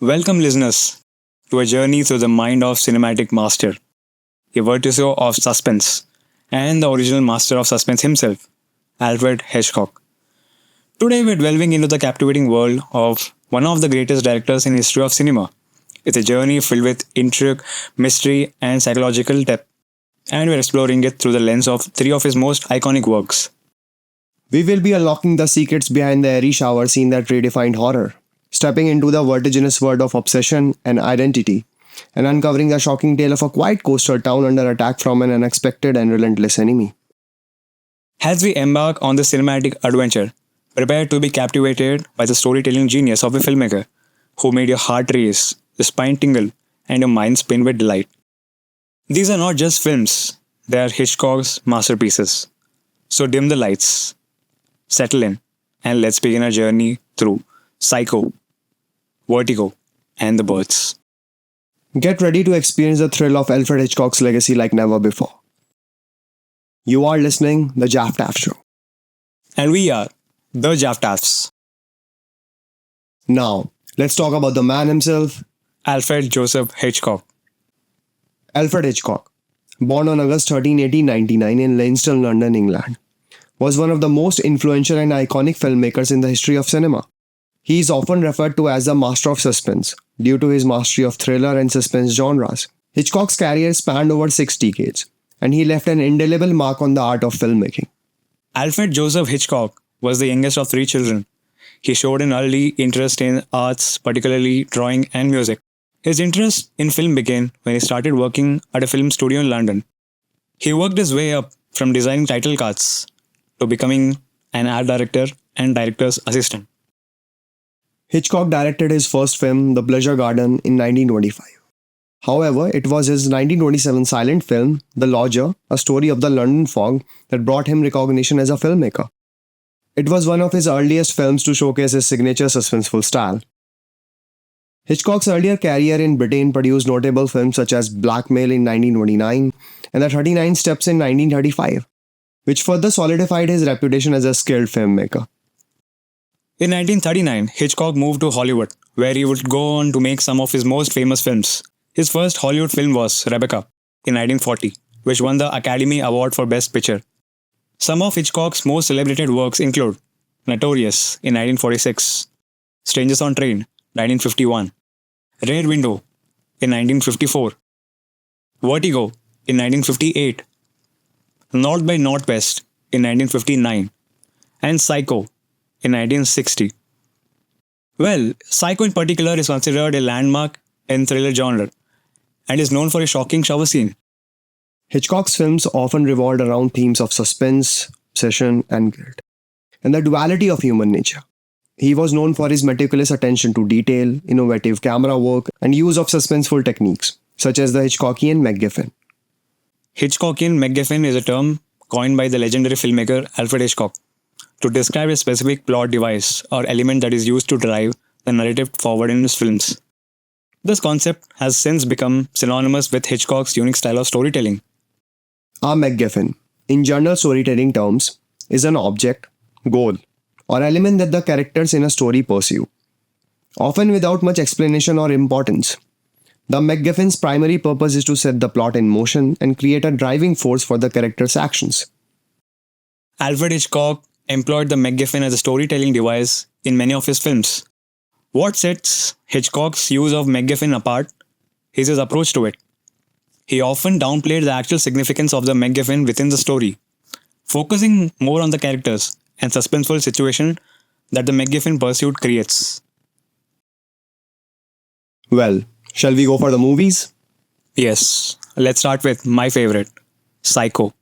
Welcome, listeners, to a journey through the mind of cinematic master, a virtuoso of suspense, and the original master of suspense himself, Alfred Hitchcock. Today, we're delving into the captivating world of one of the greatest directors in history of cinema. It's a journey filled with intrigue, mystery, and psychological depth, and we're exploring it through the lens of three of his most iconic works. We will be unlocking the secrets behind the airy shower scene that redefined horror, stepping into the vertiginous world of obsession and identity, and uncovering the shocking tale of a quiet coastal town under attack from an unexpected and relentless enemy. As we embark on this cinematic adventure, prepare to be captivated by the storytelling genius of a filmmaker who made your heart race, your spine tingle, and your mind spin with delight. These are not just films, they are Hitchcock's masterpieces. So dim the lights, settle in, and let's begin our journey through Psycho, Vertigo, and the Birds. Get ready to experience the thrill of Alfred Hitchcock's legacy like never before. You are listening The Jaftaf Show. And we are the Jaftafs, Now, let's talk about the man himself, Alfred Joseph Hitchcock. Alfred Hitchcock. Born on August 13, 1899 in Lainston, London, England, was one of the most influential and iconic filmmakers in the history of cinema. He is often referred to as the master of suspense due to his mastery of thriller and suspense genres. Hitchcock's career spanned over 6 decades, and he left an indelible mark on the art of filmmaking. Alfred Joseph Hitchcock was the youngest of three children. He showed an early interest in arts, particularly drawing and music. His interest in film began when he started working at a film studio in London. He worked his way up from designing title cards to becoming an art director and director's assistant. Hitchcock directed his first film, The Pleasure Garden, in 1925. However, it was his 1927 silent film, The Lodger, a story of the London fog, that brought him recognition as a filmmaker. It was one of his earliest films to showcase his signature suspenseful style. Hitchcock's earlier career in Britain produced notable films such as Blackmail in 1929 and The 39 Steps in 1935, which further solidified his reputation as a skilled filmmaker. In 1939, Hitchcock moved to Hollywood, where he would go on to make some of his most famous films. His first Hollywood film was Rebecca in 1940, which won the Academy Award for Best Picture. Some of Hitchcock's most celebrated works include Notorious in 1946, Strangers on Train 1951, Rear Window in 1954, Vertigo in 1958, North by Northwest in 1959, and Psycho in 1960. Well, Psycho in particular is considered a landmark in thriller genre and is known for a shocking shower scene. Hitchcock's films often revolved around themes of suspense, obsession, and guilt, and the duality of human nature. He was known for his meticulous attention to detail, innovative camera work, and use of suspenseful techniques, such as the Hitchcockian MacGuffin. Hitchcockian MacGuffin is a term coined by the legendary filmmaker Alfred Hitchcock to describe a specific plot device or element that is used to drive the narrative forward in his films. This concept has since become synonymous with Hitchcock's unique style of storytelling. A MacGuffin, in general storytelling terms, is an object, goal, or element that the characters in a story pursue, often without much explanation or importance. The MacGuffin's primary purpose is to set the plot in motion and create a driving force for the character's actions. Alfred Hitchcock employed the MacGuffin as a storytelling device in many of his films. What sets Hitchcock's use of MacGuffin apart is his approach to it. He often downplayed the actual significance of the MacGuffin within the story, focusing more on the characters and suspenseful situation that the MacGuffin pursuit creates. Well, shall we go for the movies? Yes, let's start with my favorite, Psycho.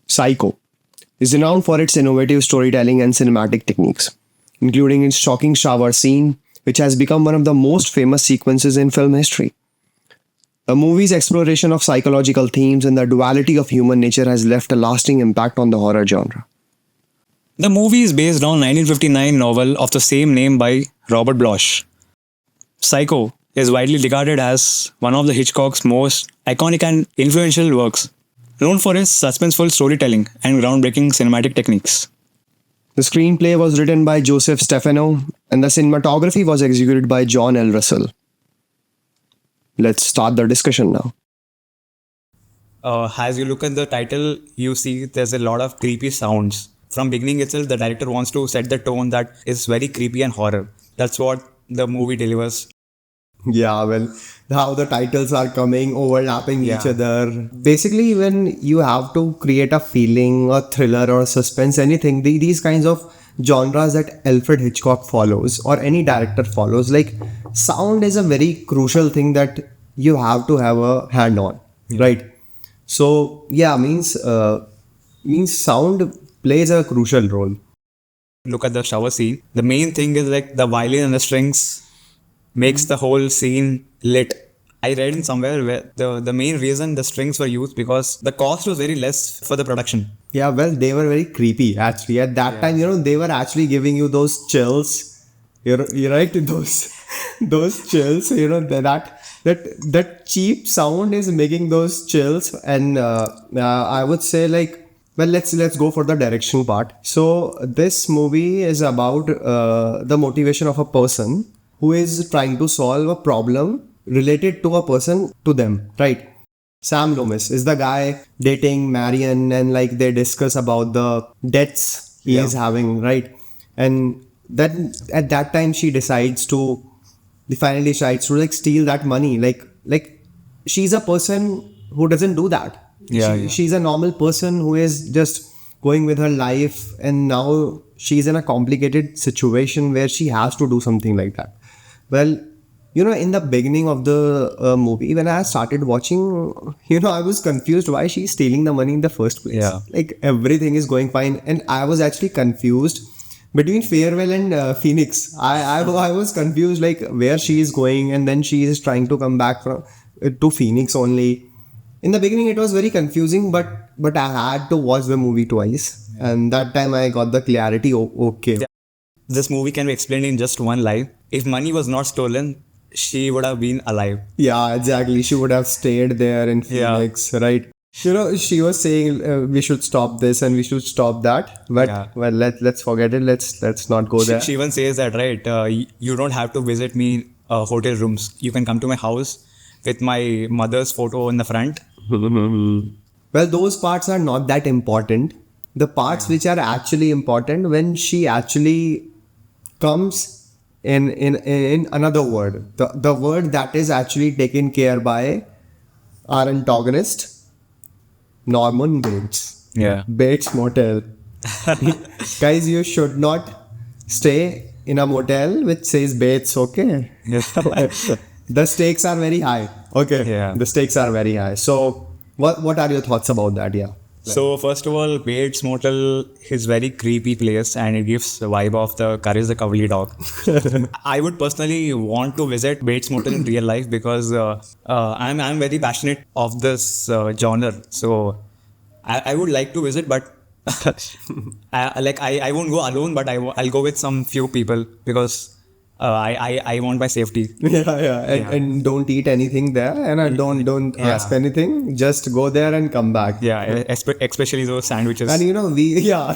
Psycho is renowned for its innovative storytelling and cinematic techniques, including its shocking shower scene, which has become one of the most famous sequences in film history. The movie's exploration of psychological themes and the duality of human nature has left a lasting impact on the horror genre. The movie is based on 1959 novel of the same name by Robert Bloch. Psycho is widely regarded as one of the Hitchcock's most iconic and influential works, known for his suspenseful storytelling and groundbreaking cinematic techniques. The screenplay was written by Joseph Stefano and the cinematography was executed by John L. Russell. Let's start the discussion now. As you look at the title, you see there's a lot of creepy sounds. From beginning itself, the director wants to set the tone that is very creepy and horror. That's what the movie delivers. Yeah, well, how the titles are coming, overlapping each other. Basically, when you have to create a feeling, a thriller or suspense, anything, these kinds of genres that Alfred Hitchcock follows or any director follows, like sound is a very crucial thing that you have to have a hand on, right? So, yeah, means sound plays a crucial role. Look at the shower scene. The main thing is like the violin and the strings makes the whole scene lit. I read in somewhere where the main reason the strings were used because the cost was very less for the production. Yeah, well, they were very creepy actually. At that time, they were actually giving you those chills. You're right, those chills. That cheap sound is making those chills, and I would say like, well, let's go for the direction part. So this movie is about the motivation of a person who is trying to solve a problem related to a person to them, right? Sam Loomis is the guy dating Marion, and like they discuss about the debts he is having, right? And then at that time she finally decides to like steal that money. Like she's a person who doesn't do that. She's a normal person who is just going with her life, and now she's in a complicated situation where she has to do something like that. Well, in the beginning of the movie, when I started watching, I was confused why she's stealing the money in the first place. Yeah. Like everything is going fine, and I was actually confused between Farewell and Phoenix. I was confused like where she is going, and then she is trying to come back to Phoenix only. In the beginning, it was very confusing, but I had to watch the movie twice, and that time I got the clarity. Okay. This movie can be explained in just one line. If money was not stolen, she would have been alive. Yeah, exactly. She would have stayed there in Phoenix, right? She was saying we should stop this and we should stop that. But well, let's forget it. Let's not go there. She even says that, right? You don't have to visit me hotel rooms. You can come to my house with my mother's photo in the front. Well, those parts are not that important. The parts which are actually important when she actually comes in another word, the word that is actually taken care by our antagonist, Norman Bates. Bates Motel. Guys, you should not stay in a motel which says Bates, okay? The stakes are very high. Okay. Yeah. The stakes are very high. So what are your thoughts about that? Yeah. So first of all, Bates Motel is very creepy place, and it gives the vibe of the Courage the Cowardly Dog. I would personally want to visit Bates Motel in real life because I'm very passionate of this genre. So I would like to visit, but I won't go alone, but I'll go with some few people because I want my safety. And don't eat anything there, and don't ask anything. Just go there and come back. Especially those sandwiches. And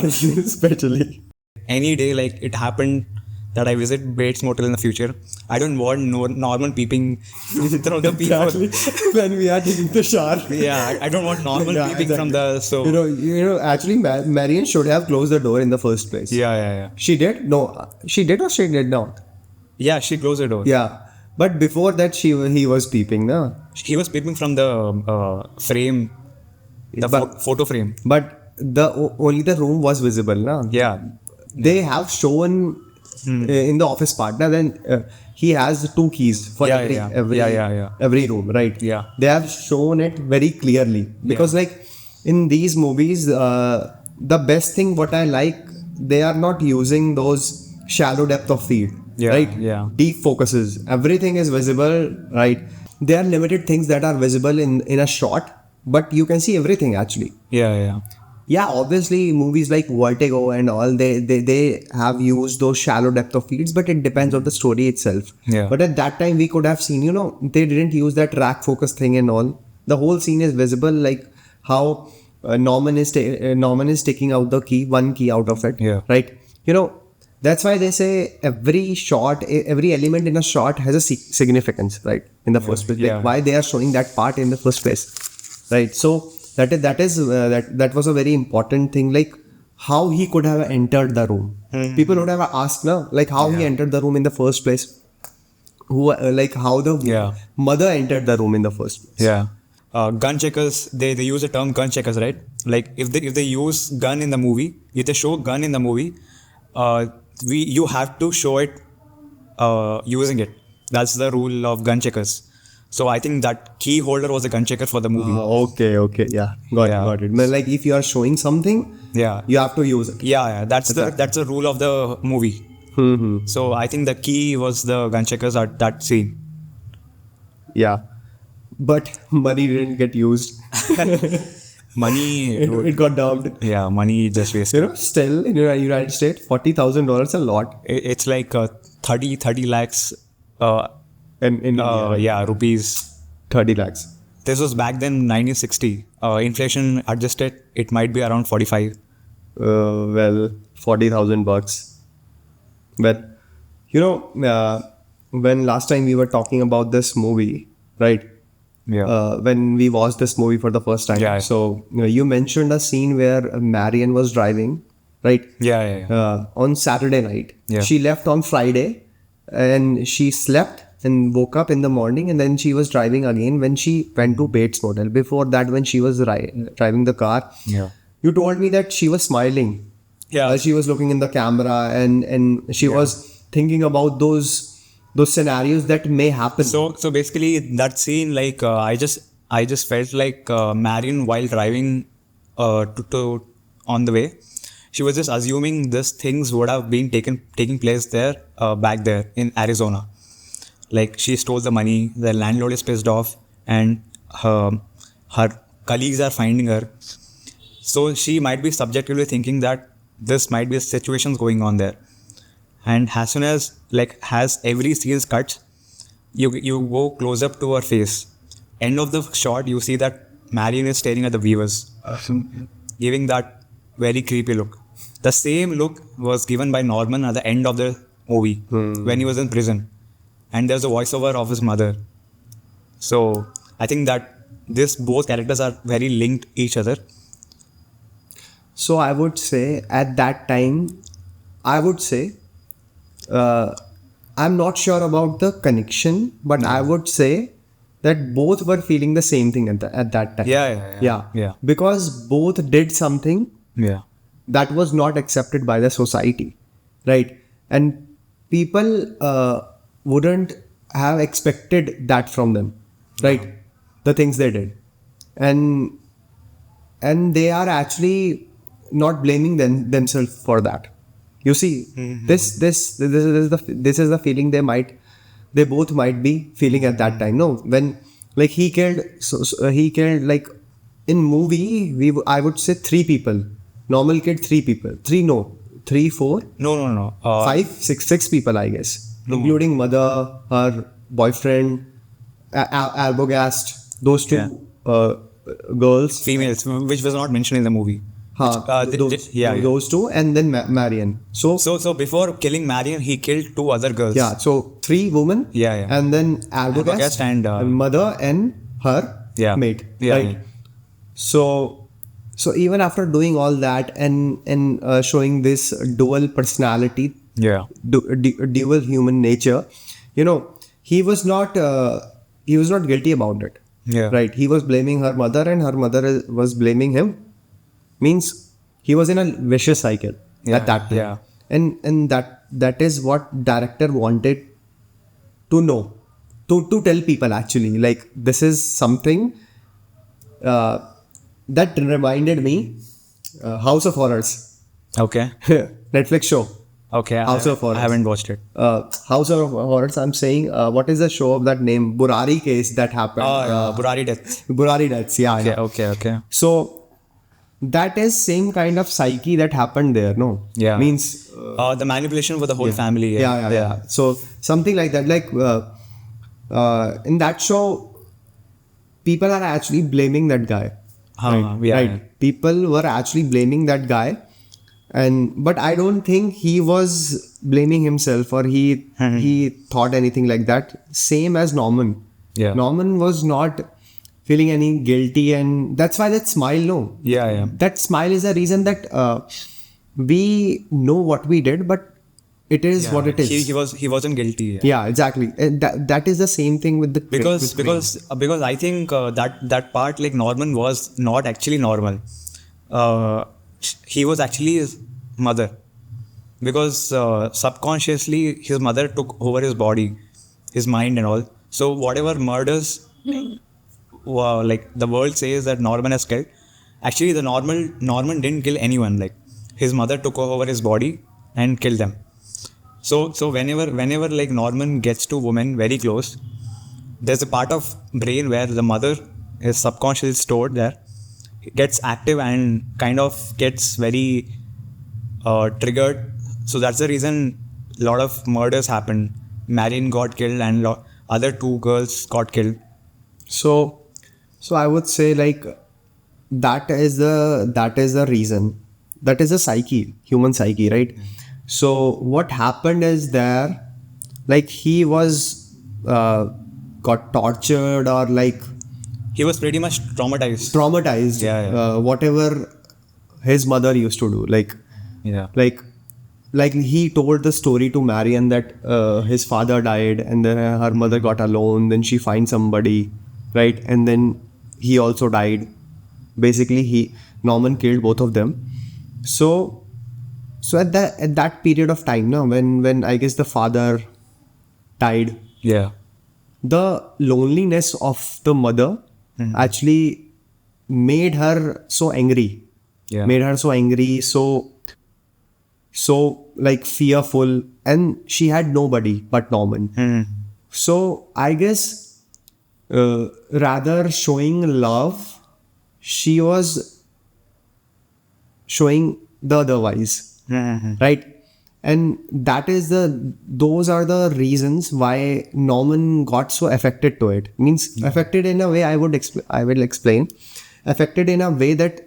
especially any day like it happened that I visit Bates Motel in the future, I don't want Norman peeping from the people when we are taking the shower. I don't want Norman peeping from the actually Marion should have closed the door in the first place. She did? No, she did or she did not? Yeah, she closed the door. Yeah, but before that, he was peeping, no? He was peeping from the frame, photo frame. But only the room was visible, no? Yeah. They have shown in the office part. Now then, he has 2 keys for every room, right? Yeah. They have shown it very clearly because, like, in these movies, the best thing what I like, they are not using those shallow depth of field. Right? Yeah. Deep focuses. Everything is visible, right? There are limited things that are visible in a shot, but you can see everything actually. Yeah. Yeah, obviously movies like Vertigo and all, they have used those shallow depth of fields, but it depends on the story itself. Yeah. But at that time we could have seen, they didn't use that rack focus thing and all. The whole scene is visible, like how Norman is taking out the key, one key out of it. Yeah. Right? That's why they say every shot, every element in a shot has a significance, right? In the first place, like why they are showing that part in the first place, right? So that was a very important thing, like how he could have entered the room. People would have asked, no, like how he entered the room in the first place. Who like how the mother entered the room in the first place. Yeah. Gun checkers, they use the term gun checkers, right? Like if they use gun in the movie, if they show gun in the movie, you have to show it using it. That's the rule of gun checkers. So I think that key holder was a gun checker for the movie. Okay, yeah, got it. But like if you are showing something, you have to use it. Yeah, that's the rule of the movie. So I think the key was the gun checkers at that scene. Yeah, but money didn't get used. Money, it got dumped. Yeah, money just wasted. Still in the United States, $40,000 a lot. It's like 30 lakhs. In Rupees. 30 lakhs. This was back then 1960. Inflation adjusted, it might be around 45. Well, $40,000. But when last time we were talking about this movie, right? Yeah. When we watched this movie for the first time. Yeah. So you mentioned a scene where Marion was driving, right? Yeah. On Saturday night. Yeah. She left on Friday and she slept and woke up in the morning, and then she was driving again when she went to Bates Motel. Before that, when she was driving the car, you told me that she was smiling. Yeah. She was looking in the camera and she was thinking about those scenarios that may happen. So basically that scene, like I just felt like Marion, while driving to on the way, she was just assuming these things would have been taking place there back there in Arizona. Like she stole the money, the landlord is pissed off, and her colleagues are finding her. So she might be subjectively thinking that this might be situations going on there. And as soon as every scene cuts, you go close up to her face. End of the shot, you see that Marion is staring at the viewers, giving that very creepy look. The same look was given by Norman at the end of the movie when he was in prison. And there's a voiceover of his mother. So I think that both characters are very linked each other. So I would say at that time, I'm not sure about the connection, but I would say that both were feeling the same thing at that time. Yeah. Because both did something that was not accepted by the society, right? And people wouldn't have expected that from them, right? The things they did, and they are actually not blaming themselves for that. You see, this is the feeling they both might be feeling at that time. No, when like he killed like in movie I would say 3 people. Normal killed 3 people. 3, 4. No. 5, 6 people, I guess, including mother, her boyfriend, Arbogast, those 2 girls, females, which was not mentioned in the movie. Those 2, and then Marion. So before killing Marion, he killed 2 other girls. Yeah, so 3 women. And then Arbogast and mother and her mate. Right. So even after doing all that and showing this dual personality, dual human nature, he was not guilty about it. Right. He was blaming her mother, and her mother was blaming him. Means he was in a vicious cycle at that time. And that is what director wanted to know, to tell people actually. Like this is something that reminded me House of Horrors. Okay. Netflix show. Okay. House of Horrors. I haven't watched it. House of Horrors. I'm saying, what is the show of that name? Burari case that happened. Burari deaths. Burari deaths. Yeah. Okay. So that is same kind of psyche that happened there. No. Yeah. Means the manipulation for the whole family. Yeah. So something like that. Like in that show, people are actually blaming that guy. Right? People were actually blaming that guy But I don't think he was blaming himself or he thought anything like that. Same as Norman. Yeah. Norman was not feeling any guilty, and that's why that smile. No. Yeah. That smile is a reason that we know what we did, but it is what it is. He wasn't guilty. Yeah, exactly. And that is the same thing with the Because I think that part, like, Norman was not actually normal. He was actually his mother, because subconsciously his mother took over his body, his mind and all. So whatever murders, like the world says that Norman has killed, actually the Norman didn't kill anyone. Like, his mother took over his body and killed them. So whenever like Norman gets to women very close, there's a part of brain where the mother is subconsciously stored there. It gets active and kind of gets very triggered. So that's the reason a lot of murders happened. Marion got killed and other two girls got killed. So I would say, like, that is the reason. That is the psyche, human psyche, right? So what happened is there, like, he was got tortured, or like He was pretty much traumatized. Yeah. Whatever his mother used to do, like he told the story to Marion that his father died and then her mother got alone, then she finds somebody, right? And then he also died. Basically, Norman killed both of them. So at that period of time now, when I guess the father died, Yeah. the loneliness of the mother actually made her so angry. Yeah. Made her so angry, so like fearful, and she had nobody but Norman. So I guess rather showing love, she was showing the otherwise, right? And those are the reasons why Norman got so affected to it. Means affected in a way, I will explain. Affected in a way that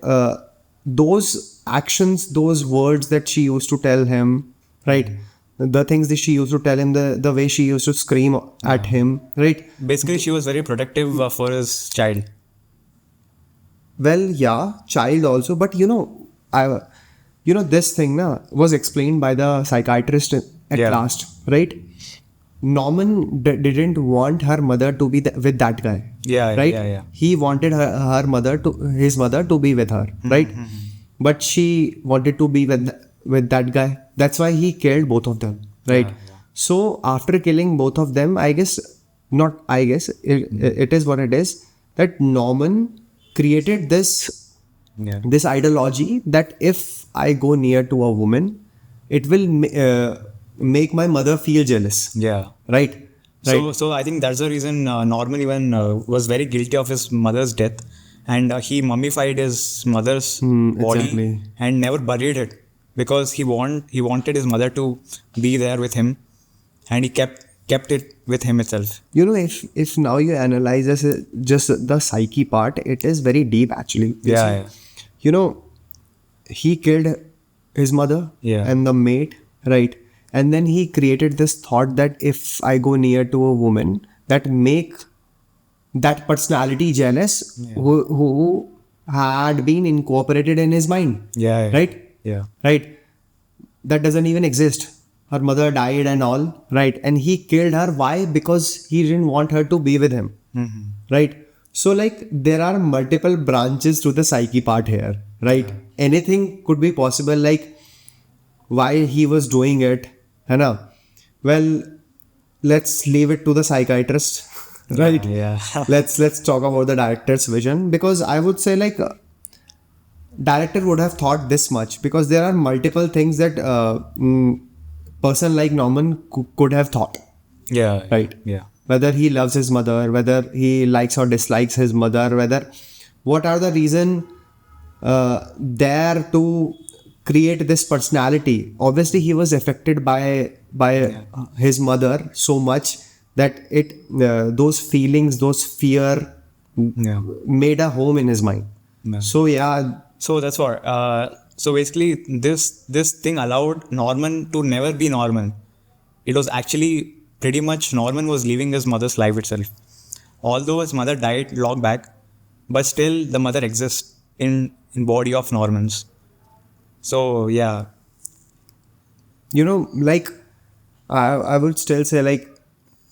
those actions, those words that she used to tell him, right? The things that she used to tell him, the way she used to scream at him, right? Basically, she was very protective for his child. Well, yeah, child also, but this thing was explained by the psychiatrist at last, right? Norman didn't want her mother to be with that guy. Yeah, right? Yeah. He wanted his mother to be with her, right? But she wanted to be with that guy. That's why he killed both of them, right? Yeah. So after killing both of them, it is what it is, that Norman created this ideology that if I go near to a woman, it will make my mother feel jealous. Yeah. Right. So I think that's the reason Norman even was very guilty of his mother's death, and he mummified his mother's body exactly. and never buried it, because he wanted his mother to be there with him, and he kept it with him itself. If now you analyze this, just the psyche part, it is very deep actually. Yeah. He killed his mother and the maid, right? And then he created this thought that if I go near to a woman, that make that personality jealous, who had been incorporated in his mind. Yeah. Right? Yeah. Right? That doesn't even exist. Her mother died and all, right? And he killed her. Why? Because he didn't want her to be with him. Right? So, like, there are multiple branches to the psyche part here, right? Yeah. Anything could be possible, like why he was doing it. Well, let's leave it to the psychiatrist, right? Yeah. Let's talk about the director's vision, because I would say, like, director would have thought this much, because there are multiple things that person like Norman could have thought. Yeah. Right. Yeah. Whether he loves his mother, whether he likes or dislikes his mother, what are the reason there to create this personality. Obviously, he was affected by his mother so much that those feelings, those fear made a home in his mind. Yeah. So So that's what. So basically, this thing allowed Norman to never be Norman. It was actually pretty much Norman was living his mother's life itself. Although his mother died long back, but still the mother exists in body of Norman's. So yeah, Like I would still say like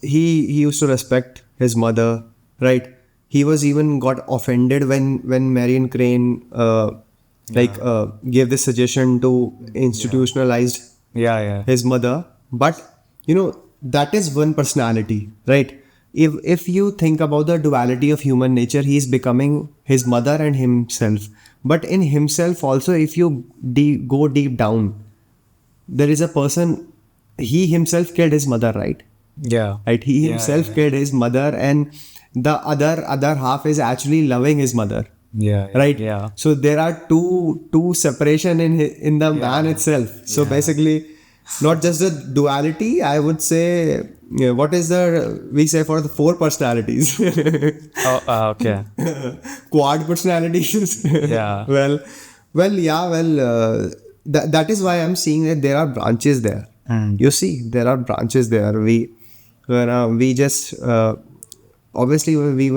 he used to respect his mother, right? He was even got offended when Marion Crane gave this suggestion to institutionalize yeah. his mother. But that is one personality, right? If you think about the duality of human nature, he is becoming his mother and himself. But in himself also, if you go deep down, there is a person. He himself killed his mother, right? Yeah. Right. He himself killed his mother, and the other half is actually loving his mother. Yeah. Right. Yeah. So there are two separation in the man itself. So basically, not just the duality. I would say, what is we say for the four personalities? Okay. Quad personalities. Yeah. That is why I'm seeing that there are branches there. You see, there are branches there. We just obviously we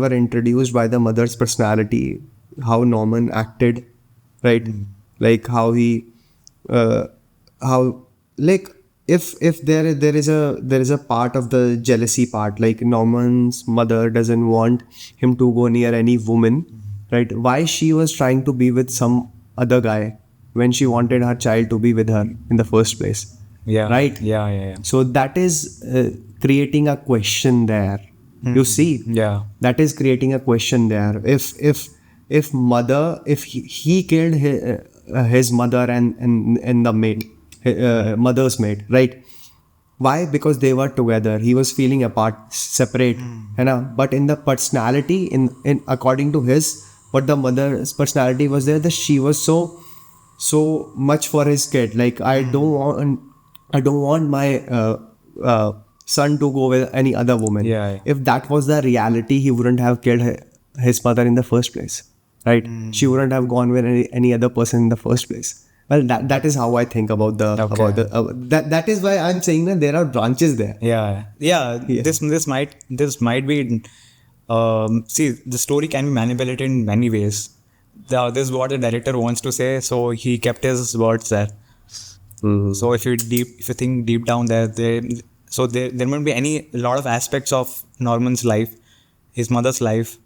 were introduced by the mother's personality, how Norman acted, right? Like how he how like if there is a part of the jealousy part, like Norman's mother doesn't want him to go near any woman, right? Why she was trying to be with some other guy when she wanted her child to be with her in the first place? Yeah. Right. Yeah. So that is creating a question there. You see. Yeah. That is creating a question there. If he killed his mother and the maid, mother's maid, right? Why? Because they were together. He was feeling apart, separate, but in the personality, in according to his, what the mother's personality was there, that she was so much for his kid. Like I don't want my son to go with any other woman. Yeah. If that was the reality, he wouldn't have killed his mother in the first place, right? She wouldn't have gone with any other person in the first place. Well, that is how I think about that is why I'm saying that there are branches there. Yeah. This might be. See, the story can be manipulated in many ways. This is what the director wants to say, so he kept his words there. So if you think deep down there won't be a lot of aspects of Norman's life, his mother's life.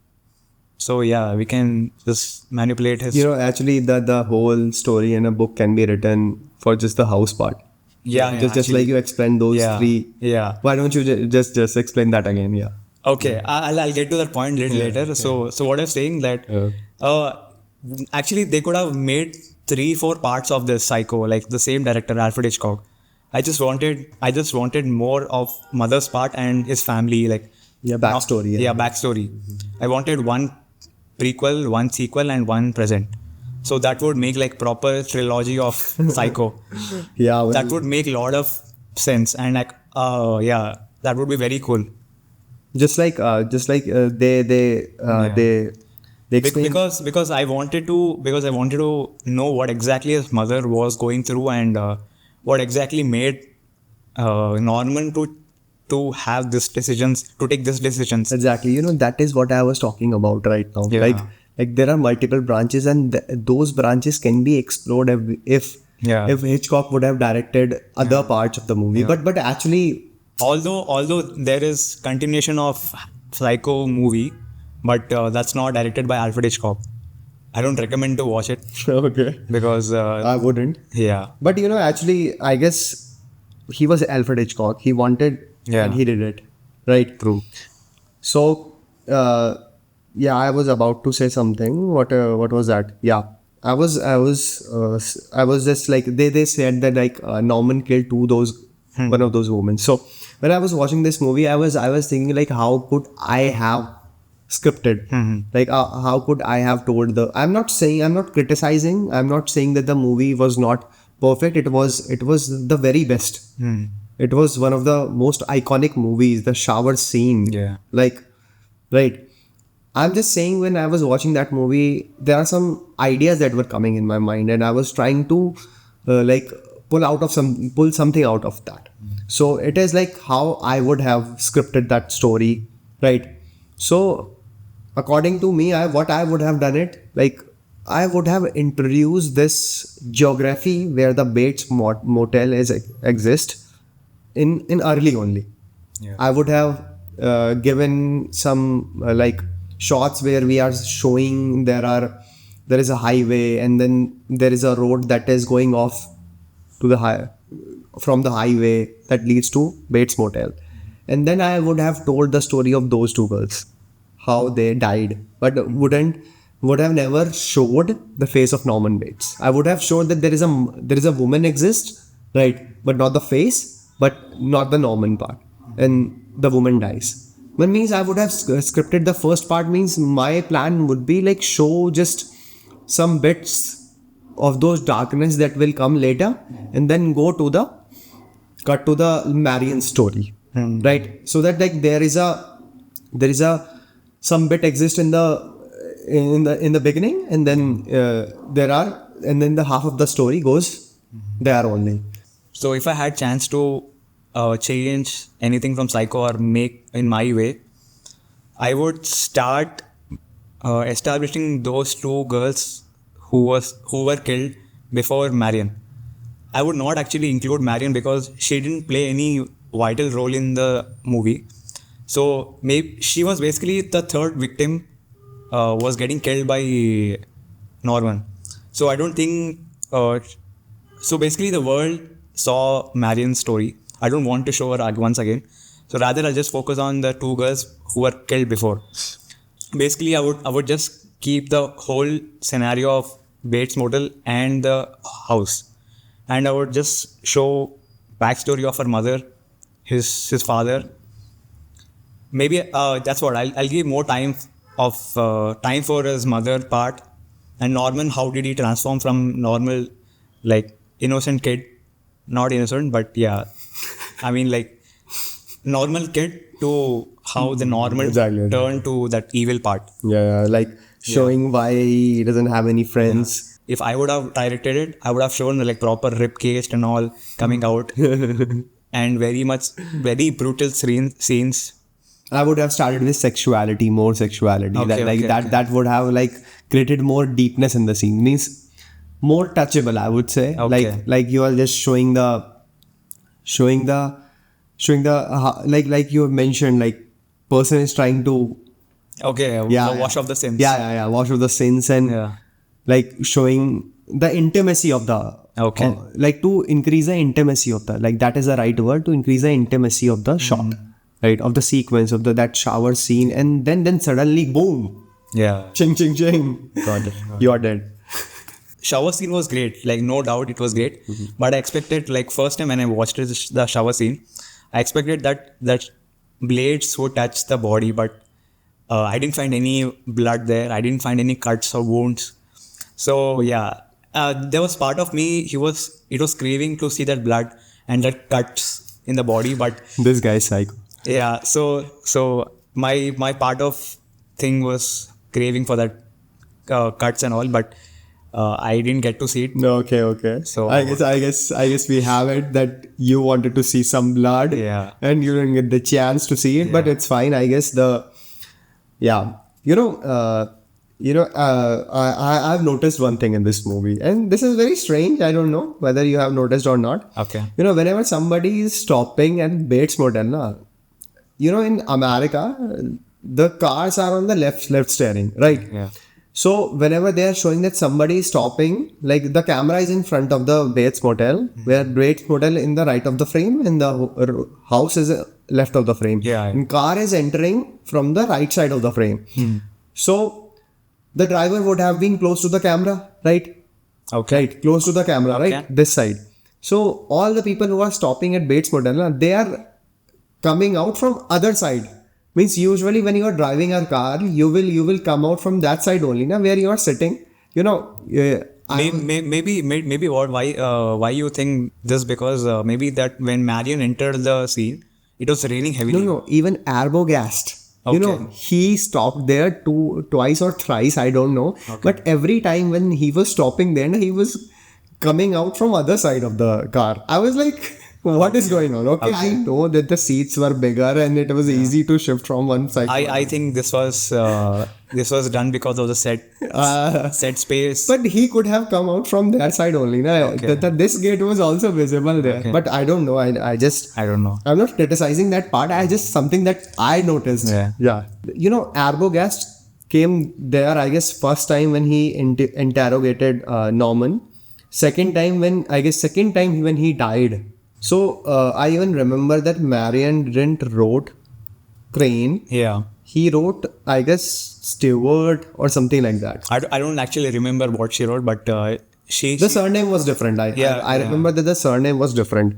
So yeah, we can just manipulate his. Actually, the whole story in a book can be written for just the house part. Just like you explained those three. Yeah. Why don't you just explain that again? Yeah. Okay, I'll get to that point a little later. So what I'm saying that actually they could have made 3-4 parts of this Psycho, like the same director, Alfred Hitchcock. I just wanted more of mother's part and his family, like backstory. Backstory. I wanted one prequel, one sequel, and one present. So that would make like proper trilogy of Psycho. That would make a lot of sense, and like that would be very cool. Just like they explain. Because I wanted to know what exactly his mother was going through, and what exactly made Norman to have this decisions, to take these decisions. Exactly. That is what I was talking about right now. Like there are multiple branches, and those branches can be explored if Hitchcock would have directed other parts of the movie. But actually, although there is continuation of Psycho movie, but that's not directed by Alfred Hitchcock. I don't recommend to watch it. Okay. Because I wouldn't. Yeah. But actually, I guess he was Alfred Hitchcock. He wanted and he did it. Right. True. So, I was about to say something. What was that? Yeah. I was just like they said that like Norman killed one of those women. So when I was watching this movie, I was thinking like, how could I have scripted? Like how could I have told I'm not criticizing. I'm not saying that the movie was not perfect. It was the very best. It was one of the most iconic movies. The shower scene. Yeah. Like, right. I'm just saying, when I was watching that movie, there are some ideas that were coming in my mind, and I was trying to like pull something out of that. So it is like how I would have scripted that story, right? So according to me, what I would have done it like, I would have introduced this geography where the Bates Motel exist in early only. Yeah. I would have given some like shots where we are showing there is a highway, and then there is a road that is going off to the from the highway that leads to Bates Motel. And then I would have told the story of those two girls, how they died, but would have never showed the face of Norman Bates. I would have showed that there is a woman exists, right, but not the face, but not the Norman part, and the woman dies. But means I would have scripted the first part. Means my plan would be like show just some bits of those darkness that will come later, and then cut to the Marion story, right? So that like there is a some bit exists in the beginning, and then and then the half of the story goes there only. So if I had chance to change anything from Psycho or make in my way, I would start establishing those two girls who were killed before Marion. I would not actually include Marion because she didn't play any vital role in the movie. So maybe she was basically the third victim, was getting killed by Norman. So I don't think. So basically, the world saw Marion's story. I don't want to show her once again. So rather, I'll just focus on the two girls who were killed before. Basically, I would just keep the whole scenario of Bates Motel and the house, and I would just show backstory of her mother, his father. Maybe that's what I'll give more time for his mother part, and Norman. How did he transform from normal, like innocent kid, not innocent, but yeah, I mean like normal kid to how the normal Exactly. turned to that evil part. Yeah, like showing why he doesn't have any friends. If I would have directed it, I would have shown like proper rib cage and all coming out, and very brutal scenes. I would have started with more sexuality. That would have like created more deepness in the scene. Means more touchable, I would say. Okay. Like you are just showing the like you have mentioned, like person is trying to Okay, wash off the sins. yeah wash off the sins, and Yeah. like showing the intimacy of the Okay. like to increase the intimacy of the, like that is the right word, to increase the intimacy of the shot, right, of the sequence of that shower scene, and then suddenly boom, Yeah. ching ching ching, Got it. you are dead. Shower scene was great. Like no doubt it was great. But I expected, like first time when I watched the shower scene, I expected that blades would touch the body, but I didn't find any blood there. I didn't find any cuts or wounds. So yeah, there was part of me. It was craving to see that blood and that cuts in the body, but This guy is psycho. yeah. So my part of thing was craving for that cuts and all, but I didn't get to see it. No, okay. So- I guess we have it that you wanted to see some blood, Yeah. and you didn't get the chance to see it, but it's fine. I guess I've noticed one thing in this movie, and this is very strange. I don't know whether you have noticed or not. Okay. Whenever somebody is stopping at Bates Motel, na, in America, the cars are on the left steering, right? Yeah. So whenever they are showing that somebody is stopping, like the camera is in front of the Bates Motel, where Bates Motel in the right of the frame, and the house is left of the frame. Yeah. And car is entering from the right side of the frame. So the driver would have been close to the camera, right? Okay. Right, close to the camera, Okay. right? This side. So all the people who are stopping at Bates Motel, they are coming out from other side. Means usually when you are driving a car, you will come out from that side only, na, where you are sitting. Maybe why you think this, because maybe that when Marion entered the scene, it was raining heavily. No, even Arbogast. Okay. He stopped there twice or thrice, I don't know. But every time when he was stopping there, he was coming out from other side of the car. I was like, what is going on? Okay, I know that the seats were bigger and it was easy to shift from one side. I think this was done because of the set space. But he could have come out from that side only. Na? This gate was also visible there. But I don't know. I don't know. I'm not criticizing that part. I just something that I noticed. Yeah. Arbogast came there, I guess, first time when he interrogated Norman. Second time when he died. So I even remember that Marion didn't wrote Crane. Yeah. He wrote, I guess, Stewart or something like that. I don't actually remember what she wrote, but The surname was different. I remember that the surname was different.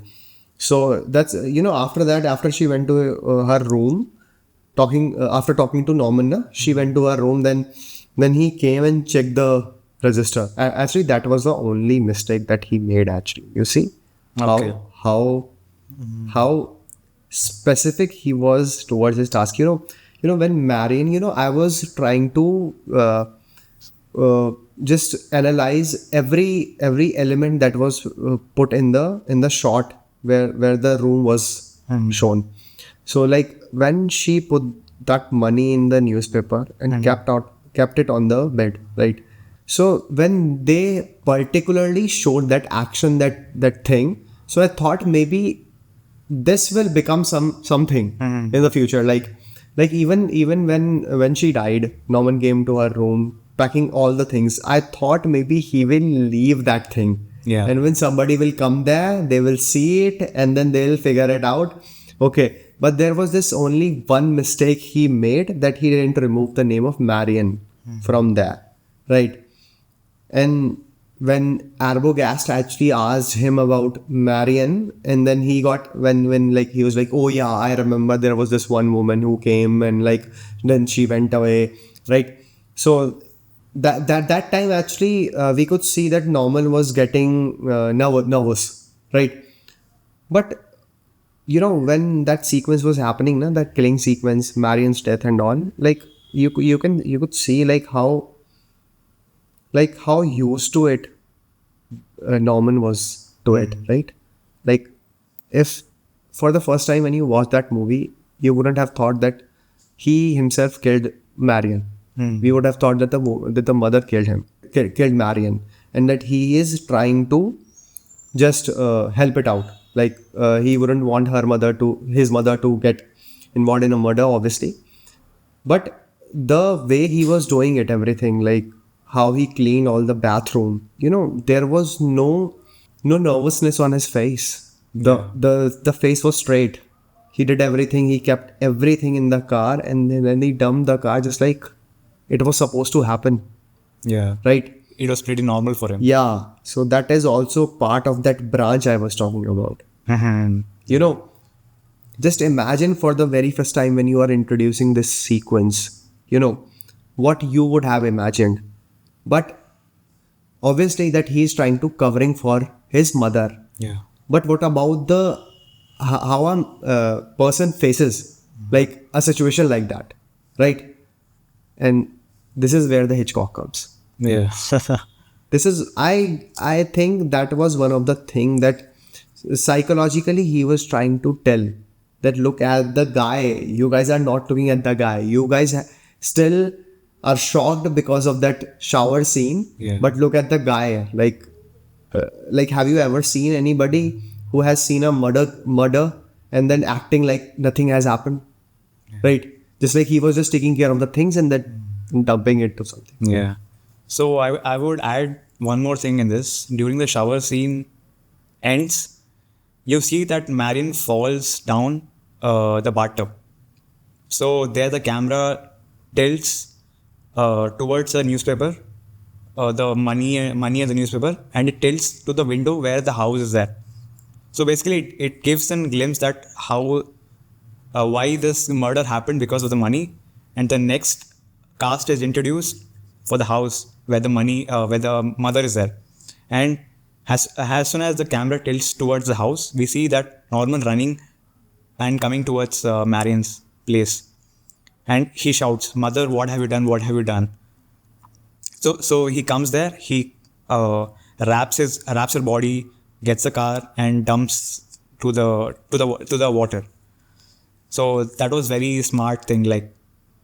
So that's, after she went to her room, after talking to Norman, she went to her room, then he came and checked the register. Actually, that was the only mistake that he made, actually. You see? Okay. How specific he was towards his task. When Marion, I was trying to just analyze every element that was put in the shot where the room was shown. So like when she put that money in the newspaper and kept it on the bed, right? So when they particularly showed that action, that thing, so I thought maybe this will become something in the future. Like even when she died, Norman came to her room packing all the things. I thought maybe he will leave that thing. Yeah. And when somebody will come there, they will see it and then they'll figure it out. Okay. But there was this only one mistake he made, that he didn't remove the name of Marion from there. Right. And when Arbogast actually asked him about Marion, and then he got when like he was like, oh yeah, I remember there was this one woman who came and like then she went away, right? So that time actually we could see that Norman was getting nervous, right? But when that sequence was happening, that killing sequence, Marion's death and all, like you could see like how used to it Norman was to it, right? Like if for the first time when you watch that movie, you wouldn't have thought that he himself killed Marion. We would have thought that the mother killed Marion, and that he is trying to just help it out. Like he wouldn't want his mother to get involved in a murder, obviously. But the way he was doing it, everything, like how he cleaned all the bathroom, there was no nervousness on his face. The face was straight. He did everything. He kept everything in the car, and then he dumped the car just like it was supposed to happen. Yeah. Right. It was pretty normal for him. Yeah. So that is also part of that branch I was talking about. Just imagine for the very first time when you are introducing this sequence, what you would have imagined. But obviously that he is trying to covering for his mother. Yeah. But what about how a person faces like a situation like that, right? And this is where the Hitchcock comes. Yeah. This is I think that was one of the thing that psychologically he was trying to tell, that look at the guy. You guys are not looking at the guy. You guys still are shocked because of that shower scene. Yeah. But look at the guy. Like have you ever seen anybody who has seen a murder and then acting like nothing has happened? Yeah. Right? Just like he was just taking care of the things and then dumping it to something. Yeah. So I would add one more thing in this. During the shower scene ends, you see that Marion falls down the bathtub. So there the camera tilts towards the newspaper, the money in the newspaper, and it tilts to the window where the house is at. So basically it gives a glimpse that how why this murder happened because of the money, and the next cast is introduced for the house where the mother is there. And as soon as the camera tilts towards the house, we see that Norman running and coming towards Marion's place. and he shouts, "Mother, what have you done? What have you done?" So he comes there. He wraps her body, gets the car, and dumps to the water. So that was very smart thing, like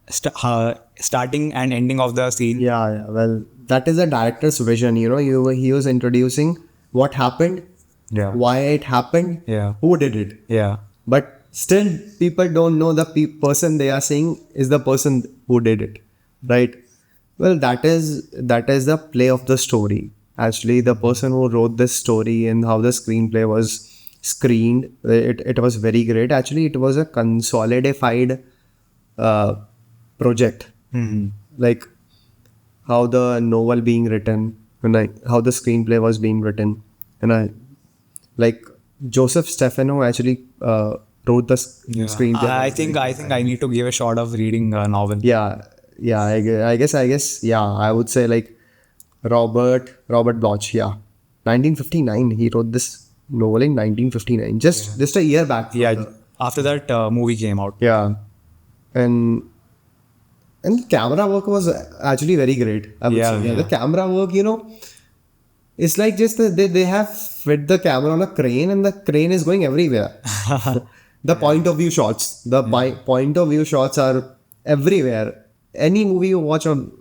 starting and ending of the scene. Yeah. Well, that is a director's vision. He was introducing what happened, Yeah. why it happened, Yeah. who did it. Yeah. But still, people don't know the person they are saying is the person who did it, right? Well, that is the play of the story. Actually, the person who wrote this story and how the screenplay was screened, it was very great. Actually, it was a consolidated project. Mm-hmm. Like how the novel being written and how the screenplay was being written, and like Joseph Stefano actually wrote the screenplay. I think I need to give a shot of reading a novel. Yeah. I guess. Yeah, I would say like Robert Bloch. Yeah, 1959. He wrote this novel in 1959. Just a year back. Yeah. After that, movie came out. Yeah, and the camera work was actually very great. I would say. Yeah, the camera work, it's like just they have fit the camera on a crane and the crane is going everywhere. The point of view shots, point of view shots are everywhere. Any movie you watch on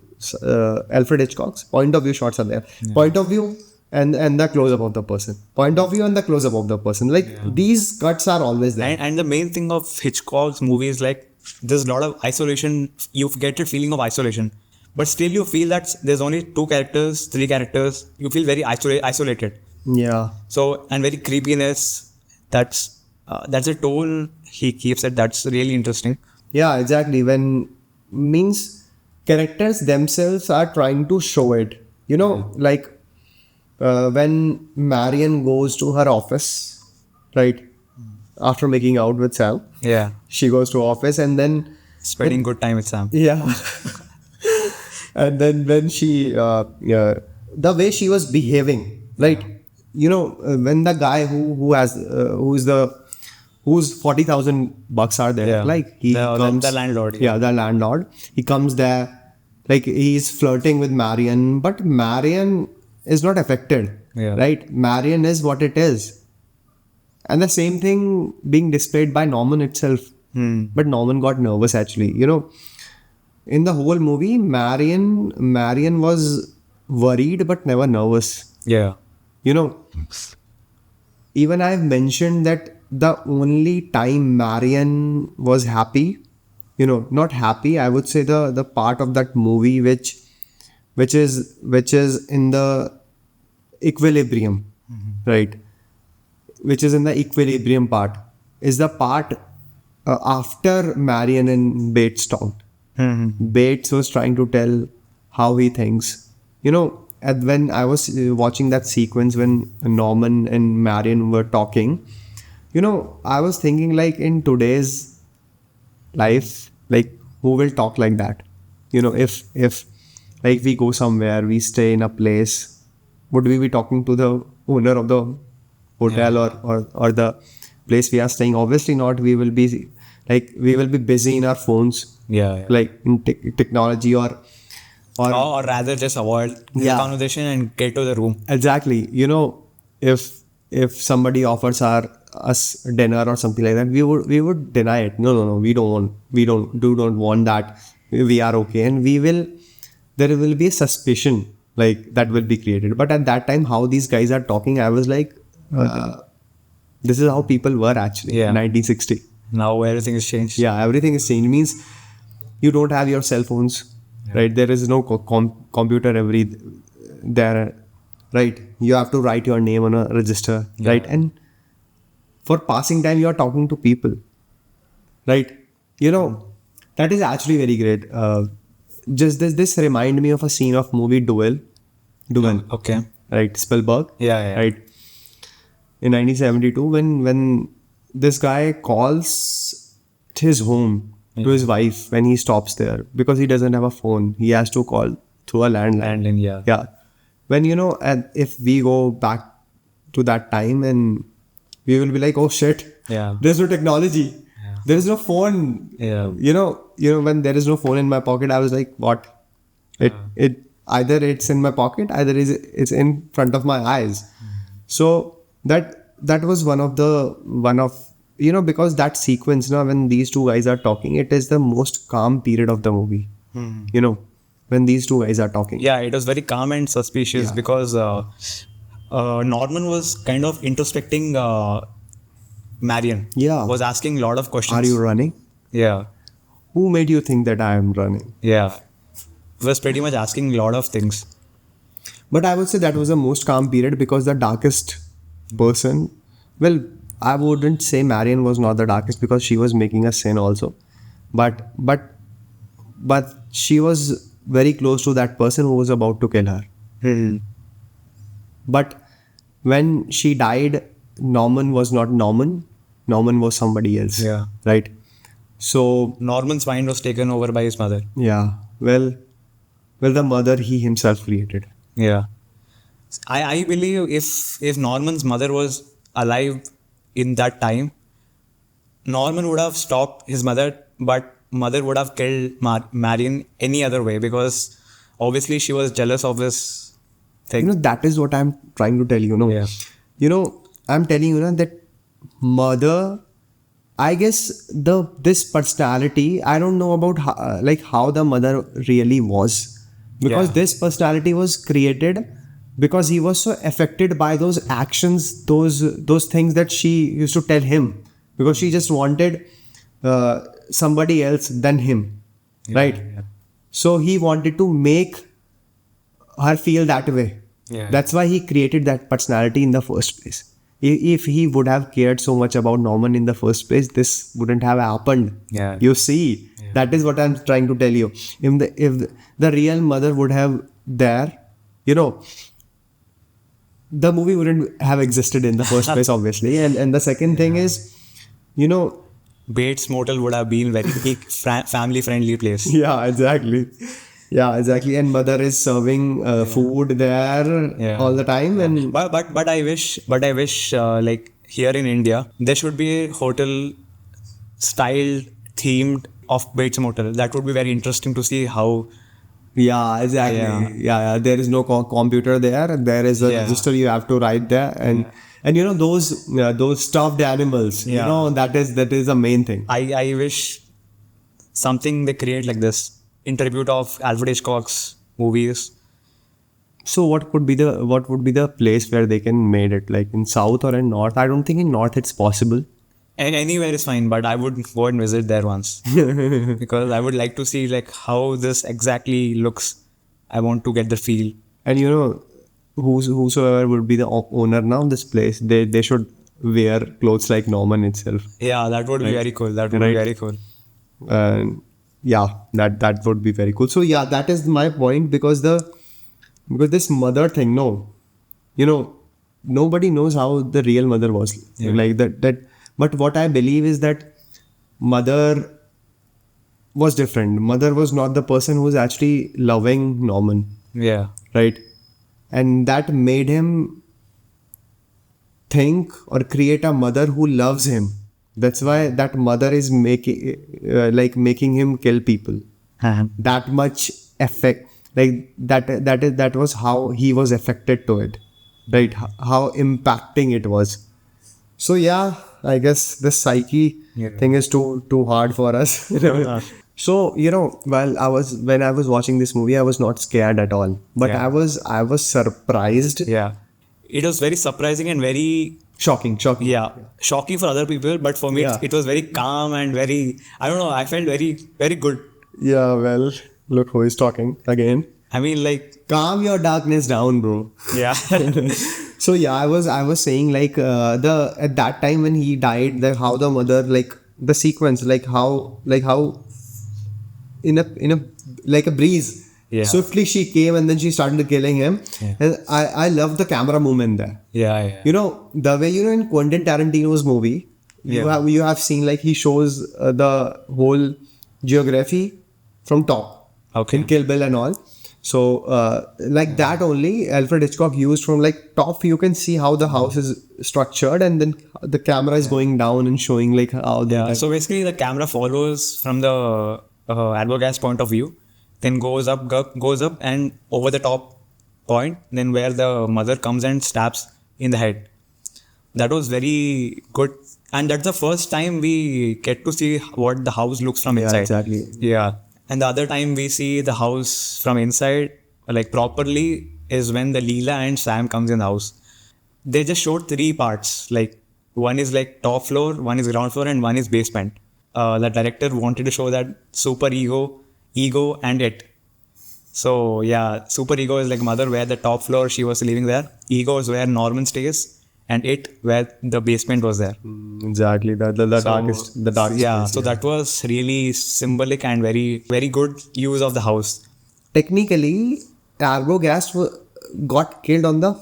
Alfred Hitchcock's, point of view shots are there. Point of view and the close up of the person. Point of view and the close up of the person. Like these cuts are always there. And the main thing of Hitchcock's movies, like there's a lot of isolation. You get a feeling of isolation, but still you feel that there's only 2 characters, 3 characters. You feel very isolated. Yeah. So, and very creepiness. That's a toll he keeps it. That's really interesting. Yeah, exactly. When means characters themselves are trying to show it. Like when Marion goes to her office, right? After making out with Sam, Yeah. she goes to office and then Spending good time with Sam. yeah. And then when she the way she was behaving, right? When the guy whose $40,000 are there, Yeah. like he comes, the landlord. yeah, the landlord, he comes there, like he's flirting with Marion, but Marion is not affected, Yeah. right? Marion is what it is, and the same thing being displayed by Norman itself. But Norman got nervous actually. In the whole movie, Marion was worried but never nervous. Yeah. Even I've mentioned that the only time Marion was happy, not happy, I would say the part of that movie which is in the equilibrium, right? Which is in the equilibrium part, is the part after Marion in Bates town. Bates was trying to tell how he thinks. And when I was watching that sequence when Norman and Marion were talking, I was thinking like in today's life, like who will talk like that? If like we go somewhere, we stay in a place, would we be talking to the owner of the hotel or the place we are staying? Obviously not. We will be busy in our phones. Yeah. Like in technology or rather just avoid the conversation and get to the room. Exactly. If somebody offers us dinner or something like that, we would deny it. No, we don't want that. We are okay, and there will be a suspicion like that will be created. But at that time, how these guys are talking, I was like, this is how people were actually in 1960. Now everything is changed. Yeah, everything is changed. Means you don't have your cell phones, right? There is no computer there, right? You have to write your name on a register, right? And for passing time, you are talking to people, right? That is actually very great. Just this remind me of a scene of movie Duel. Okay. Right? Spielberg. Yeah. Right. In 1972, when this guy calls his home to his wife when he stops there because he doesn't have a phone, he has to call through a landline. Yeah. When and if we go back to that time and we will be like, oh shit, there's no technology, there is no phone. Yeah. when there is no phone in my pocket, I was like, what? It either it's in my pocket, either it's in front of my eyes. So that was one of because that sequence, when these two guys are talking, it is the most calm period of the movie. When these two guys are talking. Yeah, it was very calm and suspicious because Norman was kind of introspecting Marion. Yeah. Was asking a lot of questions. Are you running? Yeah. Who made you think that I am running? Yeah. Was pretty much asking a lot of things. But I would say that was the most calm period because the darkest person, well, I wouldn't say Marion was not the darkest because she was making a sin also. But she was very close to that person who was about to kill her. But when she died, Norman was not Norman. Norman was somebody else. Yeah. Right? So Norman's mind was taken over by his mother. yeah. Well, the mother he himself created. Yeah. I believe if Norman's mother was alive in that time, Norman would have stopped his mother, but mother would have killed Marion any other way because obviously she was jealous of this thing. That is what I'm trying to tell you. Yeah. I'm telling you that mother, I guess this personality, I don't know about how the mother really was. Because this personality was created because he was so affected by those actions, those things that she used to tell him. Because she just wanted somebody else than him. Right? Yeah. So he wanted to make her feel that way. Yeah. That's why he created that personality in the first place. If he would have cared so much about Norman in the first place, this wouldn't have happened. Yeah. You see, that is what I'm trying to tell you. If the real mother would have there, the movie wouldn't have existed in the first place, obviously. And the second thing is, Bates Motel would have been very family friendly place. Yeah, exactly. Yeah, exactly. And mother is serving food there all the time. And but I wish like here in India there should be a hotel styled themed of Bates Motel. That would be very interesting to see how. Yeah, exactly. Yeah. There is no computer there. There is a register you have to write there, and those stuffed animals. That is the main thing. I wish something they create like this in tribute of Alfred Hitchcock's movies. So what would be the place where they can made it, like in South or in North? I don't think in North it's possible. And anywhere is fine, but I would go and visit there once because I would like to see like how this exactly looks. I want to get the feel. And whosoever would be the owner now of this place, they should wear clothes like Norman itself. Yeah, that would be very cool. That would be very cool. Yeah, that would be very cool. So yeah, that is my point because this mother thing, nobody knows how the real mother was like that. But what I believe is that mother was different. Mother was not the person who was actually loving Norman. Yeah. Right. And that made him think or create a mother who loves him. That's why that mother is making him kill people. That much effect, like that was how he was affected to it, right? How impacting it was. So yeah, I guess this psyche thing is too hard for us. So when I was watching this movie, I was not scared at all, but I was surprised. Yeah, it was very surprising and very shocking. Yeah, shocking for other people, but for me it was very calm and very, I don't know, I felt very, very good. Yeah, well, look who is talking again. I mean, like, calm your darkness down, bro. Yeah. So yeah, I was saying like at that time when he died, how the mother, like the sequence, like how in a like a breeze. Yeah. Swiftly she came and then she started killing him. Yeah. And I love the camera movement there. Yeah. The way in Quentin Tarantino's movie, you have seen like he shows the whole geography from top. Okay. In Kill Bill and all. So like that only Alfred Hitchcock used from like top. You can see how the house is structured, and then the camera is going down and showing like how. So basically, the camera follows from the Arbogast's point of view, then goes up and over the top point, then where the mother comes and stabs in the head. That was very good, and that's the first time we get to see what the house looks from inside. Exactly. Yeah, and the other time we see the house from inside, like properly, is when the Leela and Sam comes in the house. They just showed 3 parts. Like one is like top floor, one is ground floor, and one is basement. The director wanted to show that super ego, and it. So yeah, super ego is like mother, where the top floor she was living there. Ego is where Norman stays, and it where the basement was there. Exactly. The darkest. Yeah. Place, So that was really symbolic and very very good use of the house. Technically, Arbogast got killed on the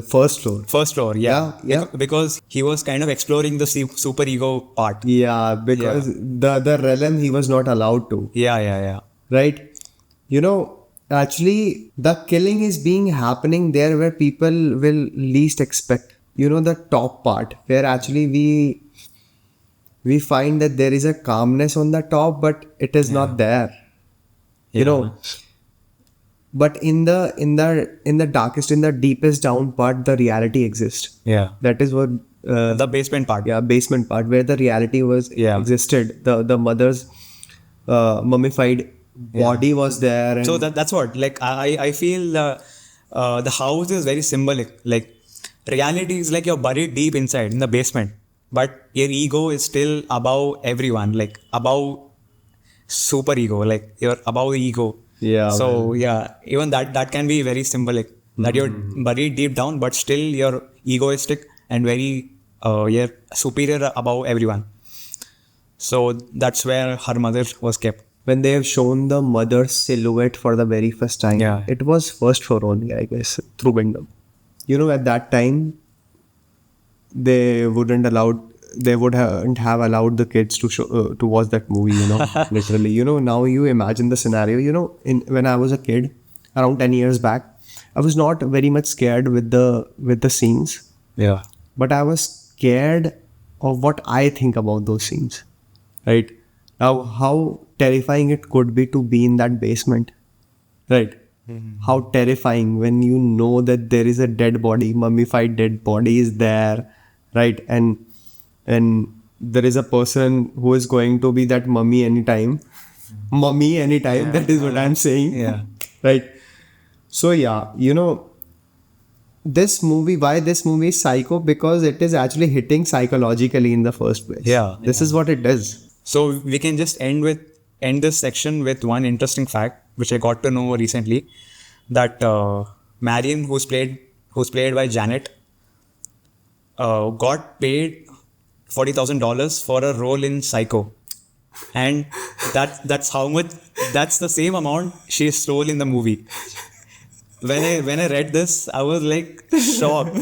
first floor. First floor, yeah. Yeah. Because he was kind of exploring the super ego part. Yeah, because the realm he was not allowed to. Yeah. Right? Actually, the killing is being happening there where people will least expect. The top part where actually we find that there is a calmness on the top, but it is not there. But in the darkest, in the deepest down part, the reality exists. Yeah. That is what The basement part. yeah, basement part where the reality was existed. The mother's mummified body was there. And So that's what, like, I feel the house is very symbolic. Like, reality is like you're buried deep inside in the basement, but your ego is still above everyone, like above super ego, like you're above the ego. Yeah, So yeah, even that can be very symbolic, that you're buried deep down, but still you're egoistic and very you're superior above everyone. So that's where her mother was kept. when they have shown the mother's silhouette for the very first time, Yeah. it was first floor only, I guess, through window. At that time, they wouldn't have allowed the kids to watch that movie, literally. Now you imagine the scenario, when I was a kid, around 10 years back, I was not very much scared with the scenes, Yeah. but I was scared of what I think about those scenes, right? Now, how terrifying it could be to be in that basement, right? How terrifying when you know that there is a dead body, mummified dead body is there, right? And there is a person who is going to be that mummy anytime. That is what I'm saying. Yeah. Right. So yeah, this movie, why this movie is psycho? Because it is actually hitting psychologically in the first place. Yeah. This is what it does. So we can just end this section with one interesting fact, which I got to know recently, that Marion, who's played by Janet, got paid $40,000 for a role in Psycho, and that's the same amount she stole in the movie. When I read this, I was like shocked.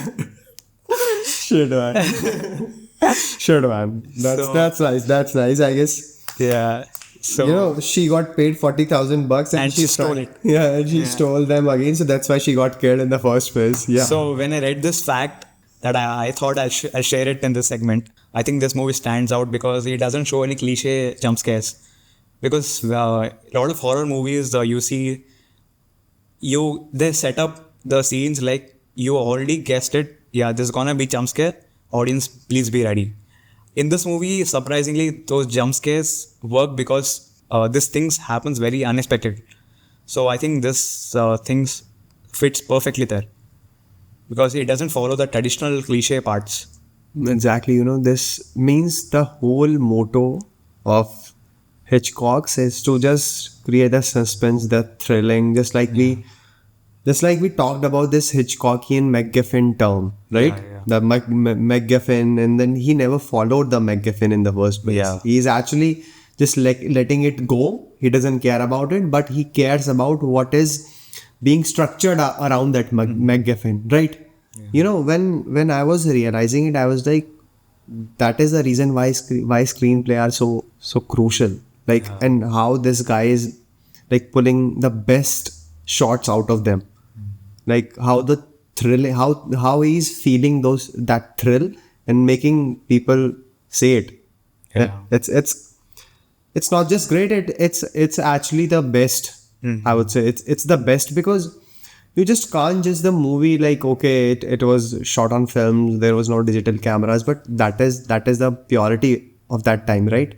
Shit, man. That's nice. That's nice, I guess. Yeah. So she got paid $40,000 and she stole it. Yeah, and she stole them again. So that's why she got killed in the first place. Yeah. So when I read this fact, that I thought I'll share it in this segment. I think this movie stands out because it doesn't show any cliche jump scares. Because a lot of horror movies, you see, they set up the scenes like you already guessed it. Yeah, there's gonna be jump scare. Audience, please be ready. In this movie, surprisingly, those jump scares work because this things happens very unexpected. So I think this things fits perfectly there, because it doesn't follow the traditional cliche parts. Exactly. This means the whole motto of Hitchcock's is to just create the suspense, the thrilling, just like we talked about this Hitchcockian MacGuffin term, right? Yeah. The MacGuffin, and then he never followed the MacGuffin in the first place. Yeah. He's actually just letting it go. He doesn't care about it, but he cares about what is being structured around that MacGuffin, right? Yeah. When I was realizing it, I was like, that is the reason why screenplay are so crucial. Like, and how this guy is like pulling the best shots out of them. Like how the thrill, how he's feeling that thrill and making people say it. Yeah. It's it's not just great, it's actually the best. I would say it's the best because you just can't judge the movie like, okay, it was shot on film, there was no digital cameras, but that is the purity of that time, right?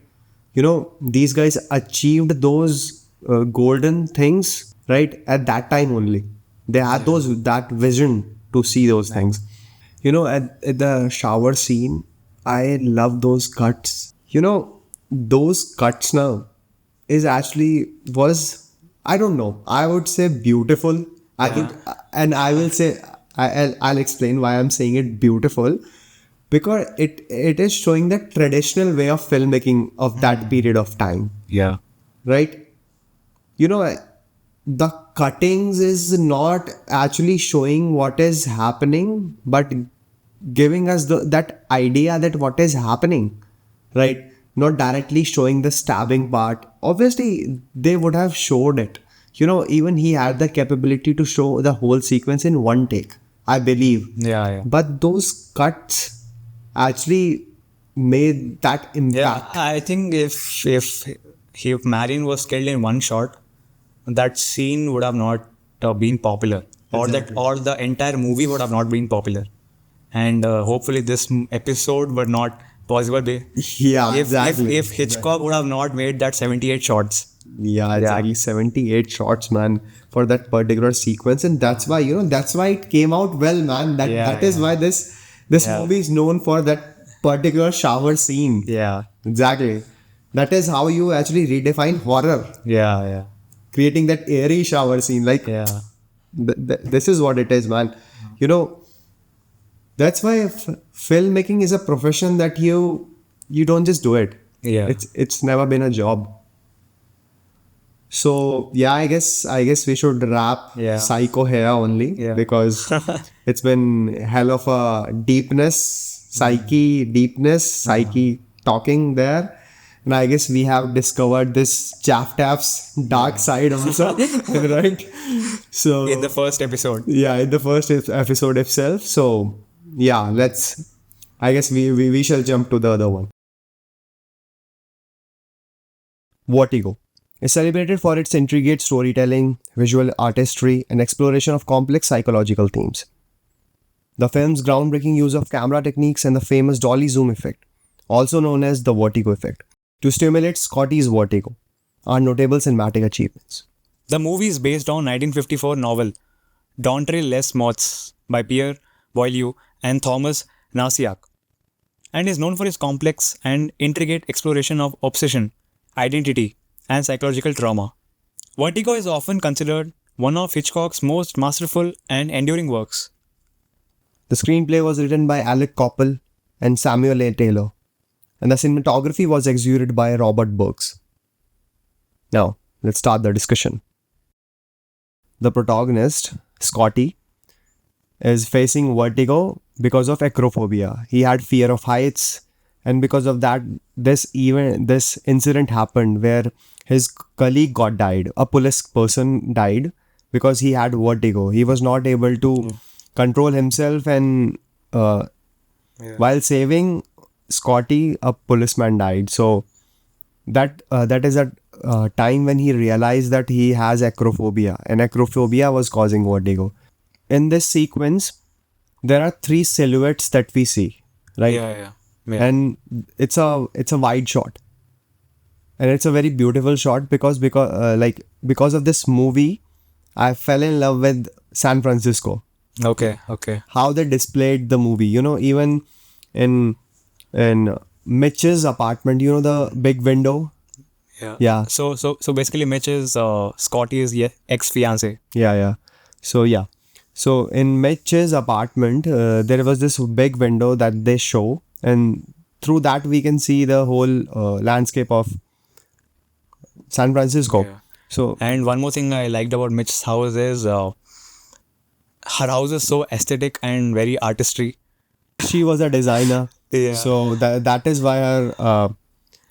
You know, these guys achieved those golden things right at that time only. They had that vision to see those things. You know, at the shower scene, I love those cuts. You know, those cuts now is actually was, I don't know, I would say beautiful. I could, and I will say, I'll explain why I'm saying it beautiful, because it is showing the traditional way of filmmaking of that period of time, Yeah. right? You know, the cuttings is not actually showing what is happening, but giving us that idea that what is happening, right? Not directly showing the stabbing part. Obviously, they would have showed it. You know, even he had the capability to show the whole sequence in one take, I believe. Yeah. But those cuts actually made that impact. I think if Marion was killed in one shot, that scene would have not been popular, or the entire movie would have not been popular, and hopefully this episode were not possible. Yeah, If Hitchcock would have not made that 78 shots. Yeah, exactly. 78 shots, man, for that particular sequence. And that's why, you know, that's why it came out well, man. That is why this movie is known for that particular shower scene. Yeah. Exactly. That is how you actually redefine horror. Yeah. Creating that airy shower scene. Like, Yeah. this is what it is, man. You know, that's why filmmaking is a profession that you don't just do it. Yeah. It's never been a job. So yeah, I guess we should wrap Psycho here only because it's been hell of a psyche talking there. And I guess we have discovered this Jaftaf's dark side also, right? So In the first episode. yeah, in the first episode itself. So yeah, I guess we shall jump to the other one. Vertigo is celebrated for its intricate storytelling, visual artistry, and exploration of complex psychological themes. The film's groundbreaking use of camera techniques and the famous dolly zoom effect, also known as the vertigo effect, to stimulate Scotty's vertigo, are notable cinematic achievements. The movie is based on 1954 novel D'entre les Morts by Pierre Boileau and Thomas Narciac, and is known for its complex and intricate exploration of obsession, identity, and psychological trauma. Vertigo is often considered one of Hitchcock's most masterful and enduring works. The screenplay was written by Alec Coppel and Samuel A. Taylor, and the cinematography was executed by Robert Burks. Now, let's start the discussion. The protagonist, Scotty, is facing vertigo because of acrophobia. He had fear of heights, and because of that, this incident happened where his colleague died. A police person died because he had vertigo. He was not able to control himself, and while saving Scotty, a policeman died. So that is a time when he realized that he has acrophobia, and acrophobia was causing vertigo. In this sequence, there are 3 silhouettes that we see, right? Yeah. And it's a wide shot, and it's a very beautiful shot because of this movie, I fell in love with San Francisco. Okay. How they displayed the movie, you know, even in Mitch's apartment, you know, the big window. Yeah. So basically, Mitch is Scotty's ex-fiance. Yeah. So in Mitch's apartment, there was this big window that they show, and through that we can see the whole landscape of San Francisco. Yeah. So And one more thing I liked about Mitch's house is her house is so aesthetic and very artistry. she was a designer. Yeah. So that is why her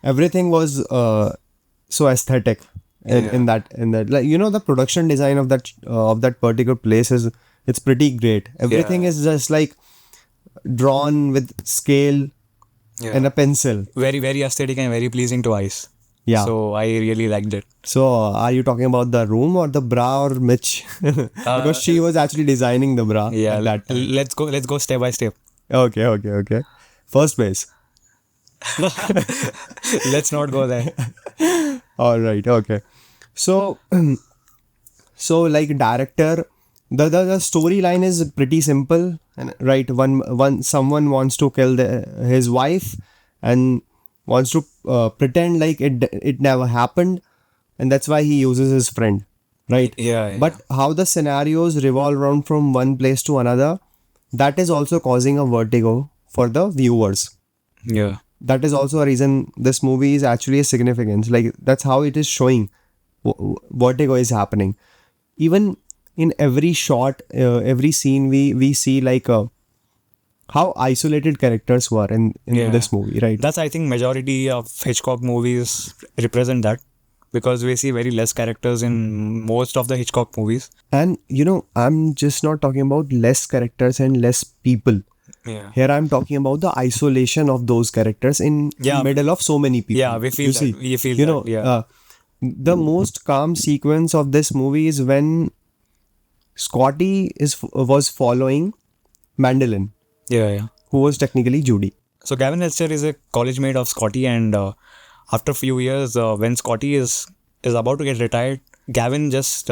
everything was so aesthetic in that like, you know, the production design of that particular place it's pretty great. Everything is just like drawn with scale and a pencil. Very, very aesthetic and very pleasing to eyes. Yeah. So I really liked it. So, are you talking about the room or the bra or Mitch? Because she was actually designing the bra Yeah, at that time. let's go step by step. Okay. First base. Let's not go there. All right. Okay. So, so like director, the storyline is pretty simple, and right. One someone wants to kill his wife, and wants to pretend like it never happened, and that's why he uses his friend, right? Yeah. But how the scenarios revolve around from one place to another, that is also causing a vertigo for the viewers. yeah. That is also a reason this movie is actually a significance. Like that's how it is showing vertigo is happening. Even in every shot, every scene, we see like how isolated characters were in Yeah. this movie, right? That's, I think, majority of Hitchcock movies represent that, because we see very less characters in most of the Hitchcock movies. And I'm just not talking about less characters and less people. Yeah. Here I'm talking about the isolation of those characters in Yeah. middle of so many people. Yeah, we feel You that. see, We feel you that. know, Yeah. the most calm sequence of this movie is when Scotty was following Mandolin, Yeah. who was technically Judy. So Gavin Hester is a college mate of Scotty, and after a few years, when Scotty is about to get retired, Gavin just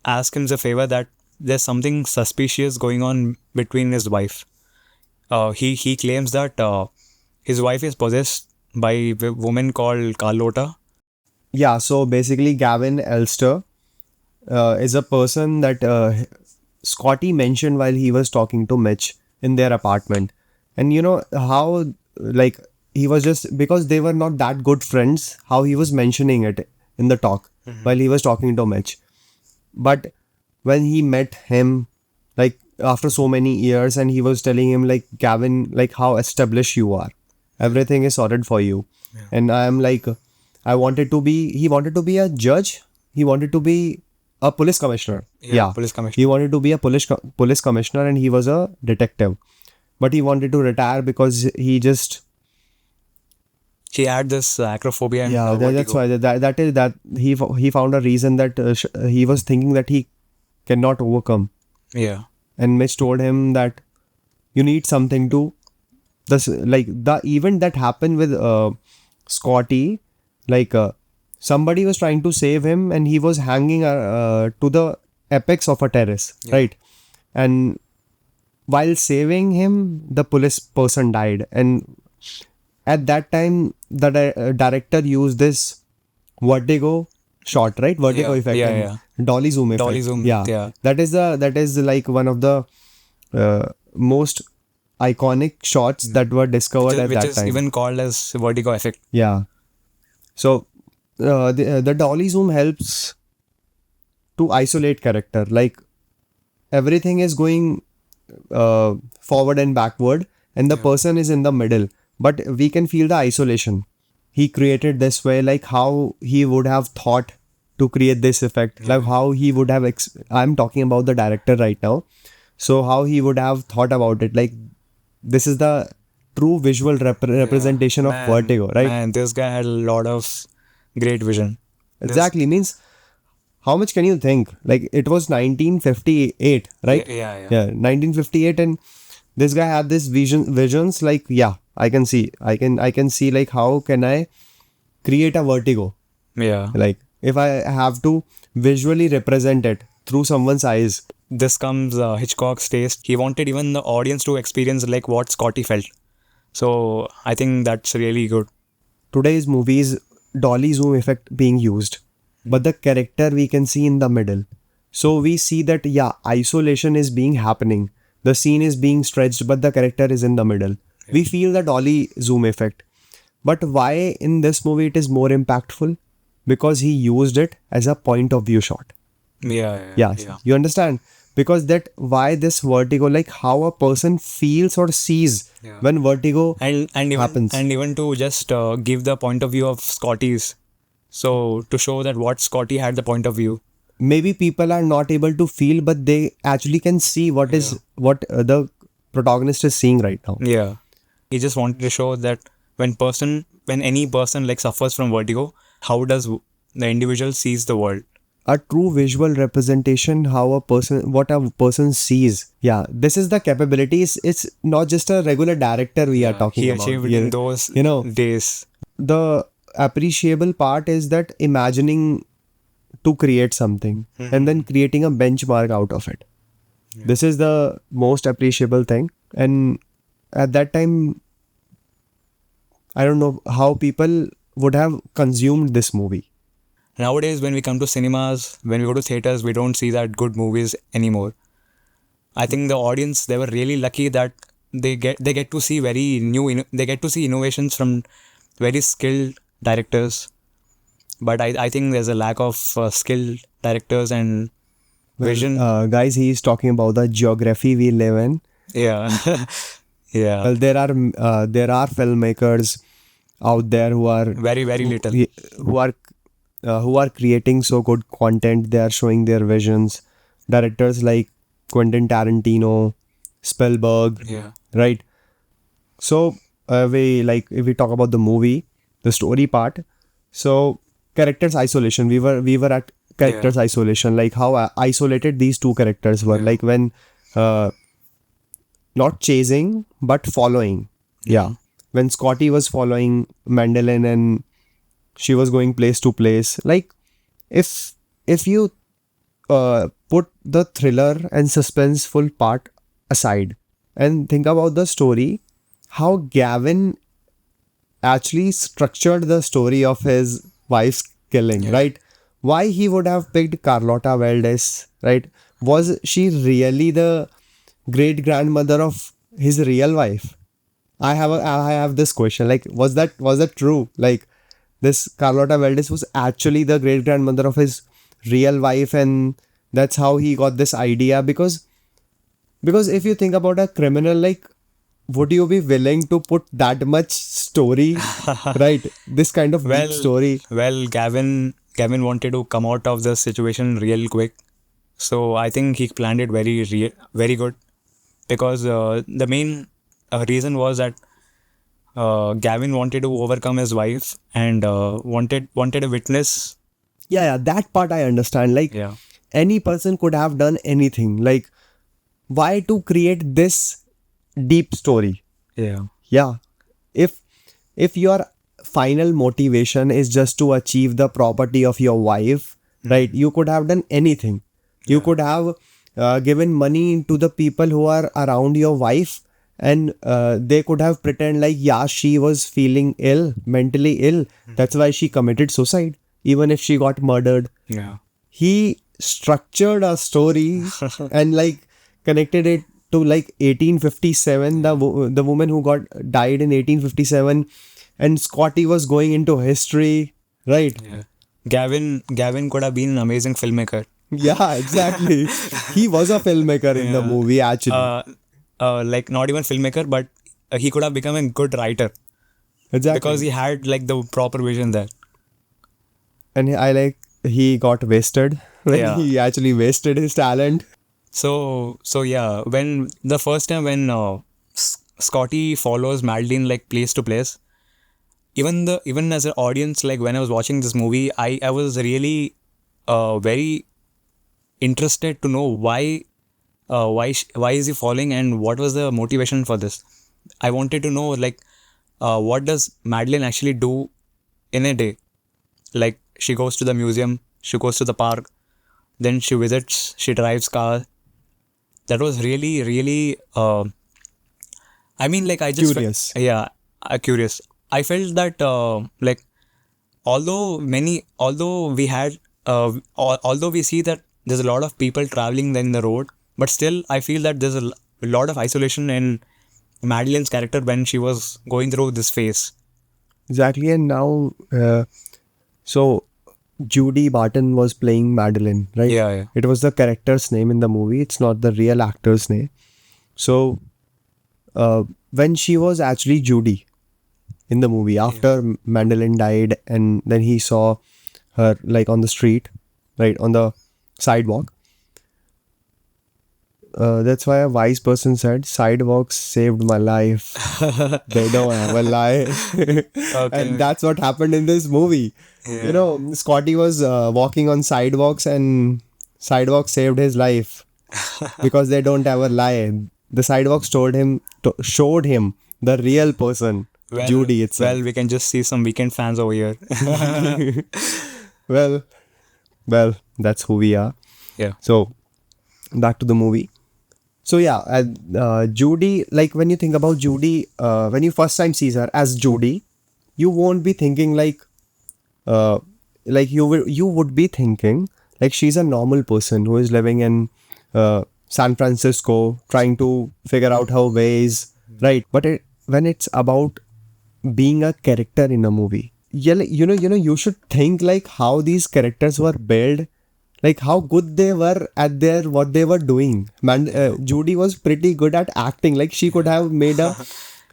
asks him a favor that there's something suspicious going on between his wife. He claims that his wife is possessed by a woman called Carlota. Yeah, so basically Gavin Elster is a person that Scotty mentioned while he was talking to Mitch in their apartment. And how, like, he was just, because they were not that good friends, how he was mentioning it in the talk while he was talking to Mitch. But when he met him, like, after so many years, and he was telling him, like, Gavin, like, how established you are. Everything is sorted for you. And I am like, he wanted to be a judge. He wanted to be a police commissioner. Police commissioner. He wanted to be a police commissioner, and he was a detective. But he wanted to retire because he had this acrophobia and that's vertigo. why that he found a reason that he was thinking that he cannot overcome. Yeah. And Mitch told him that you need something to this, like the event that happened with Scotty, like somebody was trying to save him, and he was hanging to the apex of a terrace, right? And while saving him, the police person died, and at that time the director used this vertigo shot, right? Vertigo effect. And dolly zoom effect. Dolly zoom, yeah. That is like one of the most iconic shots that were discovered at that time. Which is even called as vertigo effect. Yeah. So the dolly zoom helps to isolate character. Like everything is going forward and backward, and the person is in the middle, but we can feel the isolation. He created this way, like how he would have thought to create this effect, like how he would have I'm talking about the director right now. So how he would have thought about it, like this is the true visual representation of vertigo, right? And this guy had a lot of great vision. Exactly. Means how much can you think? Like it was 1958, right? Yeah. 1958, and this guy had this visions like, I can see like how can I create a vertigo? Yeah. Like if I have to visually represent it through someone's eyes. This comes Hitchcock's taste. He wanted even the audience to experience like what Scotty felt. So I think that's really good. Today's movies, dolly zoom effect being used, but the character we can see in the middle. So we see that isolation is being happening. The scene is being stretched, but the character is in the middle. We feel the dolly zoom effect. But why in this movie it is more impactful? Because he used it as a point of view shot. Yeah. You understand? Because that why this vertigo, like how a person feels or sees when vertigo and even, happens. And even to just give the point of view of Scotty's. So to show that what Scotty had the point of view. Maybe people are not able to feel, but they actually can see what the protagonist is seeing right now. Yeah. He just wanted to show that when any person like suffers from vertigo, how does the individual sees the world. A true visual representation, what a person sees. Yeah, this is the capabilities. It's not just a regular director we are talking He about achieved here. in those You know, days. the appreciable part is that imagining to create something and then creating a benchmark out of it. This is the most appreciable thing. And at that time, I don't know how people would have consumed this movie. Nowadays, when we come to cinemas, when we go to theaters, we don't see that good movies anymore. I think the audience, they were really lucky that they get to see they get to see innovations from very skilled directors. But I think there's a lack of skilled directors and vision. Guys, he is talking about the geography we live in. Yeah. Yeah. Well, there are filmmakers out there who are Very, very little. who are creating so good content. They are showing their visions. Directors like Quentin Tarantino, Spielberg, Yeah. right? So if we talk about the movie, the story part. So characters isolation. We were at characters isolation, like how isolated these two characters were. Yeah. Like when not chasing but following. Yeah. When Scotty was following Mandolin and she was going place to place. Like if you put the thriller and suspenseful part aside and think about the story, how Gavin actually structured the story of his wife's killing, right? Why he would have picked Carlota Valdez, right? Was she really the great grandmother of his real wife? I have this question. Like, was that true? Like, this Carlota Valdez was actually the great grandmother of his real wife, and that's how he got this idea. Because if you think about a criminal, like, would you be willing to put that much story, right? This kind of deep story. Well, Gavin wanted to come out of the situation real quick, so I think he planned it very good, because the main reason was that Gavin wanted to overcome his wife and wanted a witness. Yeah, that part I understand. Like, Yeah. any person could have done anything. Like, why to create this deep story? Yeah. Yeah. If your final motivation is just to achieve the property of your wife, right? You could have done anything. You could have given money to the people who are around your wife, and they could have pretend like, yeah, she was feeling ill, mentally ill. That's why she committed suicide, even if she got murdered. Yeah. He structured a story and like connected it to like 1857, the woman who died in 1857, and Scotty was going into history, right? Yeah. Gavin could have been an amazing filmmaker. Yeah, exactly. He was a filmmaker in the movie, actually. Like not even filmmaker, but he could have become a good writer, Exactly. because he had like the proper vision there. And he got wasted. Like, Yeah. he actually wasted his talent. So yeah, when the first time when Scotty follows Madeline like place to place, even as an audience, like when I was watching this movie, I was really very interested to know why is he following and what was the motivation for this. I wanted to know like what does Madeline actually do in a day. Like she goes to the museum, she goes to the park, then she visits, she drives car. That was really I mean, like, I just Curious. curious. I felt that like although we had although we see that there's a lot of people traveling in the road, but still I feel that there's a lot of isolation in Madeline's character when she was going through this phase. Exactly. And now, so Judy Barton was playing Madeline, right? Yeah. It was the character's name in the movie. It's not the real actor's name. So, when she was actually Judy in the movie, after Madeline died, and then he saw her like on the street, right, on the sidewalk. that's why a wise person said, sidewalks saved my life. They don't have a lie. And that's what happened in this movie. Yeah. You know, Scotty was walking on sidewalks and sidewalks saved his life because they don't ever lie. The sidewalks showed him the real person, Judy itself. Well, we can just see some weekend fans over here. Well, that's who we are. Yeah. So, back to the movie. So yeah, Judy, like when you think about Judy, when you first time sees her as Judy, you won't be thinking like you would be thinking like she's a normal person who is living in San Francisco, trying to figure out her ways, right? But when it's about being a character in a movie, yeah, like, you should think like how these characters were built, like how good they were at what they were doing. Judy was pretty good at acting. Like she could have made a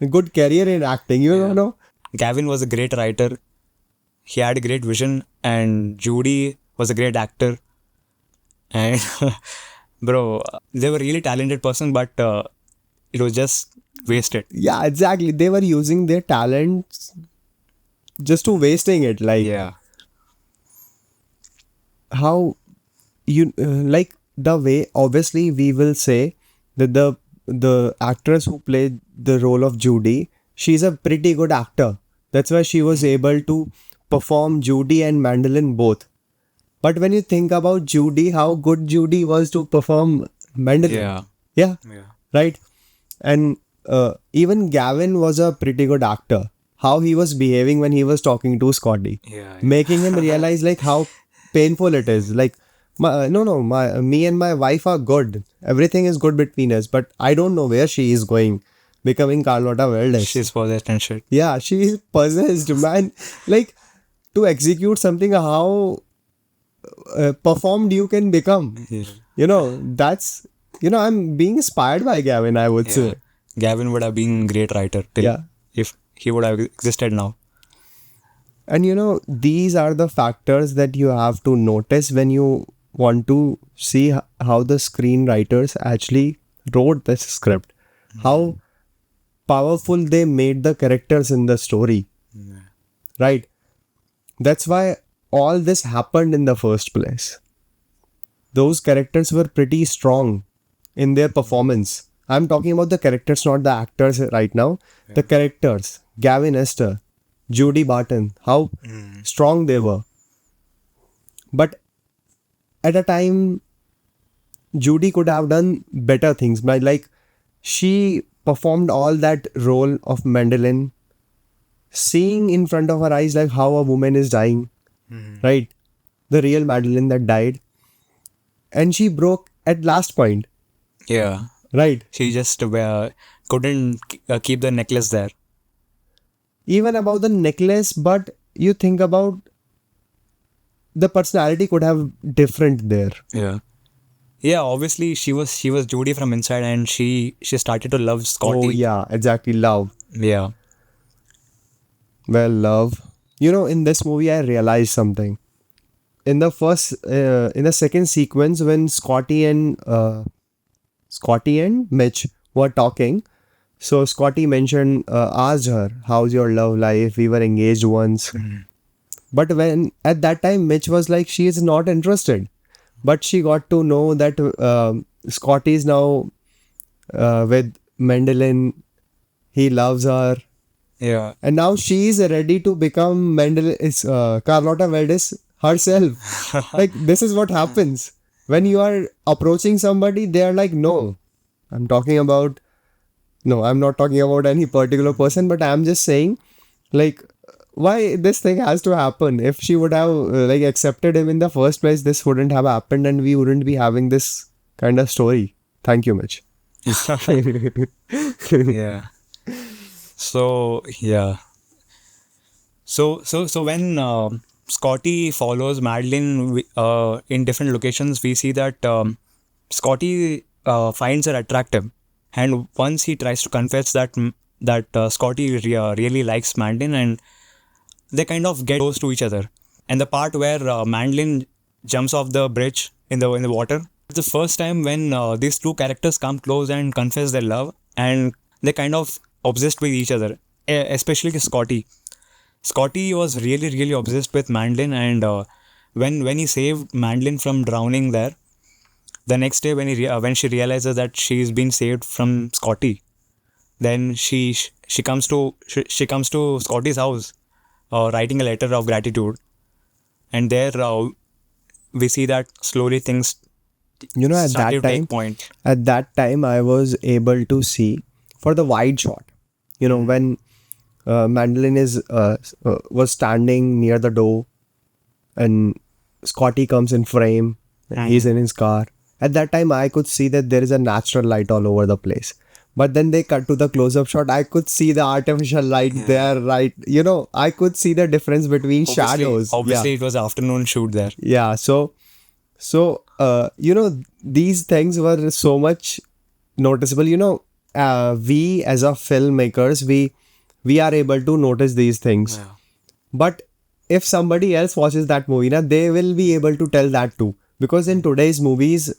good career in acting. You know. Gavin was a great writer. He had a great vision, and Judy was a great actor. And bro, they were really talented person, but it was just wasted. Yeah, exactly. They were using their talents just to wasting it. Like how you like the way. Obviously, we will say that the actress who played the role of Judy, she's a pretty good actor. That's why she was able to perform Judy and Mandolin both. But when you think about Judy, how good Judy was to perform Mandolin. Yeah. Right. And even Gavin was a pretty good actor. How he was behaving when he was talking to Scotty. Making him realize like how painful it is. Like, me and my wife are good. Everything is good between us. But I don't know where she is going. Becoming Carlotta Valdez. She's possessed and shit. Yeah, she is possessed, man. Like, to execute something, how performed you can become. You know, that's, I'm being inspired by Gavin, I would say. Gavin would have been a great writer if he would have existed now. And these are the factors that you have to notice when you want to see how the screenwriters actually wrote this script. How powerful they made the characters in the story. Right? That's why all this happened in the first place. Those characters were pretty strong in their performance. I'm talking about the characters, not the actors right now. The characters. Gavin Esther, Judy Barton, how strong they were. But at a time, Judy could have done better things. Like, she performed all that role of Mandolin, seeing in front of her eyes like how a woman is dying, right? The real Mandolin that died. And she broke at last point. Yeah. Right. She just couldn't keep the necklace there. Even about the necklace, but you think about the personality could have different there. Yeah, obviously she was Judy from inside, and she started to love Scotty. Oh yeah, exactly, love. Yeah. Well, love. In this movie I realized something. In the second sequence when Scotty and Mitch were talking, so Scotty asked her, how's your love life? We were engaged once. But when at that time Mitch was like, she is not interested. But she got to know that Scotty is now with Mandolin. He loves her. Yeah. And now she is ready to become Carlotta Valdez herself. Like, this is what happens. When you are approaching somebody, they are like, no. I'm not talking about any particular person, but I'm just saying, like, why this thing has to happen. If she would have accepted him in the first place, this wouldn't have happened and we wouldn't be having this kind of story. Thank you, Mitch. Yeah. So when Scotty follows Madeline in different locations, we see that Scotty finds her attractive, and once he tries to confess that Scotty really likes Madeline, and they kind of get close to each other. And the part where Madeline jumps off the bridge in the water, It's the first time when these two characters come close and confess their love, and they kind of obsessed with each other, especially Scotty. Scotty was really, really obsessed with Mandolin, and when he saved Mandolin from drowning there, the next day when she realizes that she's been saved from Scotty, then she comes to she comes to Scotty's house, writing a letter of gratitude, and there we see that slowly things You know, started to take point. at that time, I was able to see for the wide shot. You know, when Mandolin was standing near the door, and Scotty comes in frame, and he's in his car. At that time, I could see that there is a natural light all over the place. But then they cut to the close-up shot. I could see the artificial light there, right? You know, I could see the difference between shadows. Obviously, it was afternoon shoot there. Yeah. So, you know, these things were so much noticeable. You know, we as a filmmakers, we are able to notice these things. Yeah. But if somebody else watches that movie, na, they will be able to tell that too. Because in today's movies,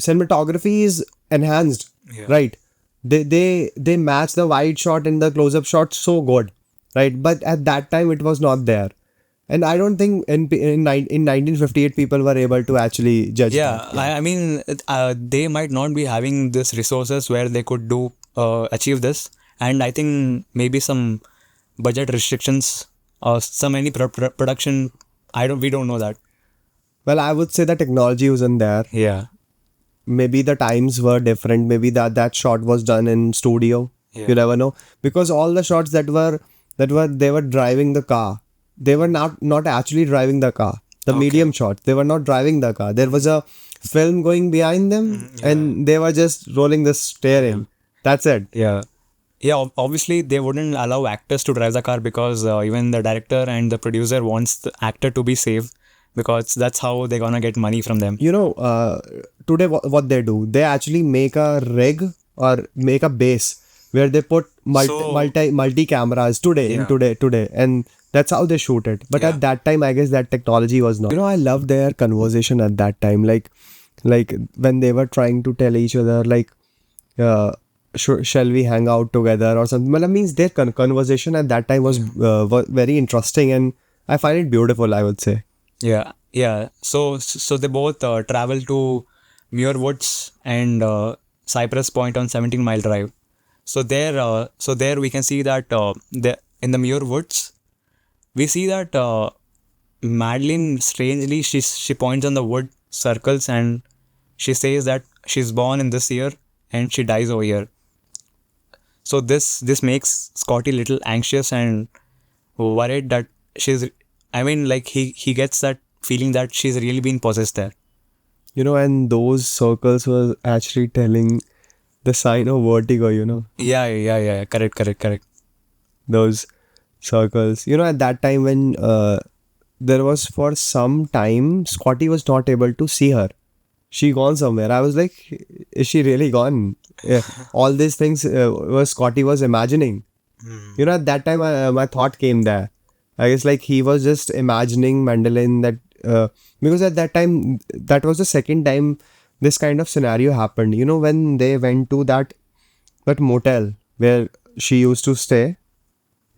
cinematography is enhanced, right? They match the wide shot and the close-up shot so good, right? But at that time, it was not there. And I don't think in 1958 people were able to actually judge Yeah, that. I mean, they might not be having this resources where they could do achieve this, and I think maybe some budget restrictions or some any production. We don't know that. Well, I would say the technology wasn't there. Yeah, Maybe the times were different. Maybe that shot was done in studio. Yeah. You never know, because all the shots they were driving the car. They were not actually driving the car. The medium shots, they were not driving the car. There was a film going behind them, and they were just rolling the steering. That's it. yeah. Obviously, they wouldn't allow actors to drive the car because even the director and the producer wants the actor to be safe, because that's how they're gonna get money from them. You know, today what they do, they actually make a rig or make a base where they put multi cameras today, and that's how they shoot it. But at that time, I guess that technology was not. You know, I love their conversation at that time, like when they were trying to tell each other, like, shall we hang out together or something. Well, that means their conversation at that time was very interesting, and I find it beautiful, I would say. Yeah. So they both travel to Muir Woods and Cypress Point on 17 Mile Drive. So there we can see that in the Muir Woods, we see that Madeline, strangely, she points on the wood circles and she says that she's born in this year and she dies over here. So this makes Scotty little anxious and worried that he gets that feeling that she's really been possessed there. You know, and those circles were actually telling the sign of vertigo, you know. Yeah. Correct. Those circles. You know, at that time when there was for some time, Scotty was not able to see her. She gone somewhere. I was like, is she really gone? Yeah. All these things Scotty was imagining. You know, at that time, my thought came there. I guess like he was just imagining Mandolin that because at that time, that was the second time this kind of scenario happened. You know, when they went to that motel where she used to stay.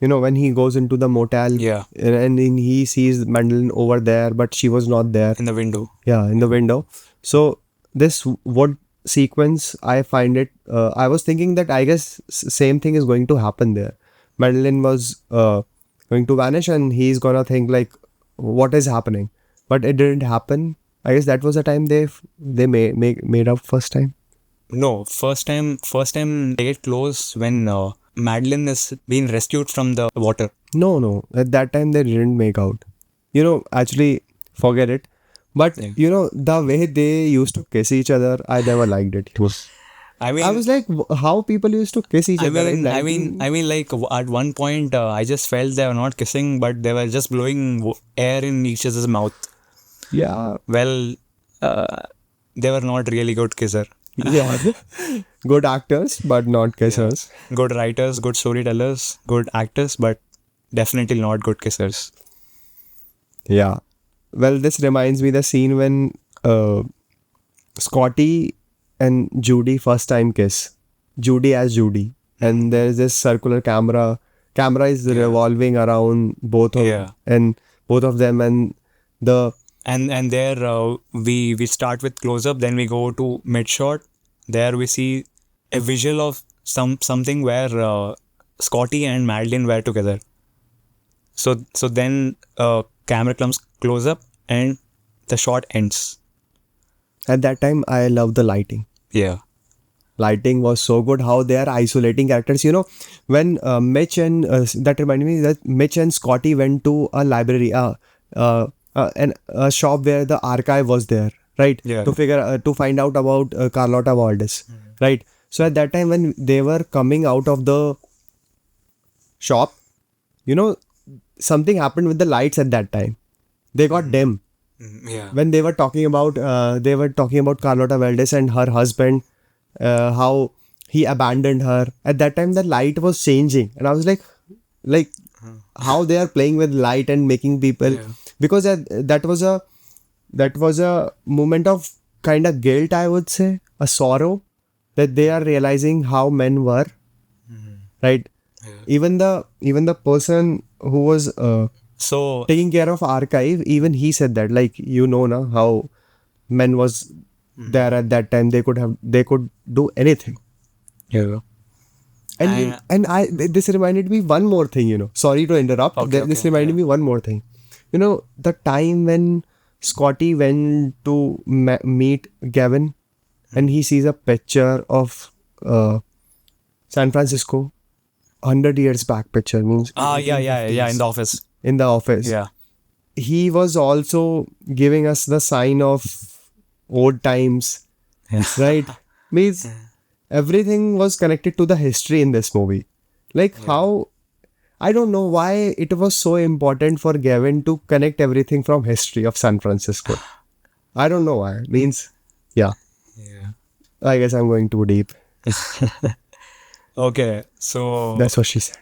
You know, when he goes into the motel, and he sees Mandolin over there, but she was not there. In the window. Yeah, in the window. So this wood sequence, I find it, I was thinking that I guess same thing is going to happen there. Mandolin was going to vanish and he's gonna think like, what is happening? But it didn't happen. I guess that was the time they made up first time. No, first time they get close when Madeline is being rescued from the water. No. At that time they didn't make out. You know, actually, forget it. But you know, the way they used to kiss each other, I never liked it. I was like, how people used to kiss each other. I mean, like at one point, I just felt they were not kissing, but they were just blowing air in each other's mouth. Yeah. Well, they were not really good kisser. Yeah. Good actors, but not kissers. Yeah. Good writers, good storytellers, good actors, but definitely not good kissers. Yeah. Well, this reminds me the scene when Scotty and Judy first time kiss. Judy as Judy. And there's this circular camera. Camera is revolving around both of them, and the And there we start with close up, then we go to mid shot. There we see a visual of something where Scotty and Madeline were together. So then camera comes close up and the shot ends. at that time I love the lighting. Yeah. Lighting was so good. How they are isolating characters. You know, when Mitch and that reminded me that Mitch and Scotty went to a library, and a shop where the archive was there, right? Yeah. To find out about Carlotta Valdez, right? So at that time when they were coming out of the shop, you know, something happened with the lights at that time. They got dim Yeah. when they were talking about Carlotta Valdez and her husband, how he abandoned her. At that time the light was changing, and I was like how they are playing with light and making people, because that was a moment of kind of guilt, I would say, a sorrow, that they are realizing how men were, right? Even the person who was So taking care of archive, even he said that, like, na, how men was there at that time. They could do anything. yeah. And this reminded me one more thing. Sorry to interrupt. This reminded me one more thing. The time when Scotty went to meet Gavin, and he sees a picture of San Francisco 100 years back picture, means In the office. in the office. Yeah. He was also giving us the sign of old times, right? Means everything was connected to the history in this movie. Like how, I don't know why it was so important for Gavin to connect everything from history of San Francisco. I don't know why. Means, yeah. I guess I'm going too deep. Okay. So That's what she said.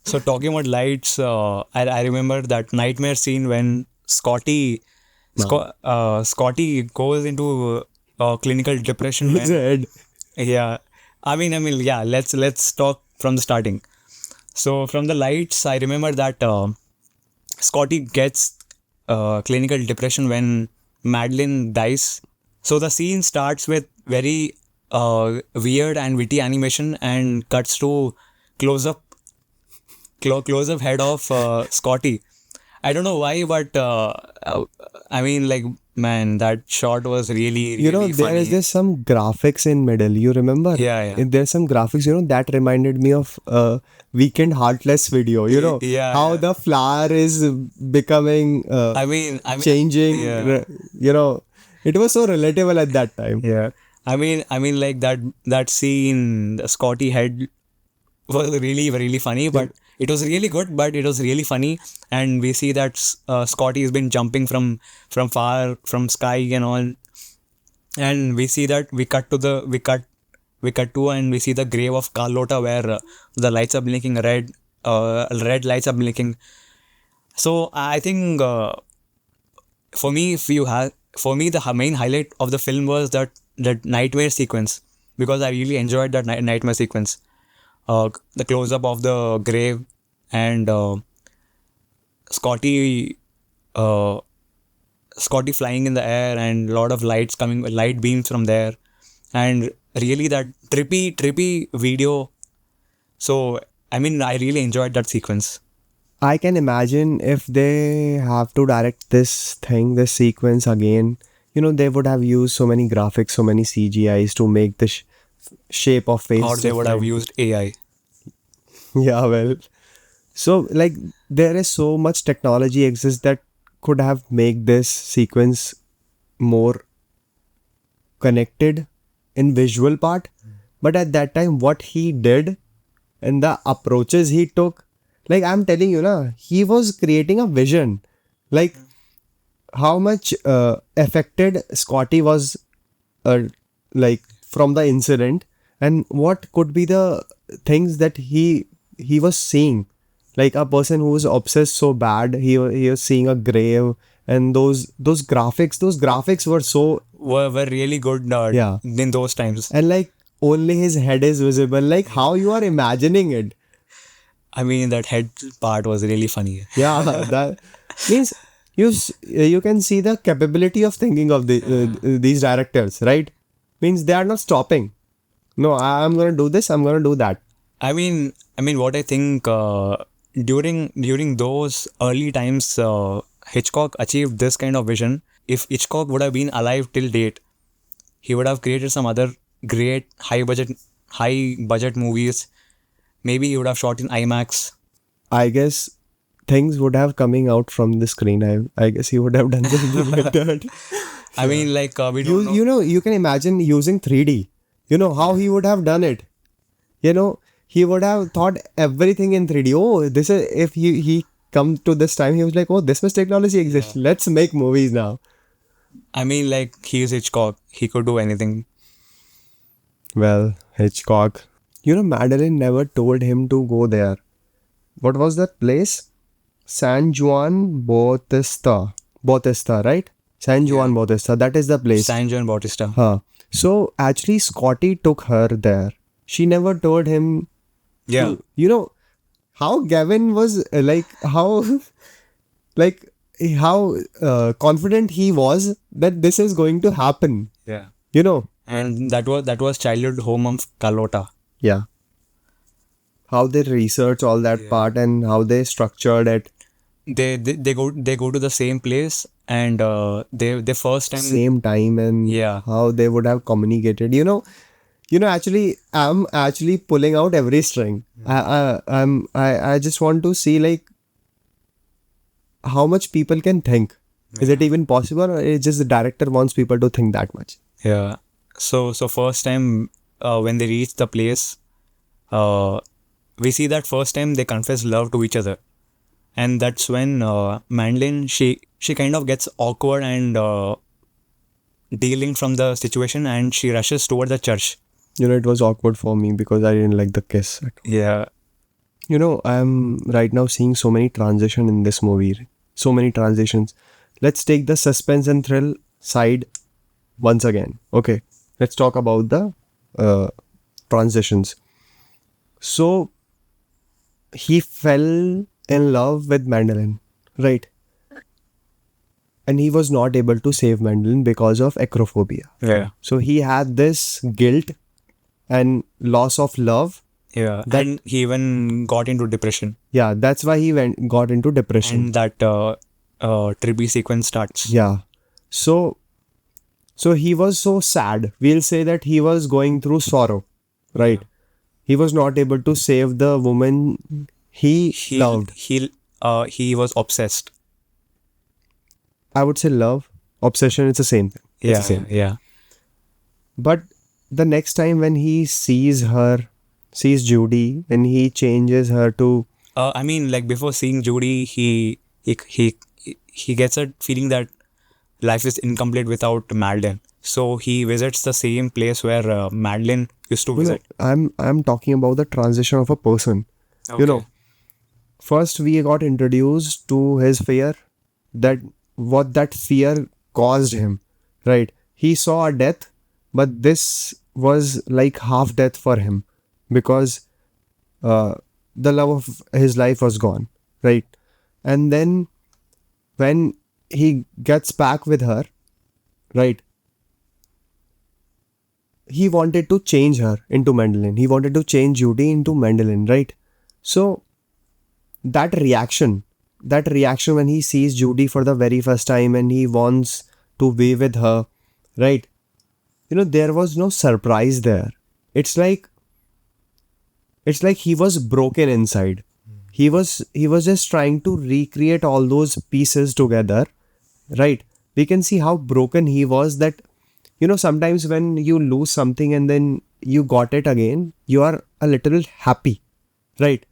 So talking about lights, I remember that nightmare scene when Scotty goes into clinical depression. Red. Yeah, I mean, yeah. Let's talk from the starting. So from the lights, I remember that Scotty gets clinical depression when Madeline dies. So the scene starts with very weird and witty animation and cuts to close up head of Scotty. I don't know why, but I mean, like, man, that shot was really There funny. is just some graphics in middle. You remember? Yeah. There's some graphics, that reminded me of Weekend Heartless video. Yeah, how yeah. the flower is becoming I mean, changing. Yeah. It was so relatable at that time. Yeah. I mean, like that scene, the Scotty head was really, really funny, but it was really good, but it was really funny. And we see that Scotty has been jumping from far, from sky and all. And we see that we cut to and we see the grave of Carlotta where the lights are blinking red, red lights are blinking. So I think for me, the main highlight of the film was that nightmare sequence, because I really enjoyed that nightmare sequence. The close up of the grave and Scotty flying in the air and a lot of light beams from there, and really that trippy video. So I mean, I really enjoyed that sequence. I can imagine if they have to direct this sequence again, they would have used so many graphics, so many CGIs to make the shape of face. Or they would have used AI. Yeah, well. So, like, there is so much technology exists that could have made this sequence more connected in visual part. But at that time, what he did and the approaches he took, like, I'm telling you, he was creating a vision. Like, how much affected Scotty was, like, from the incident, and what could be the things that he was seeing. Like a person who was obsessed so bad, he was seeing a grave And those graphics were so, were really good Yeah. in those times. and like only his head is visible. Like how you are imagining it. I mean, that head part was really funny. Yeah, that means you can see the capability of thinking of these directors, right? Means they are not stopping. No, I'm gonna do this. I'm gonna do that. I mean, what I think during those early times, Hitchcock achieved this kind of vision. If Hitchcock would have been alive till date, he would have created some other great high budget movies. Maybe he would have shot in IMAX. I guess things would have coming out from the screen. I guess he would have done something like that. I mean, like we don't know. You know, you can imagine using 3D. You know how he would have done it. You know, he would have thought everything in 3D. Oh, this is, if he come to this time, he was like, oh, this much technology exists. Let's make movies now. I mean, like, he is Hitchcock. He could do anything. Well, Hitchcock. You know, Madeline never told him to go there. What was that place? San Juan Bautista. Bautista, right? San Juan Bautista. That is the place. San Juan Bautista. Huh. So actually, Scotty took her there. She never told him. Yeah. You know how Gavin was how confident he was that this is going to happen. Yeah. You know. And that was childhood home of Carlotta. Yeah. How they research all that part and how they structured it. They go to the same place, and they first time Same time, and Yeah. how they would have communicated. You know, actually, I'm actually pulling out every string. I just want to see like how much people can think. Is it even possible, or it's just the director wants people to think that much? Yeah. So first time when they reach the place, we see that first time they confess love to each other, and that's when Madeline she kind of gets awkward and dealing from the situation, and she rushes toward the church. You know, it was awkward for me because I didn't like the kiss. Yeah. You know, I'm right now seeing so many transitions in this movie. So many transitions. Let's take the suspense and thrill side once again. Okay. Let's talk about the transitions. So, he fell in love with Madeline, right? And he was not able to save Madeline because of acrophobia. Yeah. So, he had this guilt and loss of love. Yeah. And he even got into depression. Yeah, that's why he got into depression. And that trippy sequence starts. Yeah. So he was so sad. We'll say that he was going through sorrow, right? He was not able to save the woman he loved. He was obsessed. I would say love, obsession, it's the same thing. It's the same. Yeah. But the next time when he sees Judy, and he changes her to... I mean, like, before seeing Judy, he gets a feeling that life is incomplete without Madeline. So he visits the same place where Madeline used to visit. I'm talking about the transition of a person. Okay. You know, first we got introduced to his fear, that what that fear caused him, right? He saw a death, but this was like half death for him, because the love of his life was gone, right? And then when he gets back with her, right, he wanted to change her into Madeline. He wanted to change Judy into Madeline, right? So that reaction when he sees Judy for the very first time and he wants to be with her, right? You know, there was no surprise there. It's like he was broken inside. He was just trying to recreate all those pieces together, right? We can see how broken he was, that, you know, sometimes when you lose something and then you got it again, you are a little happy, right?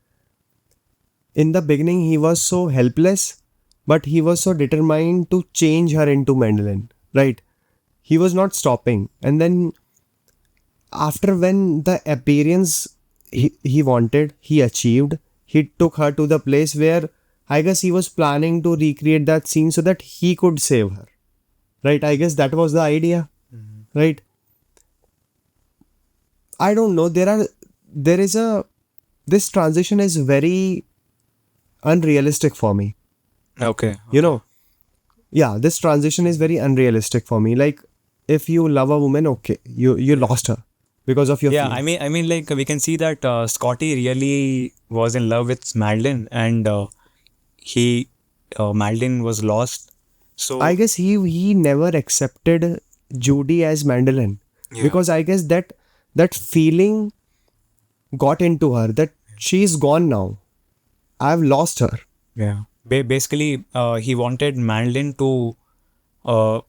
In the beginning, he was so helpless, but he was so determined to change her into Madeline, right? He was not stopping. And then after, when the appearance he wanted, he achieved, he took her to the place where I guess he was planning to recreate that scene so that he could save her. Right? I guess that was the idea. Right? I don't know. This transition is very unrealistic for me. Okay. You know, yeah, this transition is very unrealistic for me. Like, if you love a woman, okay, you lost her because of your Yeah, feelings. I mean, like we can see that Scotty really was in love with Madeline, and he Madeline was lost. So I guess he never accepted Judy as Mandolin because I guess that feeling got into her that she's gone now. I've lost her. yeah, basically, he wanted Madeline uh,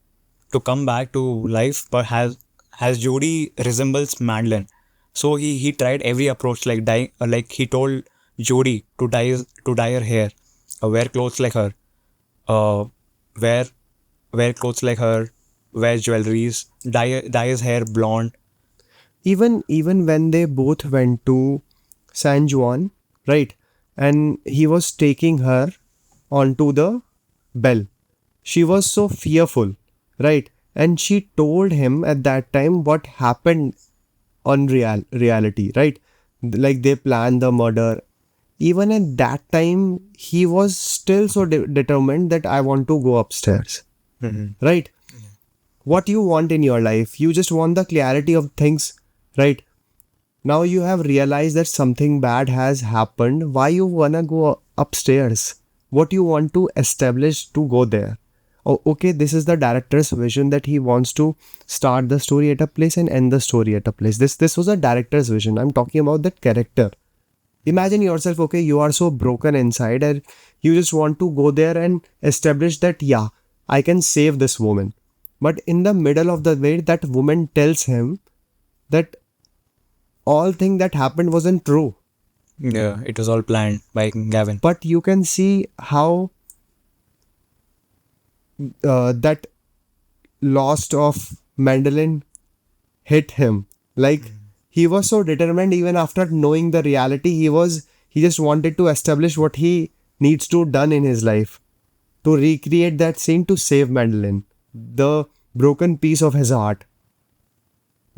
to come back to life, but has Judy resembles Madeline. So he tried every approach, like dye, like he told Judy to dye her hair, wear clothes like her, uh, wear wear clothes like her, wear jewelries, dye his hair blonde. Even when they both went to San Juan, right? And he was taking her onto the bell. She was so fearful, right? And she told him at that time what happened on reality, right? Like they planned the murder. Even at that time, he was still so determined that I want to go upstairs, right? What you want in your life, you just want the clarity of things, right? Now you have realized that something bad has happened. Why you wanna go upstairs? What you want to establish to go there? Oh, okay, this is the director's vision that he wants to start the story at a place and end the story at a place. This was a director's vision. I'm talking about that character. Imagine yourself, okay, you are so broken inside and you just want to go there and establish that, yeah, I can save this woman. But in the middle of the way, that woman tells him that all thing that happened wasn't true. Yeah, it was all planned by Gavin. But you can see how that loss of Mandolin hit him. Like he was so determined even after knowing the reality, he just wanted to establish what he needs to done in his life to recreate that scene to save Mandolin, the broken piece of his heart.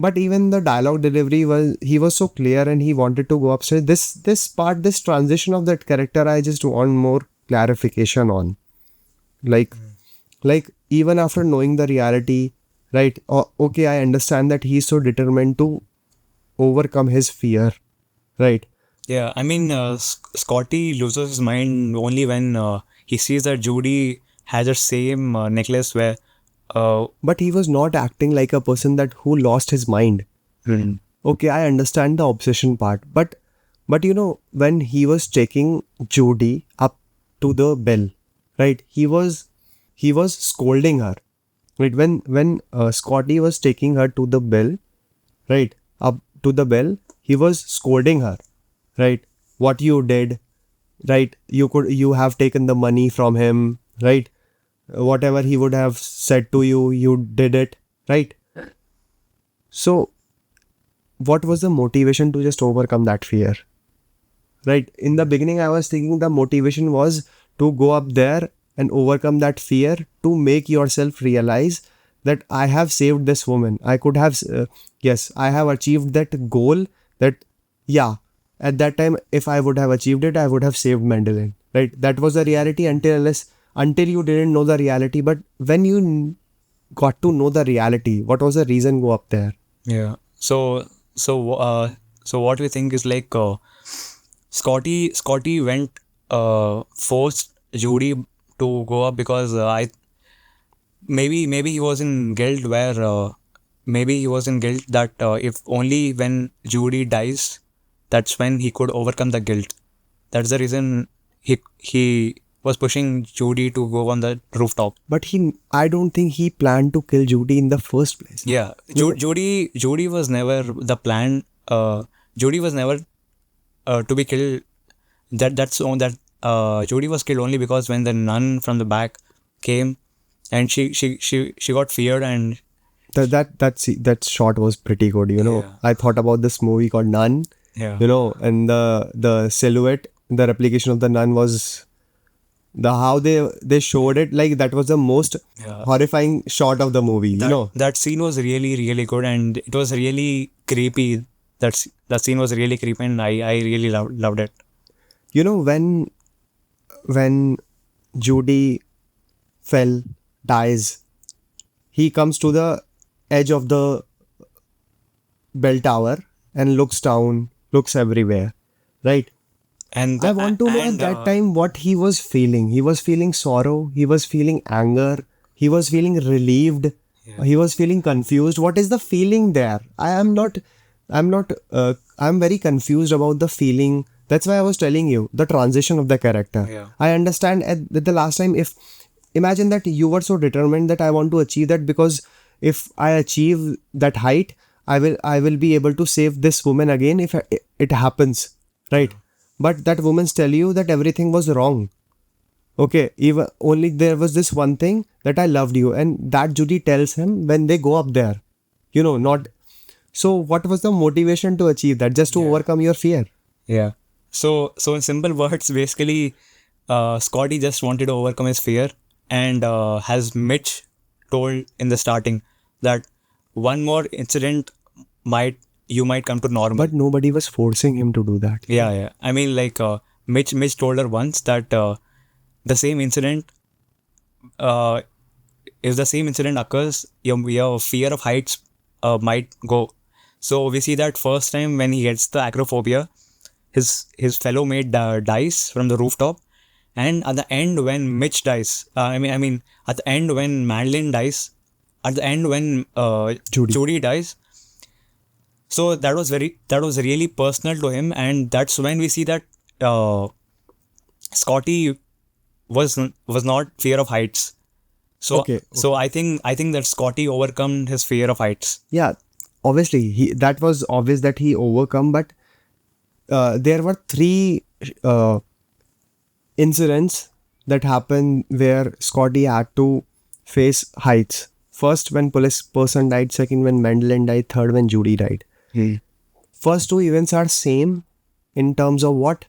But even the dialogue delivery was so clear and he wanted to go upstairs. This transition of that character, I just want more clarification on. Like like even after knowing the reality, right? Okay, I understand that he's so determined to overcome his fear, right? Yeah, I mean, Scotty loses his mind only when he sees that Judy has the same necklace where. But he was not acting like a person that who lost his mind. Okay, I understand the obsession part, but you know when he was taking Judy up to the bell, right? He was scolding her, right? When Scotty was taking her to the bell, right, up to the bell, he was scolding her, right? What you did, right? You have taken the money from him, right? Whatever he would have said to you, you did it, right? So what was the motivation to just overcome that fear, right? In the beginning I was thinking the motivation was to go up there and overcome that fear to make yourself realize that I have saved this woman. I could have yes, I have achieved that goal. That yeah, at that time if I would have achieved it, I would have saved Mandolin, right? That was the reality until you didn't know the reality. But when you got to know the reality, what was the reason go up there? Yeah. So what we think is like Scotty went forced Judy to go up because I maybe he was in guilt where maybe he was in guilt that if only when Judy dies, that's when he could overcome the guilt. That's the reason he was pushing Judy to go on the rooftop. But I don't think he planned to kill Judy in the first place. Yeah, Judy was never the plan. Judy was never to be killed. That's on that. Judy was killed only because when the nun from the back came, and she got feared and That shot was pretty good. You know, Yeah. I thought about this movie called Nun. yeah You know, and the silhouette, the replication of the nun was how they showed it, like that was the most Yeah. horrifying shot of the movie. That scene was really, really good, and it was really creepy. That scene was really creepy, and I really loved it. When Judy dies, he comes to the edge of the bell tower and looks down, looks everywhere, right? And I want to know at that time what he was feeling. He was feeling sorrow, he was feeling anger, he was feeling relieved, he was feeling confused. What is the feeling there? I'm very confused about the feeling. That's why I was telling you the transition of the character. Yeah. I understand at the last time, if imagine that you were so determined that I want to achieve that, because if I achieve that height, I will be able to save this woman again if it happens, right? But that woman's tell you that everything was wrong. Okay, even only there was this one thing, that I loved you, and that Judy tells him when they go up there. Not. So what was the motivation to achieve that? Just to overcome your fear. Yeah. So in simple words, basically, Scotty just wanted to overcome his fear, and has Mitch told in the starting that one more incident you might come to normal. But nobody was forcing him to do that. Yeah. I mean, like, Mitch told her once that the same incident, if the same incident occurs, your fear of heights might go. So we see that first time when he gets the acrophobia, his fellow mate dies from the rooftop, and at the end when Mitch dies, I mean at the end when Madeline dies, at the end when Judy dies. So that was really personal to him, and that's when we see that Scotty was not fear of heights. So Okay. so I think that Scotty overcome his fear of heights. Yeah, obviously that was obvious that he overcome, but there were three incidents that happened where Scotty had to face heights. First, when police person died. Second, when Madeline died. Third, when Judy died. First two events are same in terms of what?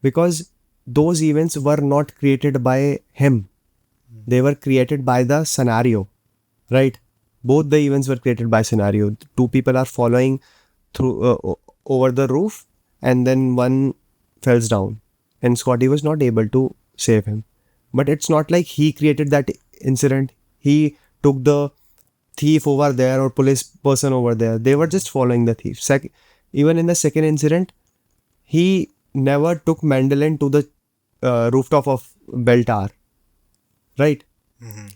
Because those events were not created by him. They were created by the scenario, right? Both the events were created by scenario. Two people are following through over the roof, and then one falls down, and Scotty was not able to save him. But it's not like he created that incident. He took the thief over there or police person over there. They were just following the thief. Even in the second incident, he never took Mandolin to the rooftop of Bell Tower, right?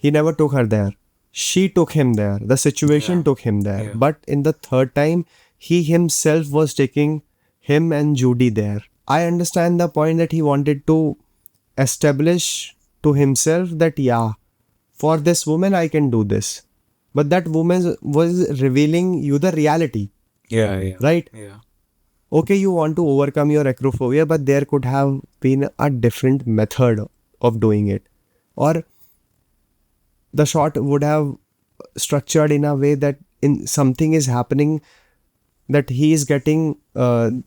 He never took her there. She took him there. The situation took him there. Yeah. But in the third time, he himself was taking him and Judy there. I understand the point that he wanted to establish to himself that, yeah, for this woman, I can do this. But that woman was revealing you the reality, Yeah. right? Yeah. Okay, you want to overcome your acrophobia, but there could have been a different method of doing it. Or the shot would have structured in a way that in something is happening, that he is getting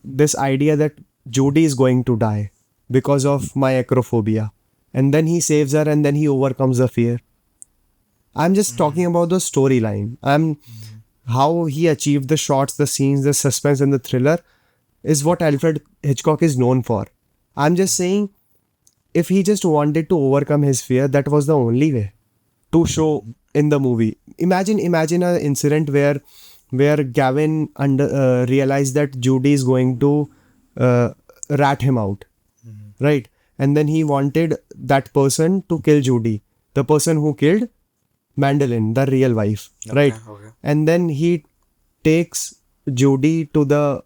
this idea that Judy is going to die because of my acrophobia, and then he saves her, and then he overcomes the fear. I'm just talking about the storyline. How he achieved the shots, the scenes, the suspense, and the thriller is what Alfred Hitchcock is known for. I'm just saying, if he just wanted to overcome his fear, that was the only way to show in the movie. Imagine an incident where Gavin realized that Judy is going to rat him out, right? And then he wanted that person to kill Judy, the person who killed Mandolin, the real wife, right? Okay. And then he takes Judy to the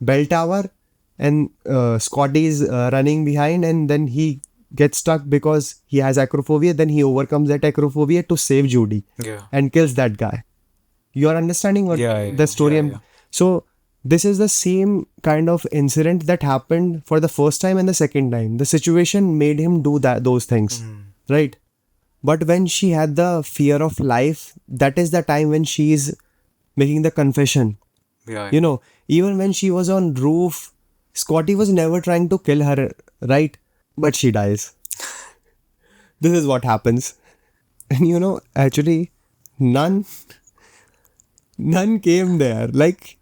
bell tower, and Scotty is running behind, and then he gets stuck because he has acrophobia. Then he overcomes that acrophobia to save Judy Yeah. and kills that guy. You are understanding what the story? Yeah. So this is the same kind of incident that happened for the first time and the second time. The situation made him do those things, right? But when she had the fear of life, that is the time when she is making the confession. Yeah. Even when she was on roof, Scotty was never trying to kill her, right? But she dies. this is what happens. And actually, none came there. Like,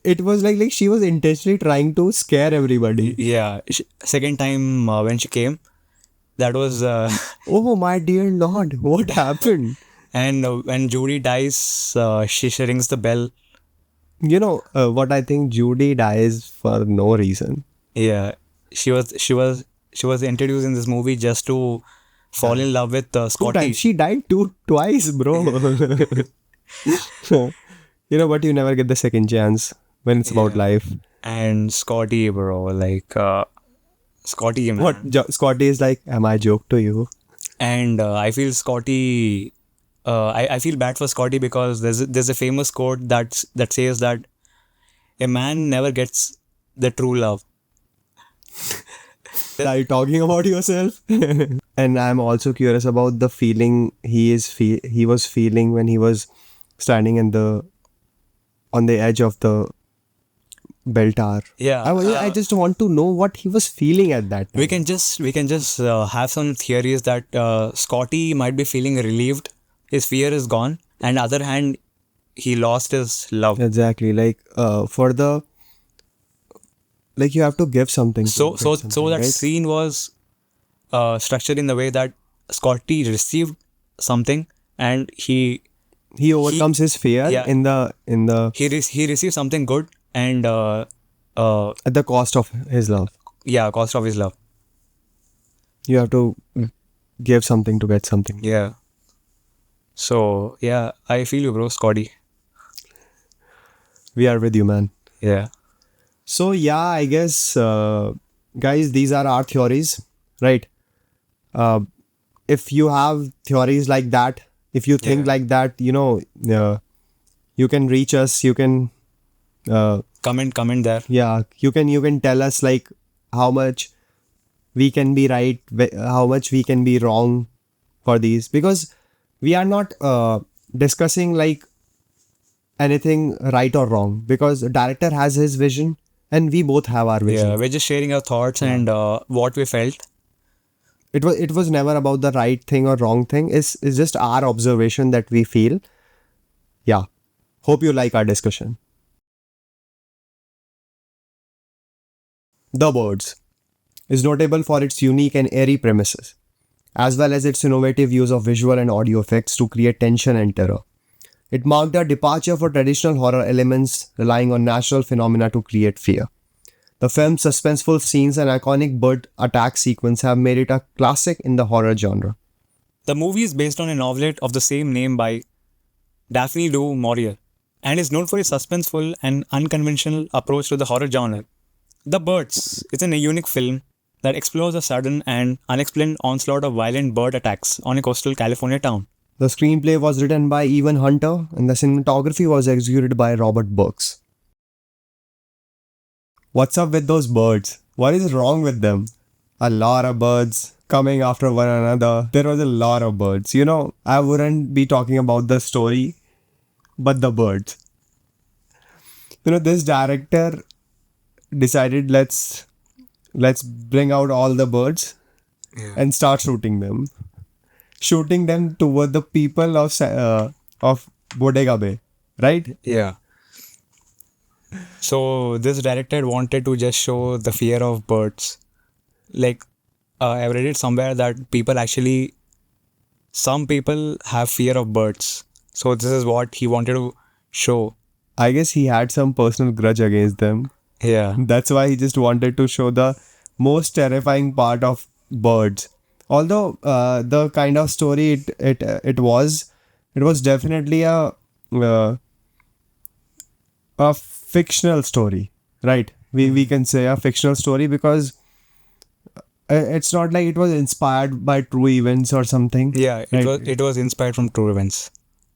it was like she was intentionally trying to scare everybody. Yeah. Second time when she came, that was... Oh my dear Lord, what happened? and when Judy dies, she rings the bell. What I think, Judy dies for no reason. Yeah. She was introduced in this movie just to fall in love with Two Scotty. times. She died twice, bro. But you never get the second chance when it's about life. And Scotty, bro, like Scotty, man. What? Scotty is like, am I joke to you? And I feel Scotty. I feel bad for Scotty because there's a famous quote that says that a man never gets the true love. Are you talking about yourself? And I'm also curious about the feeling he was feeling when he was standing on the edge of the bell tower. Yeah, I just want to know what he was feeling at that time. we can just have some theories that Scotty might be feeling relieved. His fear is gone, and other hand, he lost his love. Exactly. Like you have to give something. So that right? scene was structured in the way that Scotty received something and he overcomes his fear Yeah. in the he received something good and at the cost of his love. cost of his love. You have to give something to get something. Yeah. So yeah, I feel you, bro, Scotty. We are with you, man. Yeah. So yeah, I guess guys, these are our theories, right? If you have theories like that, if you think like that, you can reach us. You can Comment there. yeah, you can tell us like how much we can be right, how much we can be wrong for these, because we are not discussing like anything right or wrong, because the director has his vision and we both have our vision. Yeah, we're just sharing our thoughts and what we felt. It was never about the right thing or wrong thing. It's just our observation that we feel. Yeah. Hope you like our discussion. The Birds is notable for its unique and airy premises, as well as its innovative use of visual and audio effects to create tension and terror. It marked a departure for traditional horror elements relying on natural phenomena to create fear. The film's suspenseful scenes and iconic bird attack sequence have made it a classic in the horror genre. The movie is based on a novelette of the same name by Daphne du Maurier and is known for its suspenseful and unconventional approach to the horror genre. The Birds is a unique film that explores a sudden and unexplained onslaught of violent bird attacks on a coastal California town. The screenplay was written by Evan Hunter and the cinematography was executed by Robert Burks. What's up with those birds? What is wrong with them? A lot of birds coming after one another. There was a lot of birds. I wouldn't be talking about the story, but the birds. This director decided let's bring out all the birds and start shooting them. Shooting them toward the people of Bodega Bay, right? Yeah. So this director wanted to just show the fear of birds. Like I've read it somewhere that some people have fear of birds. So this is what he wanted to show. I guess he had some personal grudge against them. Yeah. That's why he just wanted to show the most terrifying part of birds. Although the kind of story it was definitely a fictional story, right? We can say a fictional story because it's not like it was inspired by true events or something. Yeah, right? it was inspired from true events.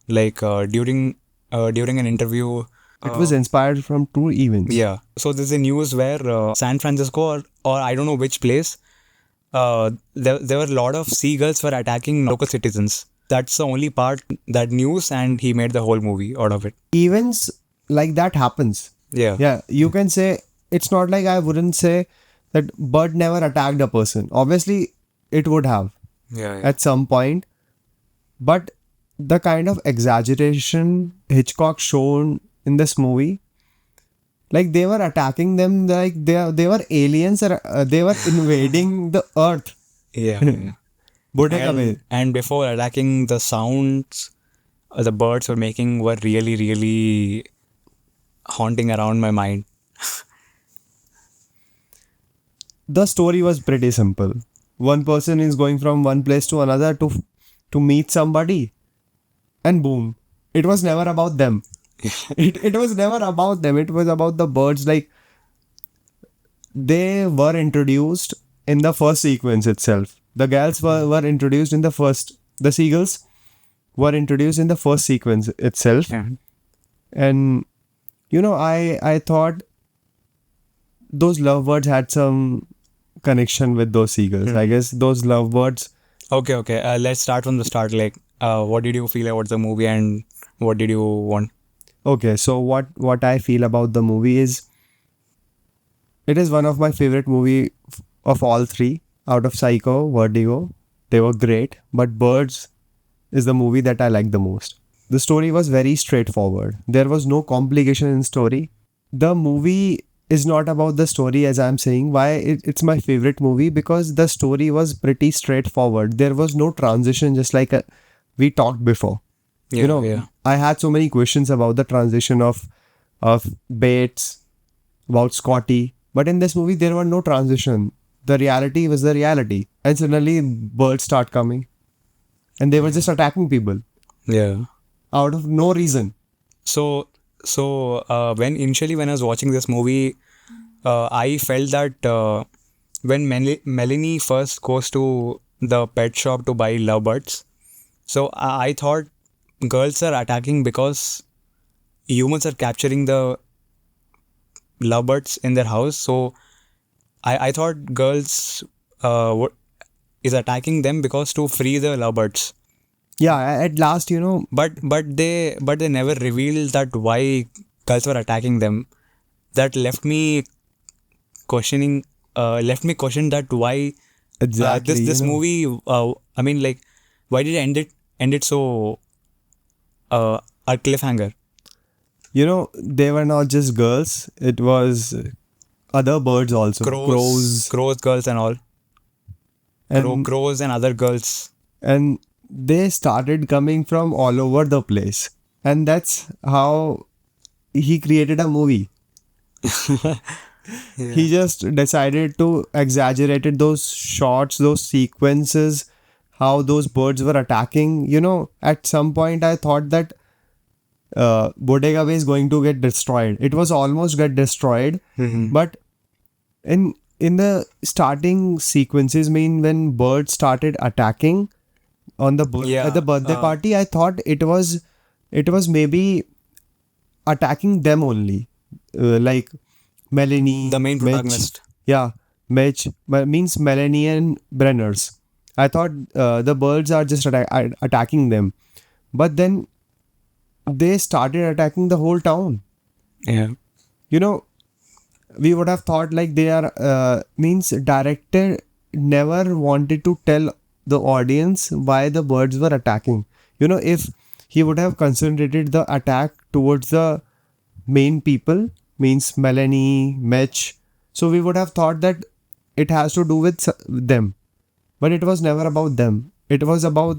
Like during an interview. It was inspired from true events. Yeah. So there's a news where San Francisco or I don't know which place, there were a lot of seagulls were attacking local citizens. That's the only part, that news, and he made the whole movie out of it. Events like that happens. Yeah. Yeah, you can say, it's not like I wouldn't say that bird never attacked a person. Obviously, it would have. Yeah. at some point. But the kind of exaggeration Hitchcock shown in this movie, like they were attacking them like they were aliens, or they were invading the earth. Yeah. Bodega Bay. And before attacking, the sounds the birds were making were really, really haunting around my mind. The story was pretty simple. One person is going from one place to another to meet somebody, and boom, it was never about them. It was never about them. It was about the birds. Like they were introduced in the first sequence itself. The gals were introduced in the first. The seagulls were introduced in the first sequence itself. Yeah. And I thought those lovebirds had some connection with those seagulls. I guess those lovebirds. Okay. Let's start from the start. Like, what did you feel about the movie, and what did you want? Okay, so what I feel about the movie is it is one of my favorite movie of all three out of Psycho, Vertigo. They were great, but Birds is the movie that I like the most. The story was very straightforward. There was no complication in story. The movie is not about the story, as I'm saying. Why it's my favorite movie? Because the story was pretty straightforward. There was no transition, just like we talked before. Yeah. I had so many questions about the transition of Bates, about Scotty, but in this movie there were no transition. The reality was the reality, and suddenly birds start coming, and they were just attacking people Yeah. out of no reason. So when I was watching this movie, I felt that when Melanie first goes to the pet shop to buy lovebirds, so I thought girls are attacking because humans are capturing the lovebirds in their house. So I thought girls is attacking them because to free the lovebirds. Yeah, at last, But they never revealed that why girls were attacking them. That left me questioning. Left me question that why exactly. this movie. I mean, like, why did it end it so a cliffhanger? They were not just girls. It was other birds also. Crows, girls, and all. And Crows and other girls. and they started coming from all over the place, and that's how he created a movie. He just decided to exaggerate those shots, those sequences, how those birds were attacking. At some point I thought that Bodega Bay is going to get destroyed. It was almost get destroyed, but in the starting sequences, when birds started attacking on the at the birthday party, I thought it was maybe attacking them only, like Melanie, The main protagonist. Mitch means Melanie and Brenners. I thought the birds are just attacking them, but then they started attacking the whole town. Yeah. We would have thought like they are means director never wanted to tell the audience why the birds were attacking. If he would have concentrated the attack towards the main people, means Melanie, Mitch, so we would have thought that it has to do with them, but it was never about them. It was about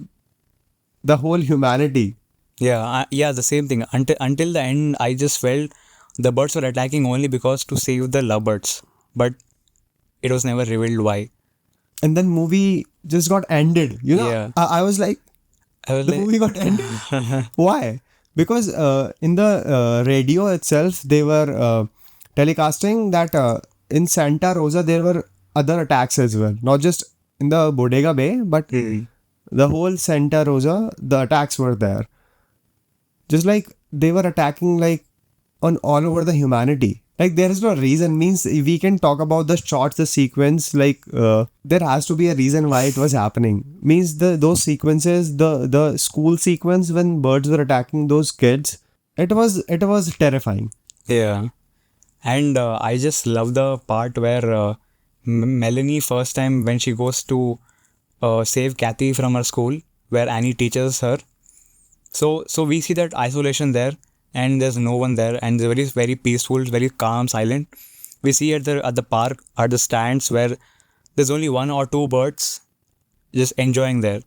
the whole humanity. Yeah, the same thing. Until the end, I just felt the birds were attacking only because to save the lovebirds, but it was never revealed why. And then movie just got ended. Yeah. I was like, I was the like, movie got ended. Why? Because in the radio itself, they were telecasting that in Santa Rosa there were other attacks as well, not just in the Bodega Bay, but the whole Santa Rosa, the attacks were there. Just like they were attacking like on all over the humanity. Like there is no reason, means we can talk about the shots, the sequence, like there has to be a reason why it was happening. Means those sequences, the school sequence when birds were attacking those kids, it was terrifying. yeah. And I just love the part where Melanie first time when she goes to save Kathy from her school where Annie teaches her. So we see that isolation there, and there's no one there, and it's very peaceful, very calm, silent. We see at the park, at the stands where there's only one or two birds just enjoying there.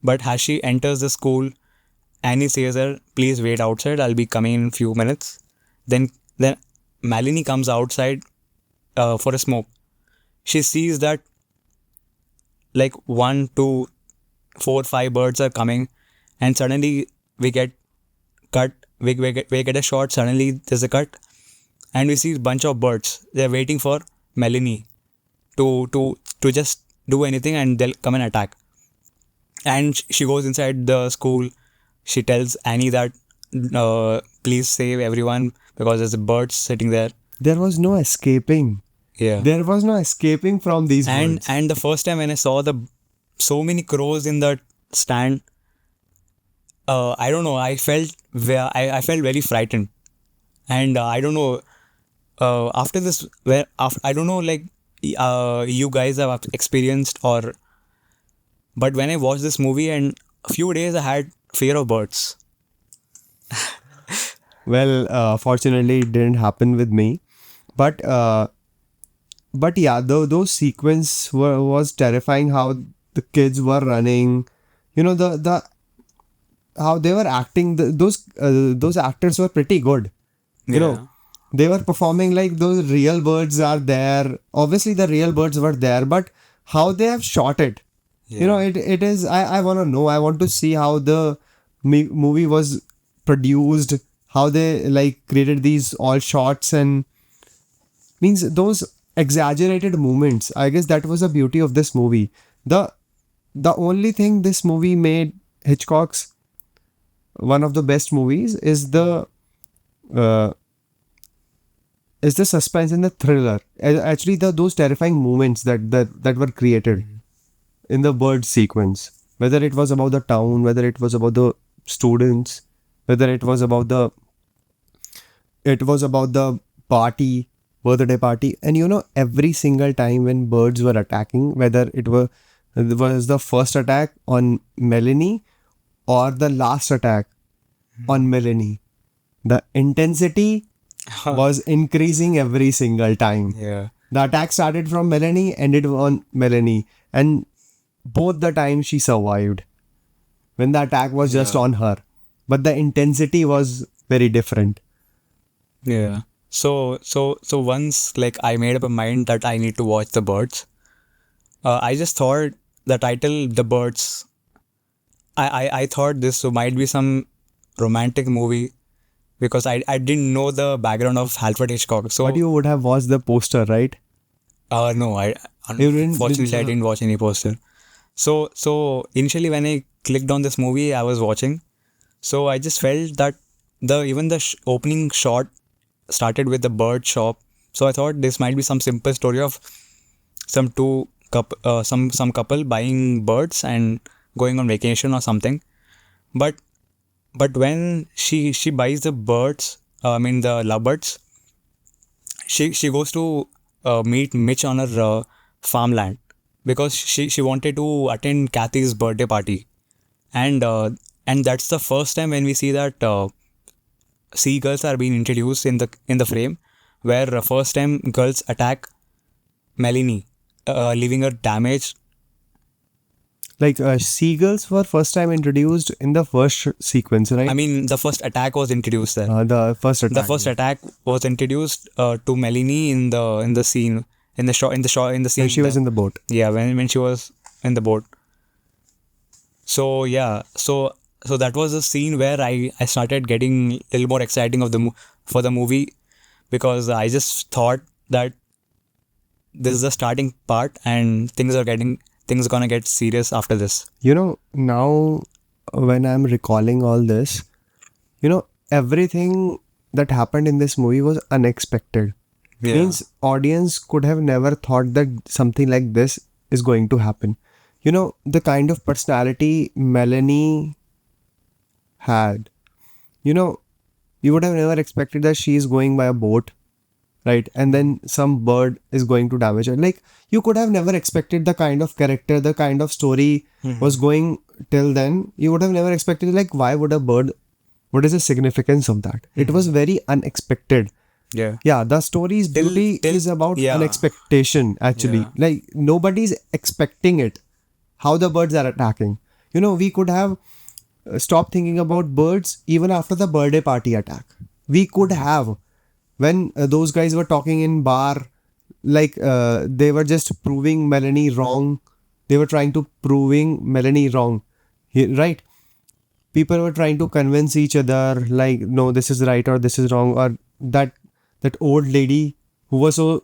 But as she enters the school, Annie says her, "Please wait outside. I'll be coming in a few minutes." Then Malini comes outside for a smoke. She sees that like one, two, four, five birds are coming, and suddenly we get cut. We get a shot. Suddenly there's a cut, and we see a bunch of birds. They're waiting for Melanie to just do anything, and they'll come and attack. And she goes inside the school. She tells Annie that please save everyone because there's a bird sitting there. There was no escaping. Yeah. There was no escaping from these birds. And the first time when I saw so many crows in the stand, I don't know. I felt very frightened, and I don't know. After this, I don't know, like you guys have experienced but when I watched this movie, and a few days I had fear of birds. Well, fortunately, it didn't happen with me. But yeah, those sequence was terrifying. How the kids were running, the how they were acting. Those actors were pretty good. They were performing like those real birds are there. Obviously, the real birds were there, but how they have shot it. Yeah. It is. I want to know. I want to see how the movie was produced. How they like created these all shots and means those exaggerated movements. I guess that was the beauty of this movie. The only thing this movie made Hitchcock's one of the best movies is the suspense and the thriller. Actually, those terrifying moments that were created in the bird sequence. Whether it was about the town, whether it was about the students, whether it was about the party, birthday party, and every single time when birds were attacking, whether it was the first attack on Melanie or the last attack on Melanie, the intensity was increasing every single time. Yeah. The attack started from Melanie, ended on Melanie, and both the times she survived. When the attack was just on her, but the intensity was very different. Yeah. So once like I made up a mind that I need to watch the birds. I just thought the title, The Birds. I thought this might be some romantic movie because I didn't know the background of Alfred Hitchcock. So But you would have watched the poster, right? no, unfortunately I didn't watch any poster. So initially when I clicked on this movie I was watching, so I just felt that even the opening shot started with the bird shop. So I thought this might be some simple story of some couple buying birds and going on vacation or something. But when she buys the birds, the lovebirds, she goes to meet Mitch on her farmland because she wanted to attend Kathy's birthday party, and that's the first time when we see that seagulls are being introduced in the frame, where first time girls attack Melanie, leaving her damaged. Like seagulls were first time introduced in the first sequence, right? I mean, the first attack was introduced there. The first attack. The first attack was introduced to Melanie in the scene, in the scene. When she was in the boat. Yeah, when she was in the boat. So yeah, so that was a scene where I started getting a little more exciting for the movie, because I just thought that this is the starting part and things are gonna get serious after this. Now when I'm recalling all this, everything that happened in this movie was unexpected. Yeah. Means audience could have never thought that something like this is going to happen. The kind of personality Melanie had, you would have never expected that she is going by a boat, right? And then some bird is going to damage her. Like, you could have never expected the kind of character, the kind of story was going till then. You would have never expected, like, why would a bird, what is the significance of that? It was very unexpected. Yeah. Yeah, the story's beauty till- is about yeah. unexpectation, actually. Yeah. Like, nobody's expecting it, how the birds are attacking. You know, we could have stopped thinking about birds even after the birthday party attack. We could have. When those guys were talking in bar, like, they were just proving Melanie wrong. They were trying to proving Melanie wrong. Right? People were trying to convince each other, like, no, this is right or this is wrong, or that old lady who was so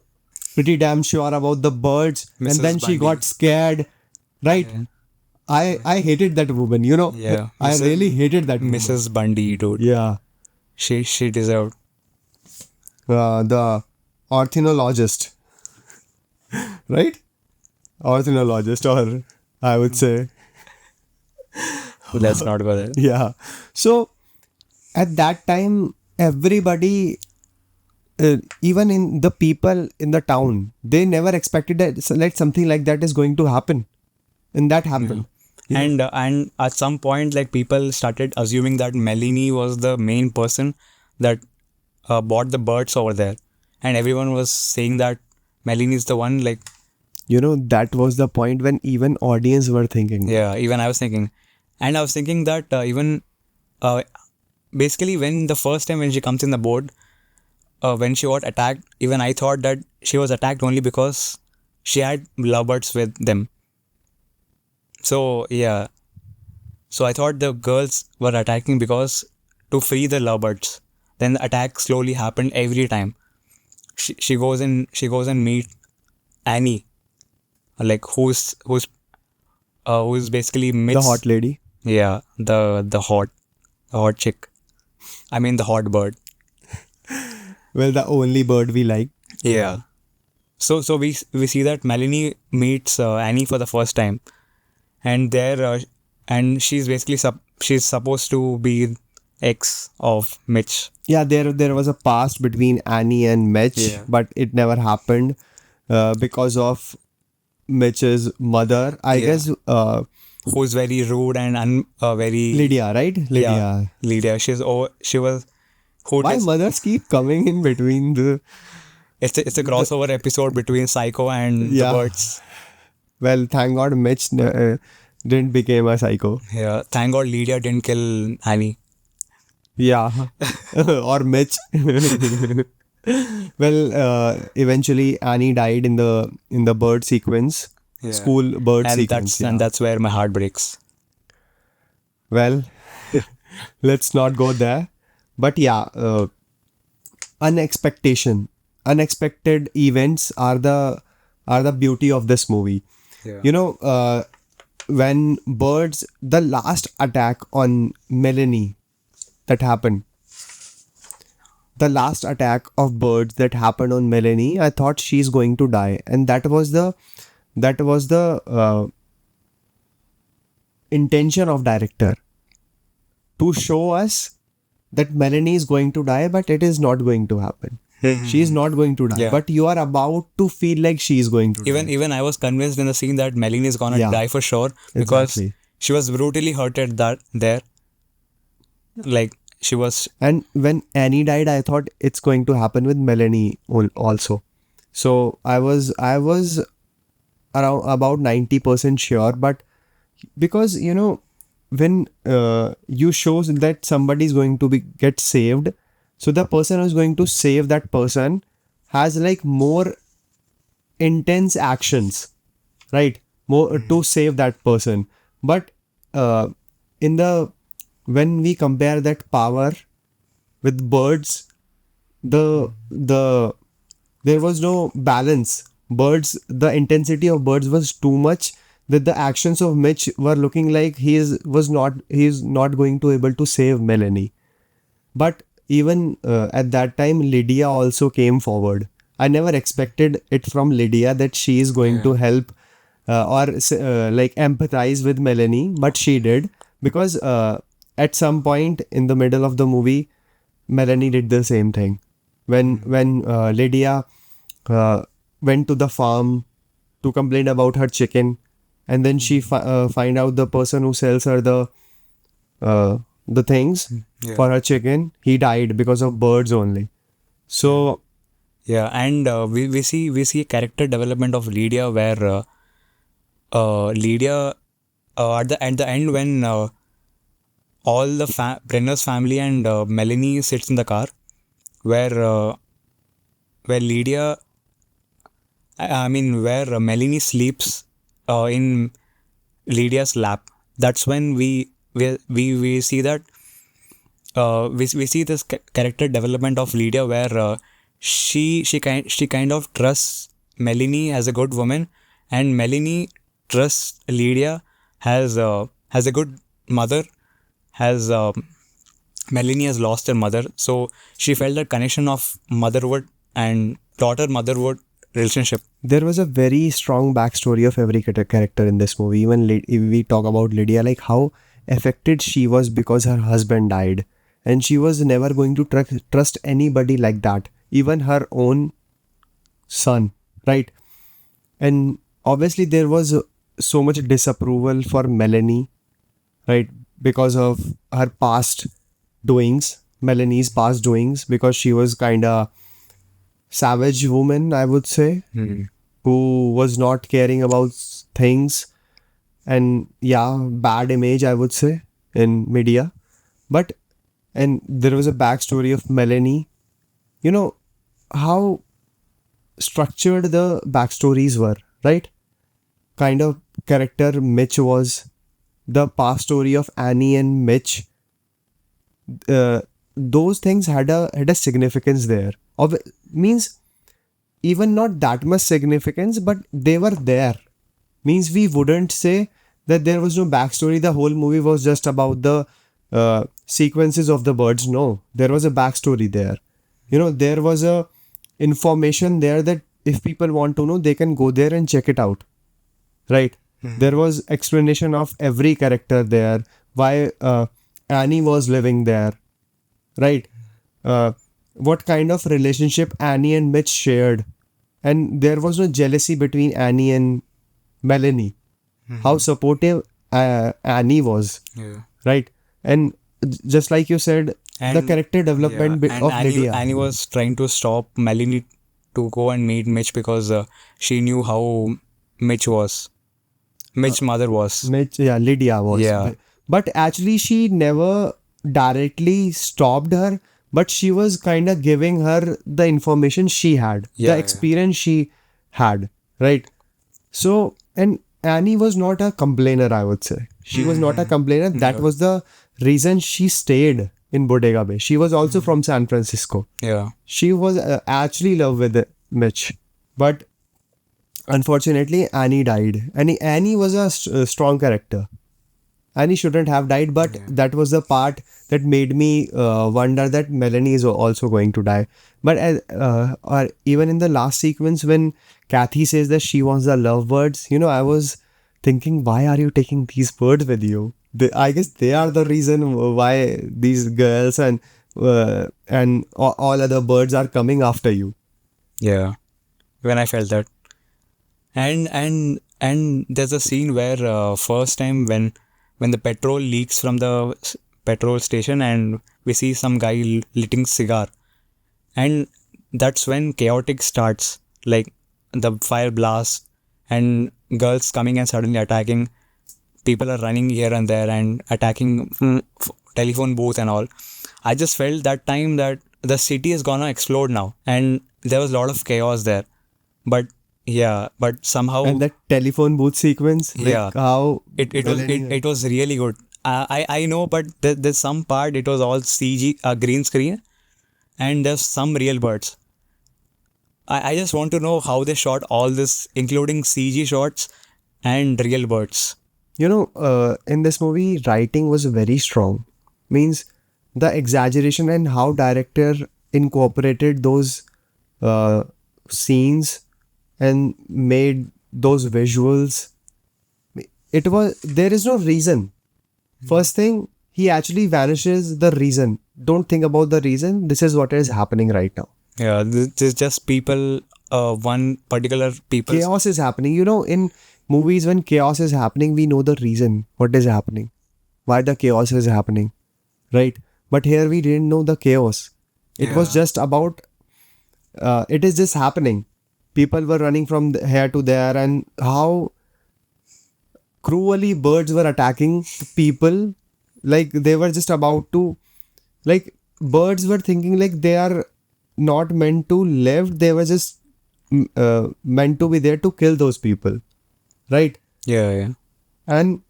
pretty damn sure about the birds, Mrs. and then she Bundy. got scared, right? I hated that woman, you know. Yeah. I really hated that woman. Mrs. Bundy, dude. Yeah. She deserved. The ornithologist, right? Ornithologist, or I would say, Let's not go there. yeah. So at that time, everybody, even in the people in the town, they never expected that like something like that is going to happen, and that happened. And at some point, like, people started assuming that Melanie was the main person that bought the birds over there, and everyone was saying that Melanie is the one. Like, You know, that was the point when even audience were thinking. yeah, even I was thinking, and I was thinking that even basically when the first time when she comes in the boat, when she got attacked, even I thought that she was attacked only because she had lovebirds with them. So yeah, so I thought the girls were attacking because to free the lovebirds. Then the attack slowly happened every time. She goes and meet Annie, like who's basically The Mitch's, hot lady. yeah, the hot chick. I mean the hot bird. Well, the only bird we like. Yeah. So we see that Melanie meets Annie for the first time, and there and she's basically she's supposed to be ex of Mitch. Yeah, there was a past between Annie and Mitch, Yeah. but it never happened because of Mitch's mother. I Yeah. guess Who's very rude and very Lydia, right? Lydia. Yeah, Lydia. She was who Why does- mothers keep coming in between the... it's a crossover episode between Psycho and Yeah. the birds. Well, thank God Mitch didn't become a psycho. Yeah. Thank God Lydia didn't kill Annie. Yeah. Or Mitch. Well, eventually Annie died in the bird sequence. Yeah. School bird And sequence. that's where my heart breaks. Well, let's not go there. But yeah, unexpected events are the beauty of this movie. Yeah. You know, when birds, the last attack on Melanie that happened, the last attack of birds that happened on Melanie, I thought she's going to die, and that was the intention of director, to show us that Melanie is going to die, but it is not going to happen. She is not going to die, Yeah. but you are about to feel like she is going to die. Even I was convinced in the scene that Melanie is gonna Yeah. die for sure because Exactly. she was brutally hurted there. Like she was. And when Annie died, I thought it's going to happen with Melanie also. So I was around about 90% sure, but because, you know, when you show that somebody is going to get saved, so the person who's going to save that person has like more intense actions, right? More to save that person. But when we compare that power with birds, there was no balance. Birds, the intensity of birds was too much, that the actions of Mitch were looking like he is not going to able to save Melanie. But even at that time, Lydia also came forward. I never expected it from Lydia that she is going to help or like empathize with Melanie, but she did, because at some point in the middle of the movie, Melanie did the same thing. when Lydia went to the farm to complain about her chicken, and then she find out the person who sells her the things Yeah. for her chicken, he died because of birds only. So Yeah, and we see character development of Lydia where Lydia at the end when all the Brenner's family and Melanie sits in the car where Lydia I mean where Melanie sleeps in Lydia's lap. That's when we see that we see this character development of Lydia where she kind of trusts Melanie as a good woman, and Melanie trusts Lydia has a good mother. Has Melanie has lost her mother, so she felt that connection of motherhood and daughter motherhood relationship. there was a very strong backstory of every character in this movie. Even if we talk about Lydia, like how affected she was because her husband died, and she was never going to trust anybody like that, even her own son, right? And obviously there was so much disapproval for Melanie, right, because of her past doings, Melanie's past doings, because she was kind of savage woman, I would say, who was not caring about things, and yeah, bad image, I would say, in media. But and there was a backstory of Melanie. You know how structured the backstories were, right? Kind of character Mitch was, the past story of Annie and Mitch. Those things had a significance there. Means even not that much significance, but they were there. Means we wouldn't say that there was no backstory. The whole movie was just about the sequences of the birds. No, there was a backstory there. There was a information there that if people want to know, they can go there and check it out. Right? There was explanation of every character there. Why Annie was living there. Right? What kind of relationship Annie and Mitch shared. And there was no jealousy between Annie and Melanie. How supportive Annie was. Yeah. Right? And just like you said, the And- character development And of Annie, Lydia. Annie was trying to stop Melanie to go and meet Mitch because she knew how Mitch was. Mitch's mother was. Lydia was. Yeah. But actually, she never directly stopped her, but she was kind of giving her the information she had, Yeah, the experience she had, right? So, and Annie was not a complainer, I would say. She was not a complainer. That was the reason she stayed in Bodega Bay. She was also from San Francisco. Yeah. She was actually in love with Mitch. But unfortunately, Annie died. Annie was a strong character. Annie shouldn't have died, but that was the part that made me wonder that Melanie is also going to die. But or even in the last sequence when Kathy says that she wants the lovebirds, I was thinking, why are you taking these birds with you? I guess they are the reason why these girls and all other birds are coming after you. Yeah. When I felt that. And there's a scene where first time when the petrol leaks from the petrol station and we see some guy lighting cigar, and that's when chaotic starts, like the fire blast and girls coming and suddenly attacking. People are running here and there and attacking telephone booth and all. I just felt that time that the city is gonna explode now, and there was a lot of chaos there. But yeah, but somehow And that telephone booth sequence, like Yeah. how it was really good. I know, but there's some part it was all CG green screen, and there's some real birds. I just want to know how they shot all this, including CG shots and real birds. in this movie, writing was very strong. Means the exaggeration and how director incorporated those scenes and made those visuals. There is no reason. First thing, he actually vanishes the reason. Don't think about the reason. This is what is happening right now. Yeah, this is just people, one particular people. Chaos is happening. In movies, when chaos is happening, we know the reason what is happening, why the chaos is happening, right? But here we didn't know the chaos. It was just about, it is just happening. People were running from here to there, and how cruelly birds were attacking people. Like they were just about to, like birds were thinking like they are not meant to live. They were just meant to be there to kill those people, right? Yeah, yeah. And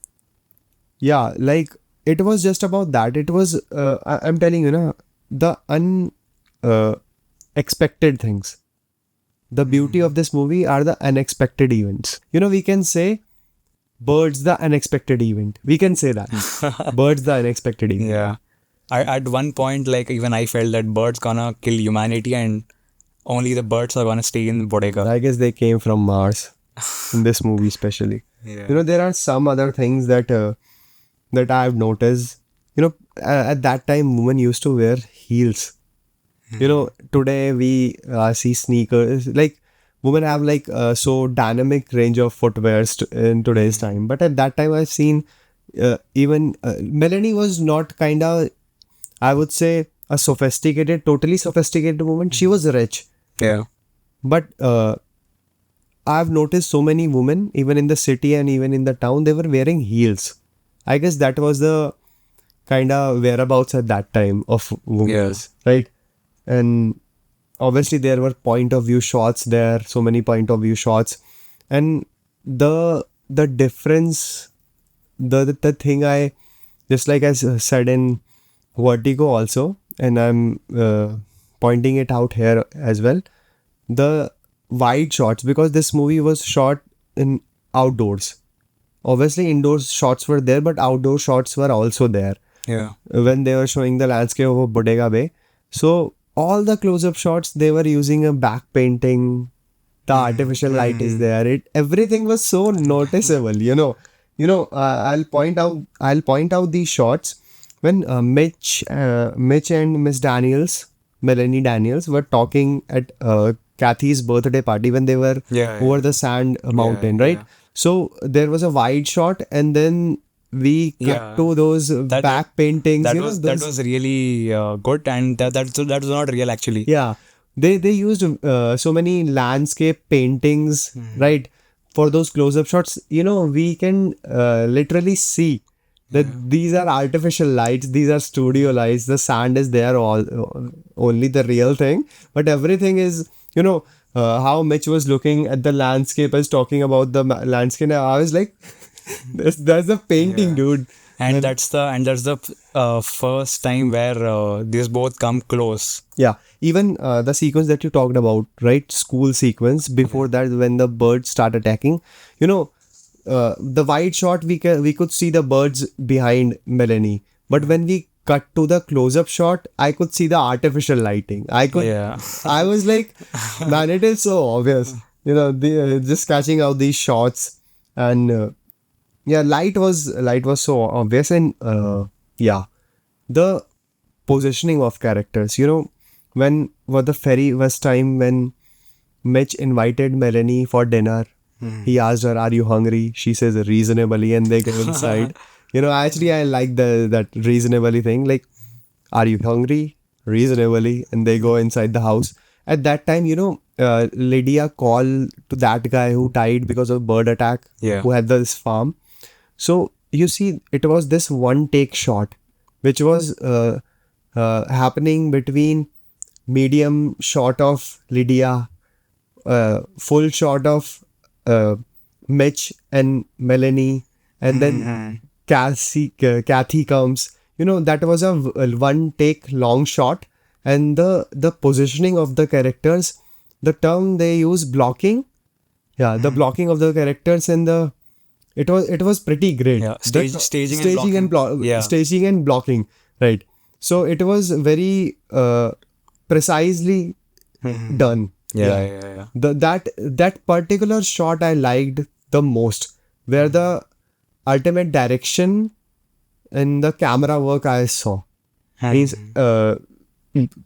yeah, like it was just about that. It was I'm telling you, the expected things. The beauty of this movie are the unexpected events. We can say birds the unexpected event. We can say that. Birds the unexpected event. Yeah. At one point, like, even I felt that birds gonna kill humanity and only the birds are gonna stay in Bodega. I guess they came from Mars in this movie especially. Yeah. There are some other things that that I've noticed. At that time, women used to wear heels. Today we see sneakers. Like women have like so dynamic range of footwear in today's time. But at that time, I've seen even Melanie was not kind of, I would say, a totally sophisticated woman. She was rich. Yeah. But I've noticed so many women, even in the city and even in the town, they were wearing heels. I guess that was the kind of whereabouts at that time of women, Yes. right? And obviously there were point of view shots there, so many point of view shots, and the difference, the thing I just like I said in Vertigo also, and I'm pointing it out here as well, the wide shots, because this movie was shot in outdoors. Obviously indoors shots were there, but outdoor shots were also there Yeah. when they were showing the landscape of Bodega Bay. So all the close-up shots, they were using a back painting. The artificial light is there. Everything was so noticeable. I'll point out these shots when Mitch and Miss Daniels, Melanie Daniels, were talking at Kathy's birthday party when they were over the sand mountain, right? yeah. So there was a wide shot, and then we cut to those back paintings. That was really good, and that was not real actually. Yeah, they used so many landscape paintings, right? For those close-up shots, we can literally see that these are artificial lights, these are studio lights. The sand is there, only the real thing, but everything is, how Mitch was looking at the landscape as talking about the landscape. I was like, that's a painting, dude. And that's the first time where these both come close. Yeah, even the sequence that you talked about, right? School sequence. Before that, when the birds start attacking, the wide shot, we could see the birds behind Melanie. But when we cut to the close-up shot, I could see the artificial lighting. I was like, man, it is so obvious. Just catching out these shots, and light was so obvious, and the positioning of characters. When the very first time when Mitch invited Melanie for dinner, he asked her, "Are you hungry?" She says, "Reasonably," and they go inside. Actually, I like that reasonably thing. Like, "Are you hungry?" Reasonably, and they go inside the house. At that time, Lydia called to that guy who died because of bird attack, who had this farm. So you see, it was this one take shot, which was happening between medium shot of Lydia, full shot of Mitch and Melanie, and then Kathy comes. That was a one take long shot, and the positioning of the characters, the term they use, blocking. Yeah, the blocking of the characters and it was pretty great. Yeah, staging and blocking. Staging and blocking. Right. So it was very precisely done. Yeah. That particular shot I liked the most, where the ultimate direction and the camera work I saw. Means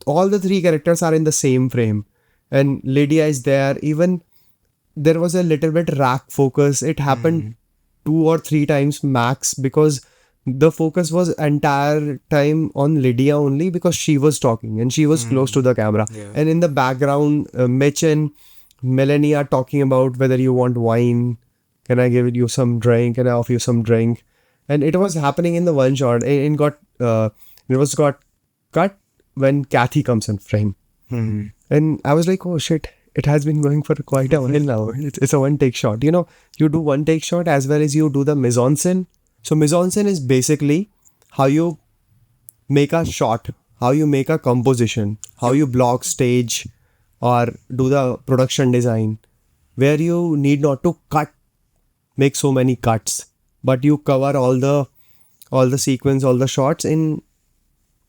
all the three characters are in the same frame, and Lydia is there. Even there was a little bit rack focus. It happened 2 or 3 times max, because the focus was entire time on Lydia only, because she was talking and she was close to the camera. Yeah. And in the background, Mitch and Melanie are talking about whether you want wine. Can I give you some drink? Can I offer you some drink? And it was happening in the one shot. It was got cut when Kathy comes in frame. And I was like, oh shit, it has been going for quite a while now. It's a one take shot. You know, you do one take shot as well as you do the mise-en-scène. So mise-en-scène is basically how you make a shot, how you make a composition, how you block stage or do the production design, where you need not to make so many cuts, but you cover all the sequence, all the shots in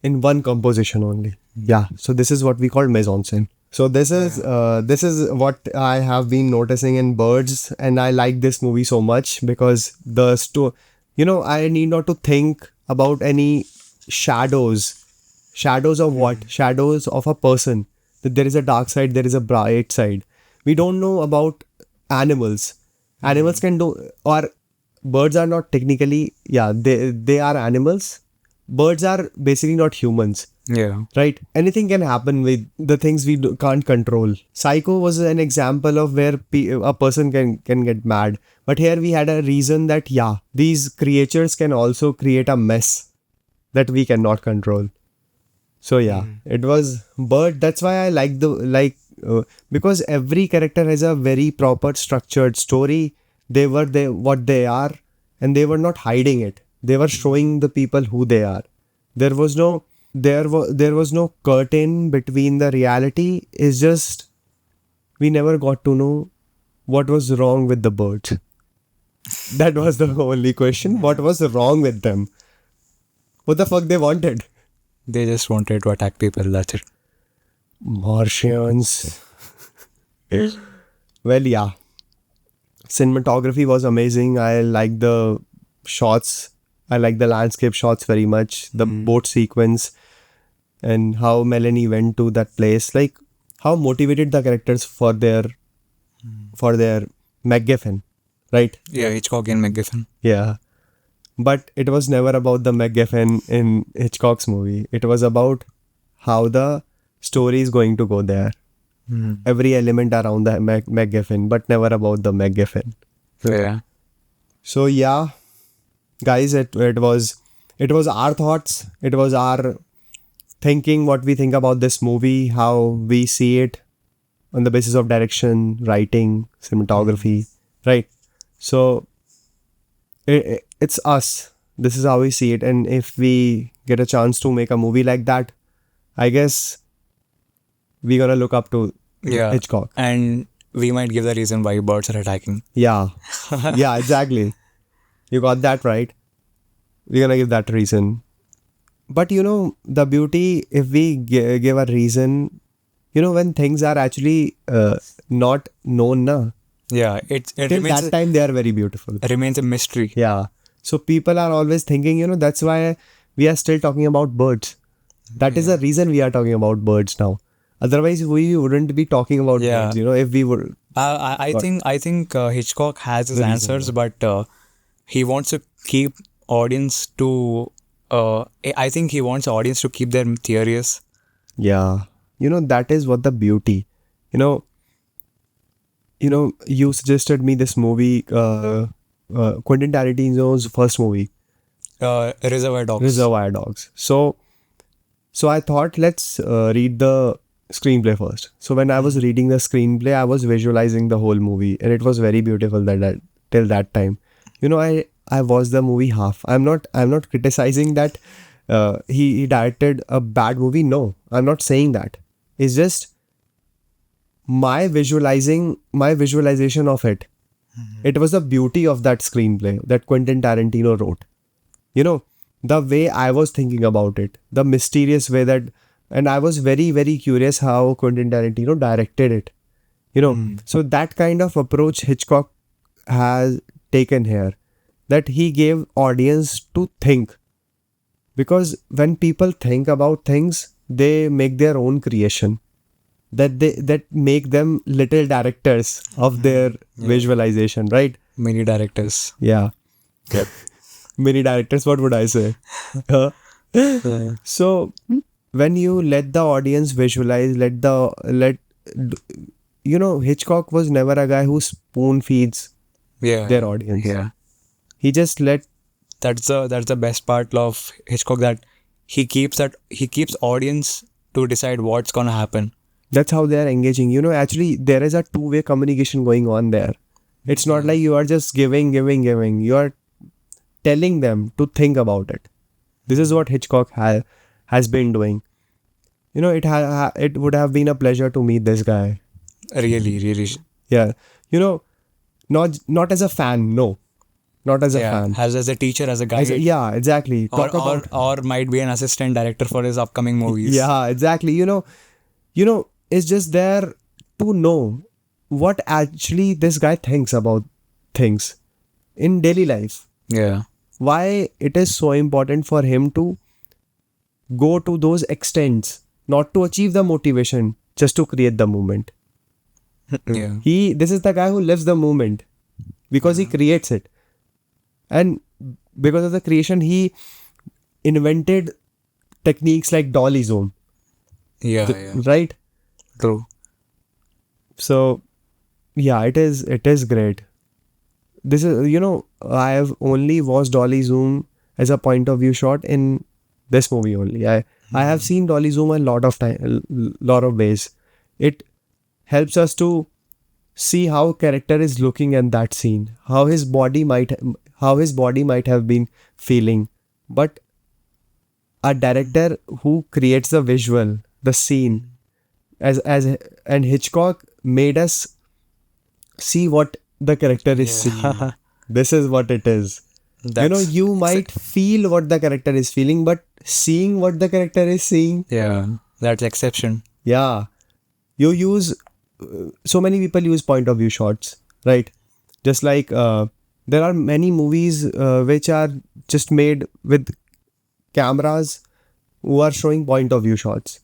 one composition only. Yeah. So this is what we call mise-en-scène. So this is what I have been noticing in Birds, and I like this movie so much because I need not to think about any shadows. Shadows of what? Shadows of a person. That there is a dark side, there is a bright side. We don't know about animals. Animals can do, or birds are not technically, they are animals. Birds are basically not humans. Yeah. Right? Anything can happen with the things we can't control. Psycho was an example of where a person can get mad. But here we had a reason that, these creatures can also create a mess that we cannot control. So it was Bird. That's why I like because every character has a very proper structured story. They were what they are, and they were not hiding it. They were showing the people who they are. There was no curtain between the reality. It's just we never got to know what was wrong with the birds. That was the only question. What was wrong with them? What the fuck they wanted? They just wanted to attack people, that's it. Martians. Well, cinematography was amazing. I like the shots. I like the landscape shots very much. The boat sequence and how Melanie went to that place. Like how motivated the characters for their MacGuffin, right? Yeah, Hitchcock and MacGuffin. Yeah. But it was never about the MacGuffin in Hitchcock's movie. It was about how the story is going to go there. Every element around the MacGuffin, but never about the MacGuffin. Yeah. So guys, it was our thoughts. It was our thinking, what we think about this movie, how we see it on the basis of direction, writing, cinematography, right? So it's us. This is how we see it. And if we get a chance to make a movie like that, I guess we're gonna look up to Hitchcock. And we might give the reason why birds are attacking. Yeah. Yeah, exactly. You got that right. We're gonna give that reason. But the beauty, if we give a reason, when things are actually not known, na. Yeah, it Till remains that time they are very beautiful. remains a mystery. Yeah. So people are always thinking, that's why we are still talking about birds. That is the reason we are talking about birds now. Otherwise, we wouldn't be talking about birds, if we were. I think Hitchcock has his answers, but he wants to keep audience to. I think he wants audience to keep their theories. Yeah, that is what the beauty. You suggested me this movie, Quentin Tarantino's first movie, Reservoir Dogs. Reservoir Dogs. So I thought let's read the screenplay first. So when I was reading the screenplay, I was visualizing the whole movie, and it was very beautiful that till that time. I watched the movie half. I'm not criticizing that he directed a bad movie. No, I'm not saying that. It's just my visualization of it. It was the beauty of that screenplay that Quentin Tarantino wrote. The way I was thinking about it, the mysterious way that, and I was very, very curious how Quentin Tarantino directed it. So that kind of approach Hitchcock has taken here, that he gave audience to think. Because when people think about things, they make their own creation. That make them little directors of their visualization, right? Many directors. Yeah. Many directors, what would I say? Uh, so when you let the audience visualize, Hitchcock was never a guy who spoon feeds their audience. Yeah. He just let That's the best part of Hitchcock, that he keeps audience to decide what's gonna happen. that's how they are engaging. Actually there is a two-way communication going on there. It's not like you are just giving. You are telling them to think about it. This is what Hitchcock has been doing. It would have been a pleasure to meet this guy. Really, really. Yeah. Not as a fan, no. Not as a fan. As a teacher, as a guide. Yeah, exactly. Or might be an assistant director for his upcoming movies. Yeah, exactly. It's just there to know what actually this guy thinks about things in daily life. Yeah. Why it is so important for him to go to those extents, not to achieve the motivation, just to create the moment. Yeah. This is the guy who lives the moment because he creates it. And because of the creation, he invented techniques like dolly zoom. Yeah. Right? True. So, yeah, it is great. This is, I have only watched dolly zoom as a point of view shot in this movie only. I have seen dolly zoom a lot of ways. It helps us to see how character is looking in that scene, how his body might have been feeling. But a director who creates the visual, the scene, and Hitchcock made us see what the character is seeing. This is what it is. You might feel what the character is feeling, but seeing what the character is seeing. Yeah, that's exception. Yeah. You use, so many people use point of view shots, right? Just like there are many movies which are just made with cameras who are showing point of view shots,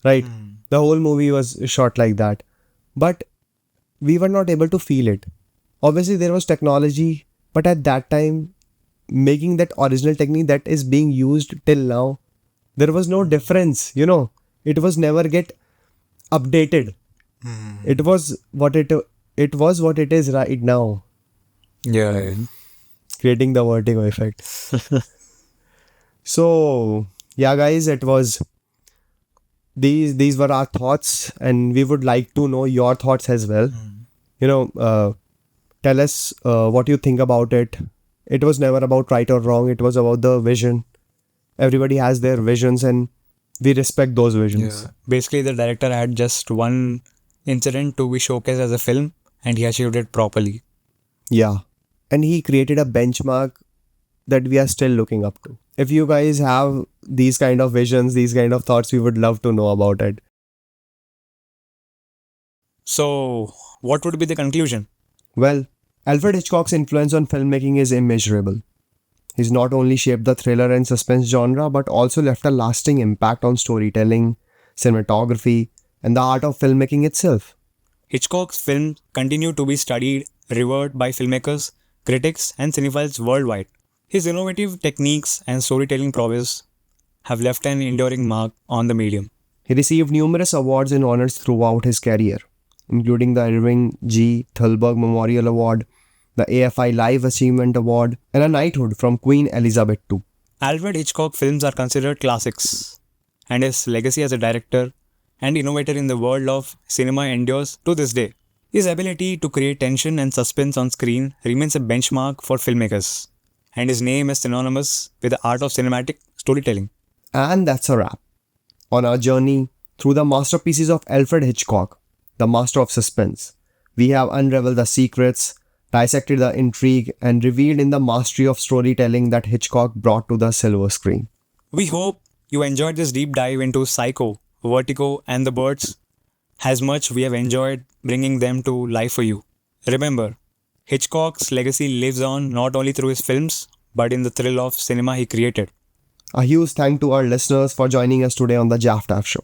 right? The whole movie was shot like that. But we were not able to feel it. Obviously, there was technology, but at that time, making that original technique that is being used till now, there was no difference. It was never get updated. It was what it is right now. Yeah. Creating the vertigo effect. So yeah, guys, it was these were our thoughts, and we would like to know your thoughts as well. Tell us what you think about it. It was never about right or wrong. It was about the vision. Everybody has their visions, and we respect those visions. Yeah. Basically, the director had just one incident to be showcased as a film, and he achieved it properly. Yeah. And he created a benchmark that we are still looking up to. If you guys have these kind of visions, these kind of thoughts, we would love to know about it. So, what would be the conclusion? Well, Alfred Hitchcock's influence on filmmaking is immeasurable. He's not only shaped the thriller and suspense genre, but also left a lasting impact on storytelling, cinematography, and the art of filmmaking itself. Hitchcock's films continue to be studied, revered by filmmakers, critics, and cinephiles worldwide. His innovative techniques and storytelling prowess have left an enduring mark on the medium. He received numerous awards and honors throughout his career, including the Irving G. Thalberg Memorial Award, the AFI Life Achievement Award, and a knighthood from Queen Elizabeth II. Alfred Hitchcock films are considered classics, and his legacy as a director and innovator in the world of cinema endures to this day. His ability to create tension and suspense on screen remains a benchmark for filmmakers, and his name is synonymous with the art of cinematic storytelling. And that's a wrap on our journey through the masterpieces of Alfred Hitchcock, the master of suspense. We have unraveled the secrets, dissected the intrigue, and revealed in the mastery of storytelling that Hitchcock brought to the silver screen. We hope you enjoyed this deep dive into Psycho, Vertigo, and the Birds as much we have enjoyed bringing them to life for you. Remember, Hitchcock's legacy lives on not only through his films, but in the thrill of cinema he created. A huge thank to our listeners for joining us today on the Jaftaf show.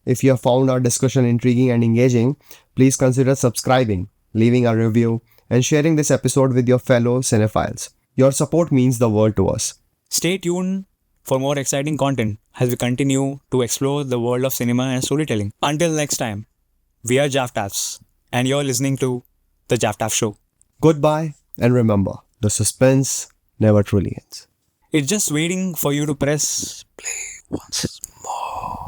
If you have found our discussion intriguing and engaging, please consider subscribing, leaving a review, and sharing this episode with your fellow cinephiles. Your support means the world to us. Stay tuned for more exciting content as we continue to explore the world of cinema and storytelling. Until next time, we are Jaftafs, and you're listening to The Jaftaf Show. Goodbye, and remember, the suspense never truly ends. It's just waiting for you to press play once more.